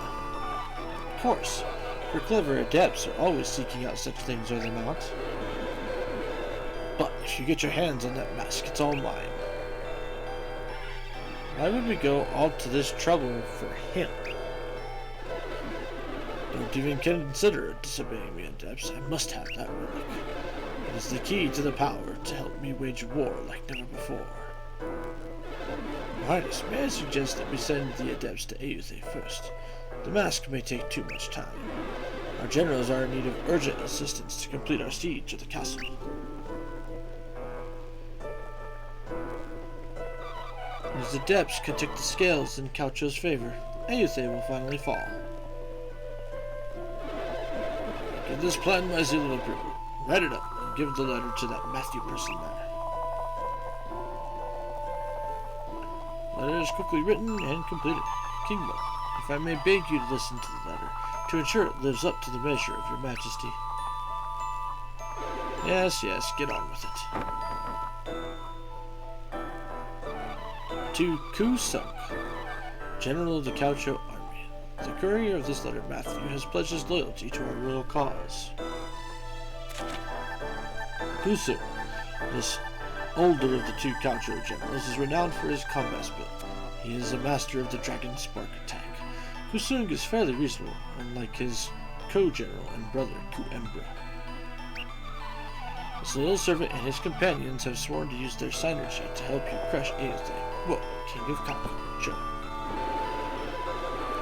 Of course. For clever adepts are always seeking out such things, are they not? But if you get your hands on that mask, it's all mine. Why would we go all to this trouble for him? Don't even consider disobeying me, adepts. I must have that relic. It is the key to the power to help me wage war like never before. Your Highness, may I suggest that we send the adepts to Aethe first? The mask may take too much time. Our generals are in need of urgent assistance to complete our siege of the castle. As the adepts can tip the scales in Caucho's favor, Aethe will finally fall. Give this plan my seal of approval. Write it up and give the letter to that Matthew person there. Letter is quickly written and completed. Kingmo, if I may beg you to listen to the letter, to ensure it lives up to the measure of your majesty. Yes, get on with it. To Kusuk, General of the Caucho Army. The courier of this letter, Matthew, has pledged his loyalty to our royal cause. Kusuk, this older of the 2 Caucho generals, is renowned for his combat skill. He is a master of the Dragon Spark attack. Kusung is fairly reasonable, unlike his co-general and brother, Kuembra. His loyal servant and his companions have sworn to use their synergy to help you crush Aethe. Whoa, King of Caucho.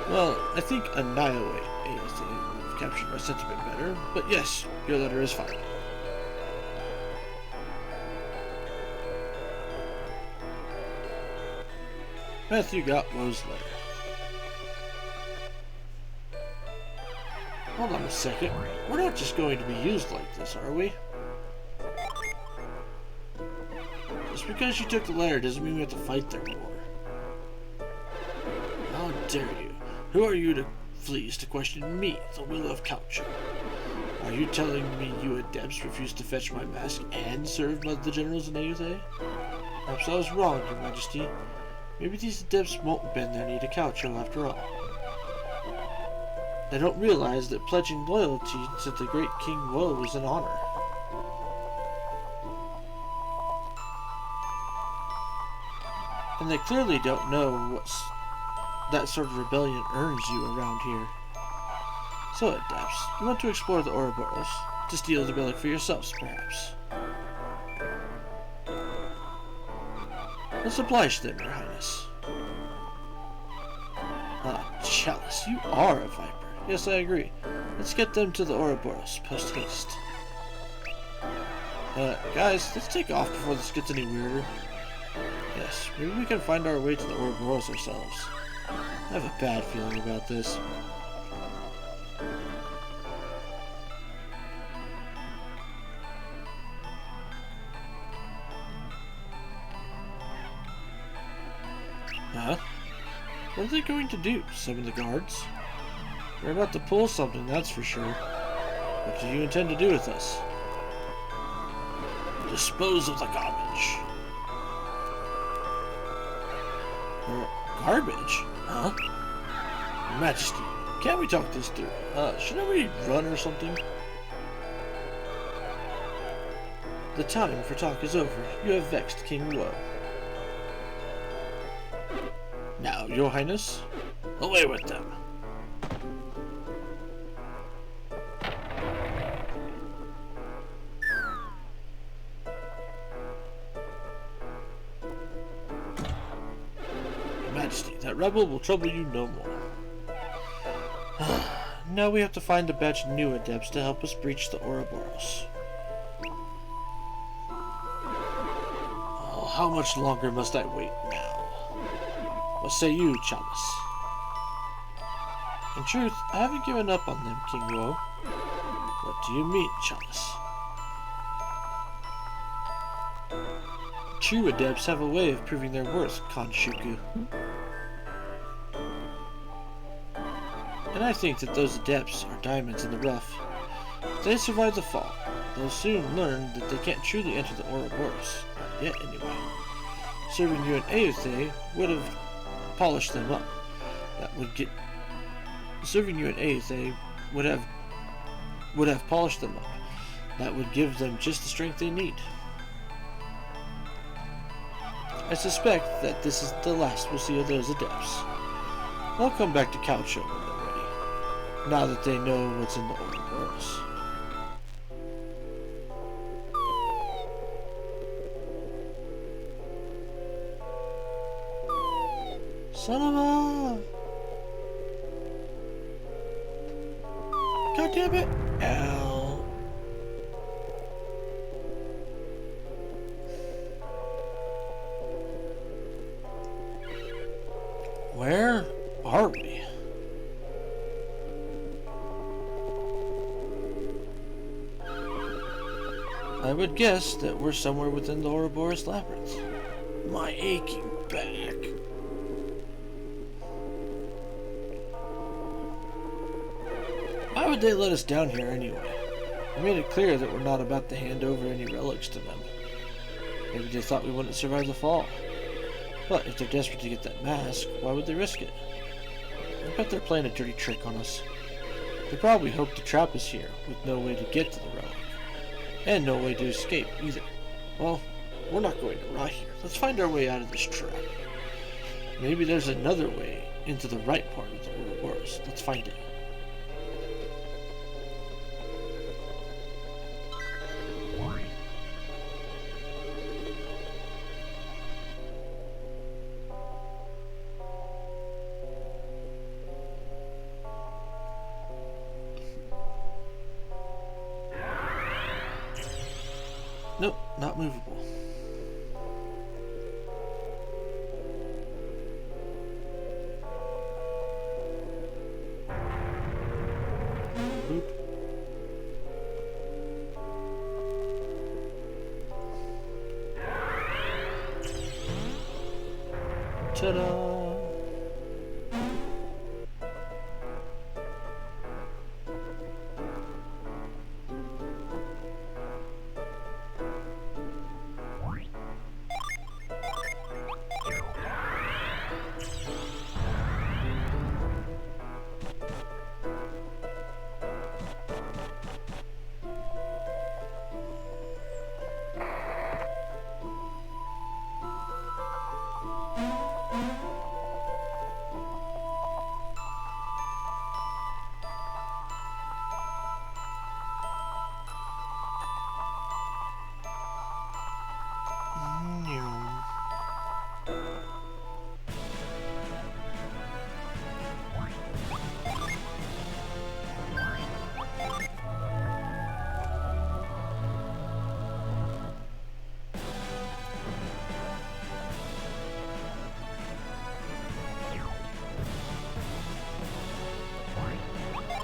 Well, I think annihilate Aethe would have captured my sentiment better, but yes, your letter is fine. Matthew got Woe's letter. Hold on a second. We're not just going to be used like this, are we? Just Just because you took the letter doesn't mean we have to fight their war. How dare you? Who are you to please to question me, the will of Coucho? Are you telling me you adepts refused to fetch my mask and serve by the generals in Aethe? Perhaps I was wrong, Your Majesty. Maybe these adepts won't bend their knee to Coucho after all. They don't realize that pledging loyalty to the great King Woe is an honor. And they clearly don't know what that sort of rebellion earns you around here. So, adepts, you want to explore the Ouroboros, to steal the relic for yourselves, perhaps. Let's oblige them, Your Highness. Ah, Chalice, you are a viper. Yes, I agree. Let's get them to the Ouroboros, post-haste. Guys, let's take off before this gets any weirder. Yes, maybe we can find our way to the Ouroboros ourselves. I have a bad feeling about this. Huh? What are they going to do? Summon the guards? They're about to pull something, that's for sure. What do you intend to do with us? Dispose of the garbage. Garbage? Huh? Your Majesty, can't we talk this through? Shouldn't we run or something? The time for talk is over. You have vexed King Woe. Now, Your Highness, away with them. Your Majesty, that rebel will trouble you no more. Now we have to find a batch of new adepts to help us breach the Ouroboros. Oh, how much longer must I wait now? What say you, Chalice? In truth, I haven't given up on them, King Woe. What do you mean, Chalice? True adepts have a way of proving their worth, Kanshuku. And I think that those adepts are diamonds in the rough. If they survive the fall, they'll soon learn that they can't truly enter the Ouroboros. Not yet, anyway. Serving you in Aethe would have polished them up. Serving you in Aethe would have polished them up. That would give them just the strength they need. I suspect that this is the last we'll see of those adepts. They'll come back to Coucho when they're ready, now that they know what's in the Ouroboros. Son of a... God damn it! Ow. Where are we? I would guess that we're somewhere within the Ouroboros Labyrinth. My aching back. Why would they let us down here anyway? We made it clear that we're not about to hand over any relics to them. Maybe they thought we wouldn't survive the fall. But if they're desperate to get that mask, why would they risk it? I bet they're playing a dirty trick on us. They probably hope to trap us here, with no way to get to the relic. And no way to escape, either. Well, we're not going to rot here. Let's find our way out of this trap. Maybe there's another way into the right part of the Ouroboros. Let's find it. Nope, not movable. Boop. Ta-da!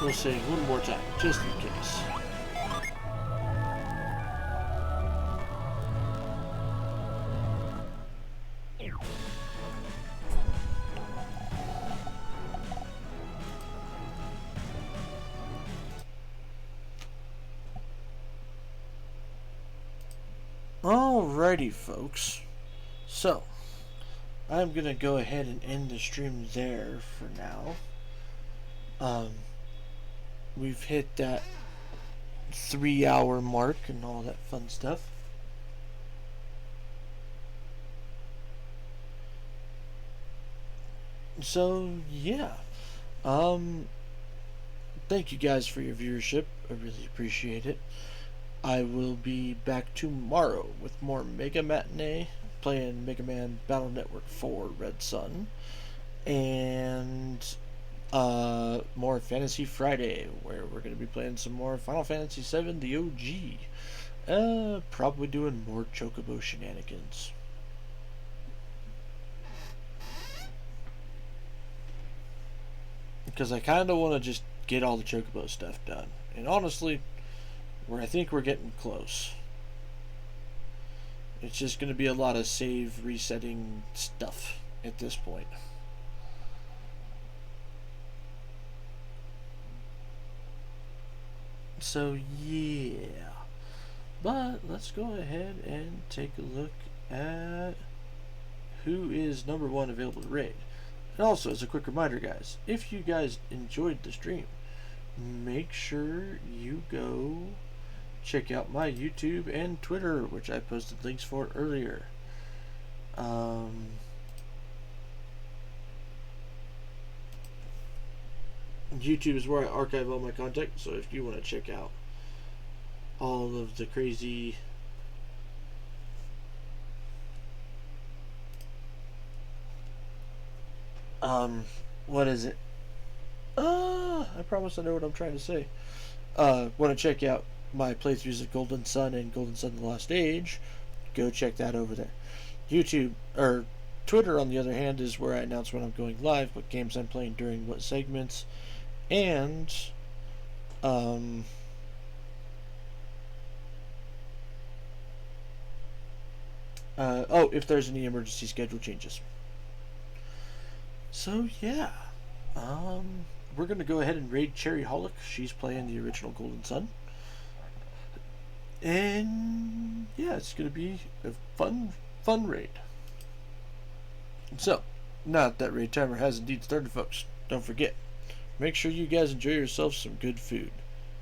We'll say one more time, just in case. Alrighty, folks. So, I'm gonna go ahead and end the stream there for now. We've hit that 3-hour mark and all that fun stuff. So, yeah. Thank you guys for your viewership. I really appreciate it. I will be back tomorrow with more Mega Matinee, playing Mega Man Battle Network 4 Red Sun, and more Fantasy Friday, where we're going to be playing some more Final Fantasy VII, the OG. Probably doing more Chocobo shenanigans. Because I kind of want to just get all the Chocobo stuff done. And honestly, I think we're getting close. It's just going to be a lot of save resetting stuff at this point. So yeah, but let's go ahead and take a look at who is number 1 available to raid. And also, as a quick reminder, guys, if you guys enjoyed the stream, make sure you go check out my YouTube and Twitter, which I posted links for earlier. YouTube is where I archive all my content, so if you want to check out all of the crazy what is it? I promise I know what I'm trying to say. Want to check out my playthroughs of Golden Sun and Golden Sun The Lost Age, go check that over there. YouTube, or Twitter, on the other hand, is where I announce when I'm going live, what games I'm playing during what segments, and if there's any emergency schedule changes. So yeah, we're gonna go ahead and raid Cherry Holic. She's playing the original Golden Sun, and yeah, it's gonna be a fun raid. So, now that raid timer has indeed started, folks, don't forget, make sure you guys enjoy yourselves some good food,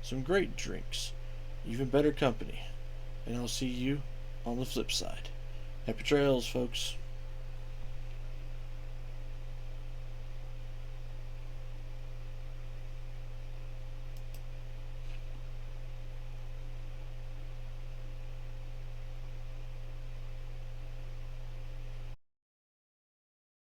some great drinks, even better company, and I'll see you on the flip side. Happy trails, folks.